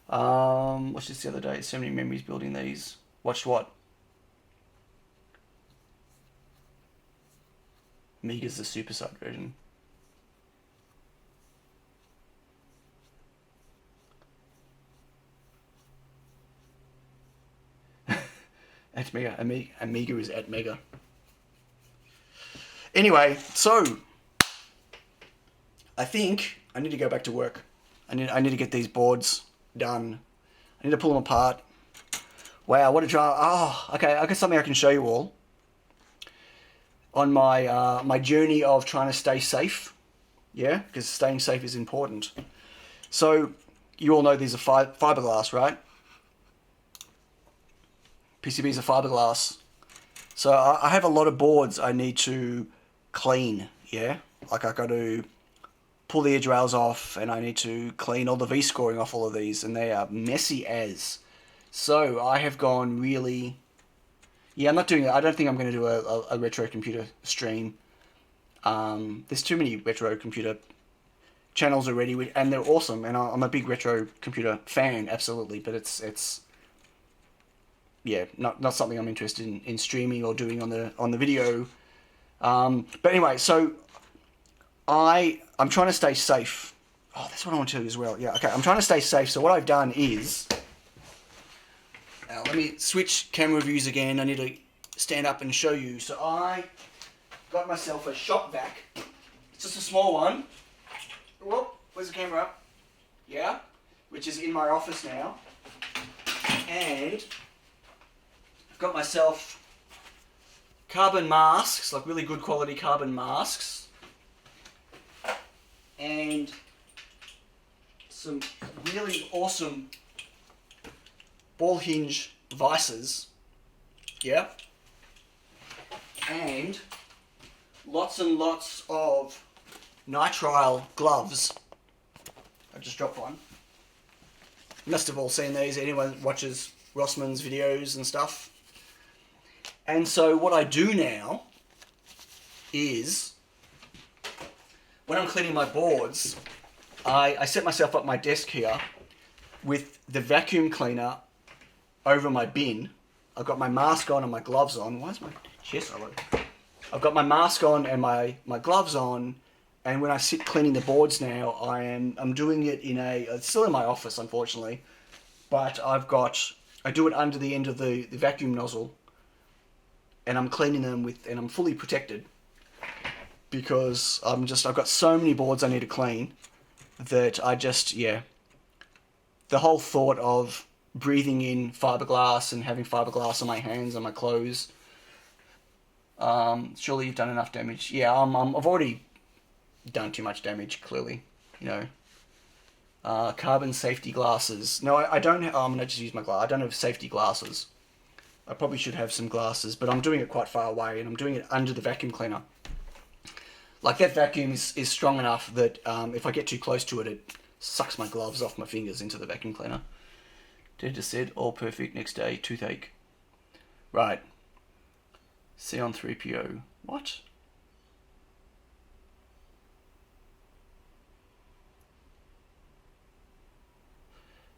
[SPEAKER 1] watched this the other day. So many memories building these. Watched what? Amiga's the superside version. At Mega. Amiga is at Mega. Anyway, so I think I need to go back to work. I need to get these boards done. I need to pull them apart. Wow, what a job. Oh, okay, I got something I can show you all on my my journey of trying to stay safe. Yeah, because staying safe is important. So you all know these are fiberglass, right? PCBs are fiberglass. So I have a lot of boards I need to clean, yeah? Like I got to pull the edge rails off, and I need to clean all the V-scoring off all of these, and they are messy as. So I have gone really... Yeah, I'm not doing it. I don't think I'm going to do a retro computer stream. There's too many retro computer channels already, and they're awesome, and I'm a big retro computer fan, absolutely, but it's yeah, not something I'm interested in streaming or doing on the video. But anyway, so I'm trying to stay safe. Oh, that's what I want to tell you as well. Yeah, okay, I'm trying to stay safe. So what I've done is, now let me switch camera views again. I need to stand up and show you. So I got myself a shop vac. It's just a small one. Whoop, where's the camera up? Yeah, which is in my office now. And I've got myself carbon masks, like really good quality carbon masks, and some really awesome ball hinge vices, yeah, and lots and lots of nitrile gloves. I just dropped one. You must have all seen these. Anyone watches Rossman's videos and stuff. And so what I do now is, when I'm cleaning my boards, I set myself up my desk here with the vacuum cleaner over my bin. I've got my mask on and my gloves on. Why is my chest hollow? I've got my mask on and my gloves on, and when I sit cleaning the boards now, I'm doing it it's still in my office, unfortunately, but I do it under the end of the vacuum nozzle, and I'm cleaning them and I'm fully protected, because I've got so many boards I need to clean that the whole thought of breathing in fiberglass and having fiberglass on my hands and my clothes, surely you've done enough damage. Yeah, I've already done too much damage, clearly, you know. Carbon safety glasses. No, I don't have, I'm going to just use my glass. I don't have safety glasses. I probably should have some glasses, but I'm doing it quite far away, and I'm doing it under the vacuum cleaner. Like, that vacuum is strong enough that if I get too close to it, it sucks my gloves off my fingers into the vacuum cleaner. Did just said, all perfect, next day, toothache. Right. See on 3PO. What?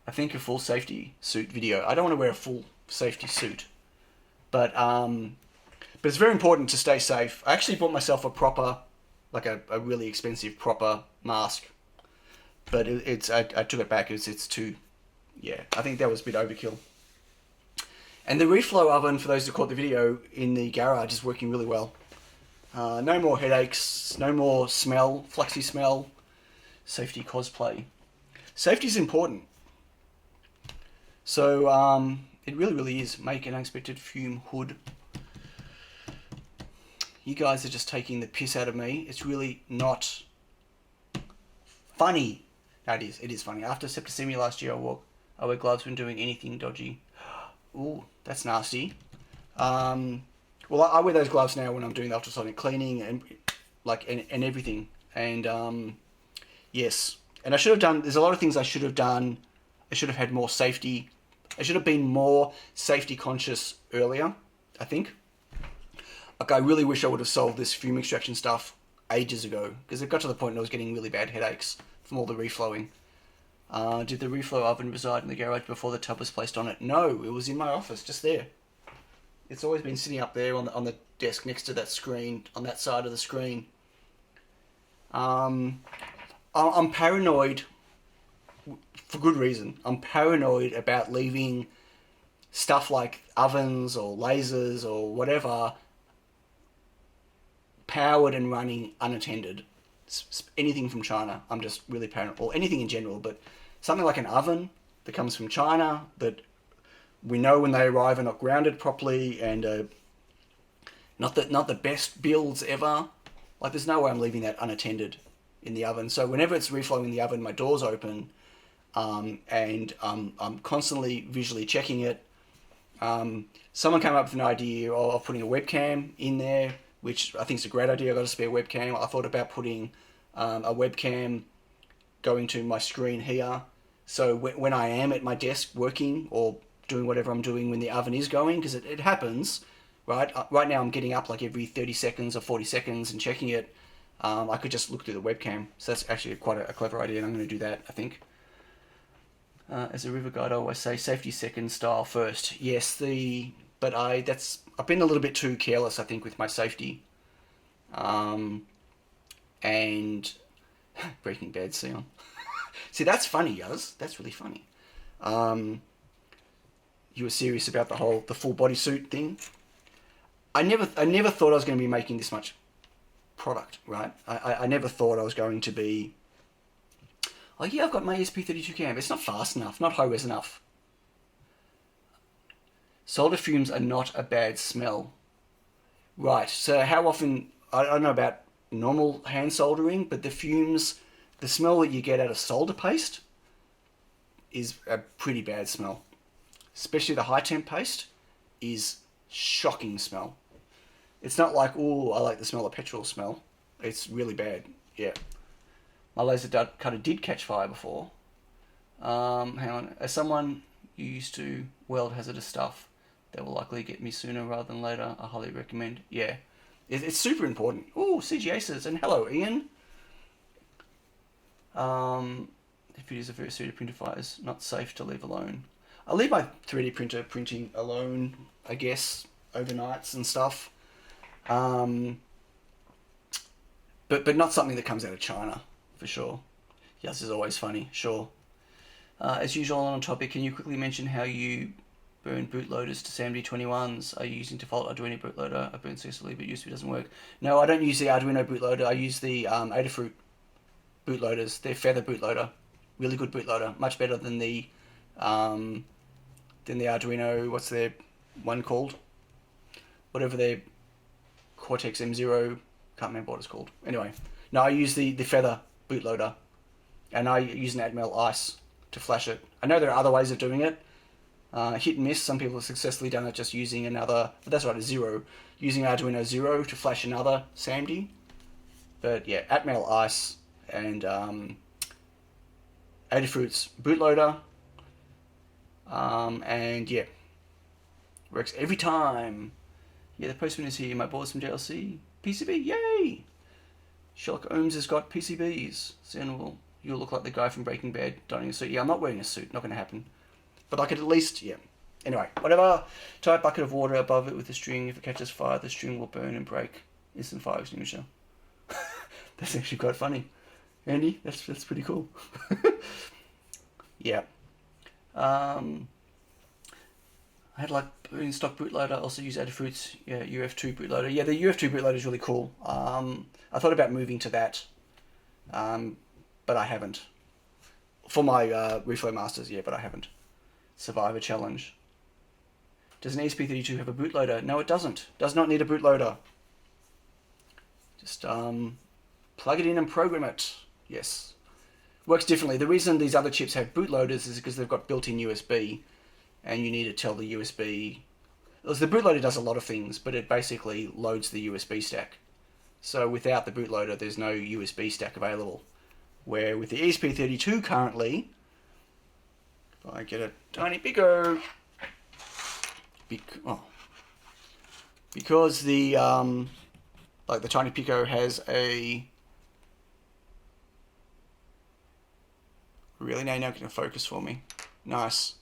[SPEAKER 1] I think a full safety suit video. I don't want to wear a full safety suit. But it's very important to stay safe. I actually bought myself a proper, like a really expensive proper mask. But I took it back. It's too, yeah, I think that was a bit overkill. And the reflow oven, for those who caught the video, in the garage is working really well. No more headaches, no more smell, fluxy smell. Safety cosplay. Safety is important. So it really is make an unexpected fume hood. You guys are just taking the piss out of me. It's really not funny. No, it is. It is funny. After septicemia last year, I wear gloves when doing anything dodgy. Ooh, that's nasty. Well, I wear those gloves now when I'm doing the ultrasonic cleaning and and everything. And yes, and I should have done. There's a lot of things I should have done. I should have had more safety. I should have been more safety conscious earlier, I think. Like, I really wish I would have solved this fume extraction stuff ages ago, because it got to the point where I was getting really bad headaches from all the reflowing. Did the reflow oven reside in the garage before the tub was placed on it? No, it was in my office, just there. It's always been sitting up there on the desk next to that screen, on that side of the screen. I'm paranoid, for good reason. I'm paranoid about leaving stuff like ovens or lasers or whatever powered and running unattended. Anything from China, I'm just really paranoid, or anything in general, but something like an oven that comes from China that we know when they arrive are not grounded properly and not the best builds ever. Like, there's no way I'm leaving that unattended in the oven. So whenever it's reflowing in the oven, my door's open, and I'm constantly visually checking it. Someone came up with an idea of putting a webcam in there, which I think is a great idea. I got a spare webcam. I thought about putting a webcam going to my screen here. So when I am at my desk working or doing whatever I'm doing when the oven is going, because it happens, right? Right now I'm getting up like every 30 seconds or 40 seconds and checking it. I could just look through the webcam. So that's actually quite a clever idea, and I'm going to do that, I think. As a river guide, I always say safety second, style first. Yes, but I've been a little bit too careless, I think, with my safety. And Breaking Bad, Sion. See, that's funny, guys. That's really funny. You were serious about the full bodysuit thing. I never thought I was going to be making this much product, right? I never thought I was going to be, oh yeah, I've got my ESP32 cam. It's not fast enough, not high res enough. Solder fumes are not a bad smell. Right, so how often, I don't know about normal hand soldering, but the fumes, the smell that you get out of solder paste is a pretty bad smell. Especially the high temp paste is shocking smell. It's not like, oh, I like the smell of petrol smell. It's really bad, yeah. My laser cutter did catch fire before. Hang on. As someone who used to weld hazardous stuff, that will likely get me sooner rather than later. I highly recommend. Yeah. It's super important. Oh, CGA says, and hello, Ian. If it is a very 3D printer fire, it's not safe to leave alone. I leave my 3D printer printing alone, I guess, overnights and stuff. But not something that comes out of China, for sure. Yes, is always funny, sure. As usual, on topic, can you quickly mention how you burn bootloaders to SAMD21s? Are you using default Arduino bootloader? I burn successfully, but USB doesn't work. No, I don't use the Arduino bootloader. I use the Adafruit bootloaders. They're Feather bootloader. Really good bootloader. Much better than the Arduino, what's their one called? Whatever their Cortex M0, can't remember what it's called. Anyway, no, I use the Feather bootloader, and I use an Atmel Ice to flash it. I know there are other ways of doing it. Hit and miss. Some people have successfully done it just using another, but that's right, a Zero. Using Arduino Zero to flash another SAMD. But yeah, Atmel Ice and Adafruit's bootloader. And yeah, works every time. Yeah, the postman is here. My board's from JLC. PCB, yay! Sherlock Holmes has got PCBs. So you'll look like the guy from Breaking Bad donning a suit. Yeah, I'm not wearing a suit. Not going to happen. But I could at least, yeah. Anyway, whatever. Tie a bucket of water above it with a string. If it catches fire, the string will burn and break. Instant fire extinguisher. That's actually quite funny. Andy, that's pretty cool. Yeah. I had like in stock bootloader. I also use Adafruit's UF2 bootloader. Yeah, the UF2 bootloader is really cool. I thought about moving to that, but I haven't. For my Reflow Masters, yeah, but I haven't. Survivor Challenge. Does an ESP32 have a bootloader? No, it doesn't. Does not need a bootloader. Just plug it in and program it. Yes. Works differently. The reason these other chips have bootloaders is because they've got built-in USB, and you need to tell the USB... The bootloader does a lot of things, but it basically loads the USB stack. So without the bootloader, there's no USB stack available. Where with the ESP32 currently, if I get a tiny Pogo, because the like the tiny Pogo has a really now going to focus for me. Nice.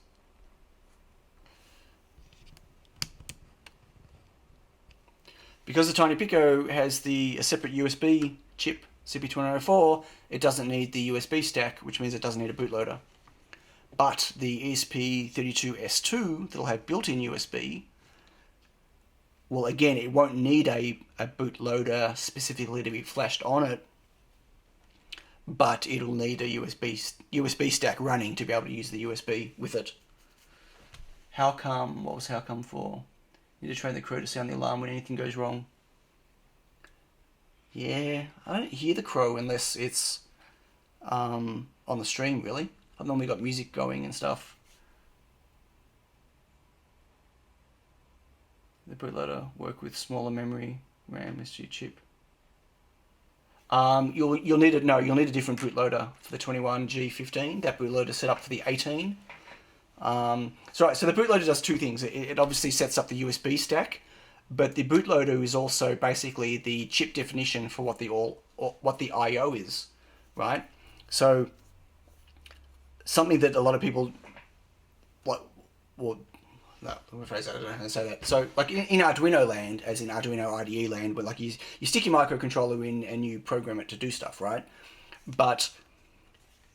[SPEAKER 1] Because the tiny Pogo has a separate USB chip, CP2104, it doesn't need the USB stack, which means it doesn't need a bootloader. But the ESP32S2 that'll have built-in USB, well, again, it won't need a bootloader specifically to be flashed on it, but it'll need a USB stack running to be able to use the USB with it. How come? What was how come for? Need to train the crow to sound the alarm when anything goes wrong. Yeah, I don't hear the crow unless it's on the stream, really. I've normally got music going and stuff. The bootloader work with smaller memory RAM SG chip. You'll need a different bootloader for the 21G15. That bootloader is set up for the 18. So the bootloader does two things. It obviously sets up the USB stack, but the bootloader is also basically the chip definition for what the I/O is, right? So something that a lot of people let me rephrase that. I don't know how to say that. So, like in Arduino land, as in Arduino IDE land, where like you stick your microcontroller in and you program it to do stuff, right? But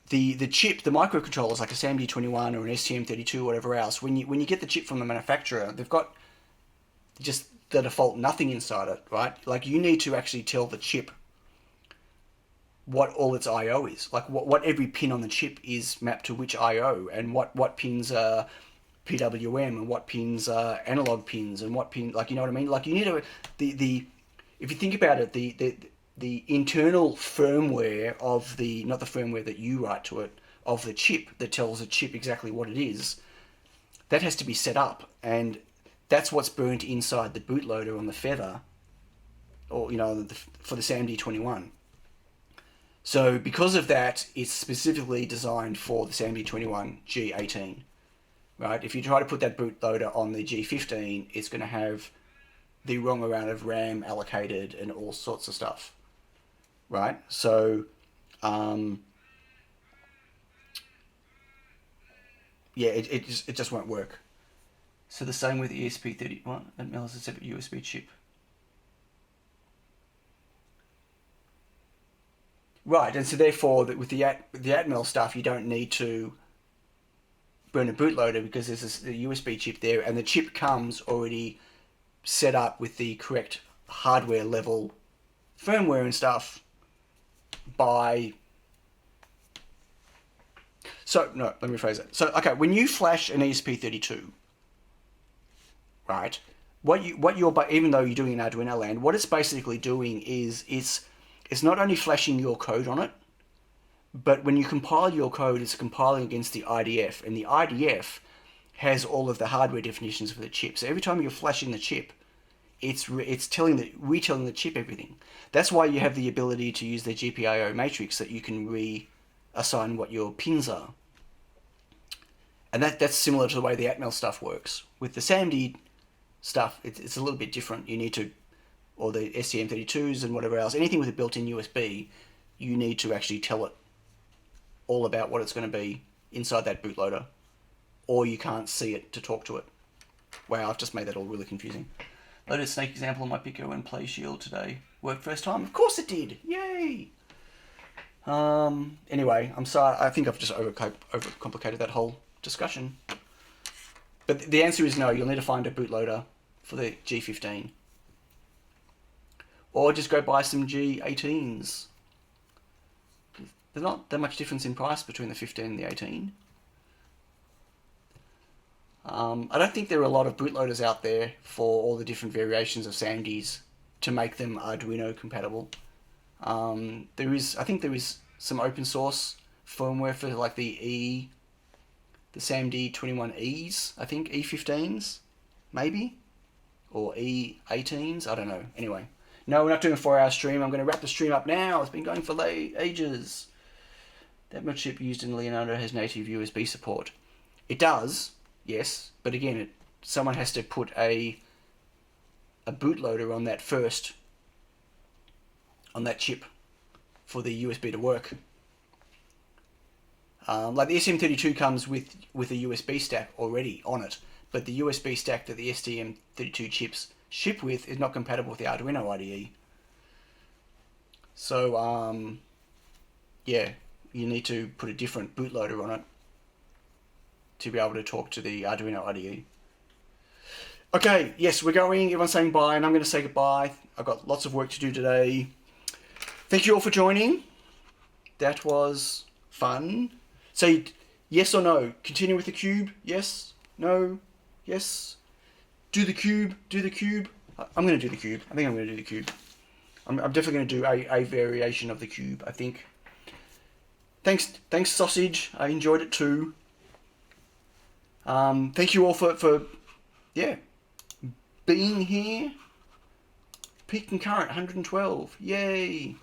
[SPEAKER 1] the chip, the microcontrollers like a SAMD21 or an STM32 or whatever else, when you get the chip from the manufacturer, they've got just the default nothing inside it, right? Like you need to actually tell the chip what all its I/O is, like what every pin on the chip is mapped to which I/O, and what pins are PWM and what pins are analog pins and what pin, like, you know what I mean? Like you need to if you think about it, the internal firmware of not the firmware that you write to it, of the chip that tells the chip exactly what it is, that has to be set up, and that's what's burnt inside the bootloader on the Feather, or for the SAMD21. So because of that, it's specifically designed for the SAMD21 G18, right? If you try to put that bootloader on the G15, it's going to have the wrong amount of RAM allocated and all sorts of stuff, right? So, yeah, it just won't work. So the same with the ESP31, that has a separate USB chip. Right, and so therefore, with the Atmel stuff, you don't need to burn a bootloader because there's a USB chip there, and the chip comes already set up with the correct hardware level firmware and stuff So, no, let me rephrase it. So, okay, when you flash an ESP32, right, even though you're doing an Arduino land, what it's basically doing is it's not only flashing your code on it, but when you compile your code, it's compiling against the IDF, and the IDF has all of the hardware definitions for the chip. So every time you're flashing the chip, it's retelling the chip everything. That's why you have the ability to use the GPIO matrix, that you can reassign what your pins are. And that's similar to the way the Atmel stuff works. With the SAMD stuff, it's a little bit different. You need to, or the STM32s and whatever else, anything with a built-in USB, you need to actually tell it all about what it's going to be inside that bootloader, or you can't see it to talk to it. Wow, I've just made that all really confusing. Loaded snake example on my Pico and Play Shield today. Worked first time? Of course it did! Yay! Anyway, I'm sorry. I think I've just overcomplicated that whole discussion. But the answer is no. You'll need to find a bootloader for the G15. Or just go buy some G18s. There's not that much difference in price between the 15 and the 18. I don't think there are a lot of bootloaders out there for all the different variations of SAMDs to make them Arduino compatible. I think there is some open source firmware for like the SAMD 21Es, I think, E15s, maybe? Or E18s, I don't know. Anyway, no, we're not doing a 4-hour stream. I'm going to wrap the stream up now. It's been going for ages. That mod chip used in Leonardo has native USB support. It does, yes, but again, someone has to put a bootloader on that first, on that chip, for the USB to work. Like the STM32 comes with a USB stack already on it, but the USB stack that the STM32 chips ship with is not compatible with the Arduino IDE. So, yeah, you need to put a different bootloader on it to be able to talk to the Arduino IDE. Okay, yes, we're going. Everyone's saying bye, and I'm going to say goodbye. I've got lots of work to do today. Thank you all for joining. That was fun. Say yes or no. Continue with the cube. Yes. No. Yes. Do the cube. Do the cube. I'm going to do the cube. I think I'm going to do the cube. I'm definitely going to do a variation of the cube, I think. Thanks, Sausage. I enjoyed it too. Thank you all for being here. Peak concurrent, 112. Yay.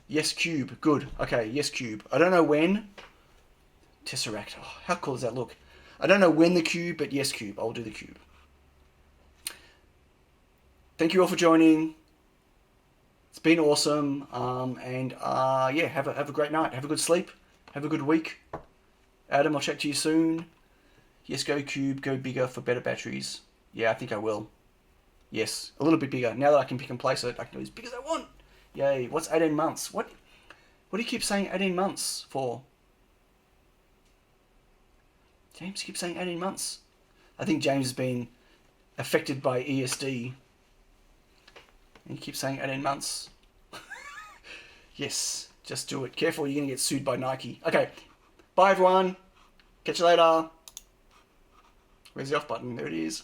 [SPEAKER 1] Yes, cube. Good. Okay, yes, cube. I don't know when. Tesseract. Oh, how cool does that look? I don't know when the cube, but yes, cube. I'll do the cube. Thank you all for joining. It's been awesome. Yeah, have a great night. Have a good sleep. Have a good week. Adam, I'll chat to you soon. Yes, go cube. Go bigger for better batteries. Yeah, I think I will. Yes, a little bit bigger. Now that I can pick and place it, I can do as big as I want. Yay. What's 18 months? What do you keep saying 18 months for? James keeps saying 18 months. I think James has been affected by ESD. And he keeps saying 18 months. Yes, just do it. Careful, you're going to get sued by Nike. Okay, bye everyone. Catch you later. Where's the off button? There it is.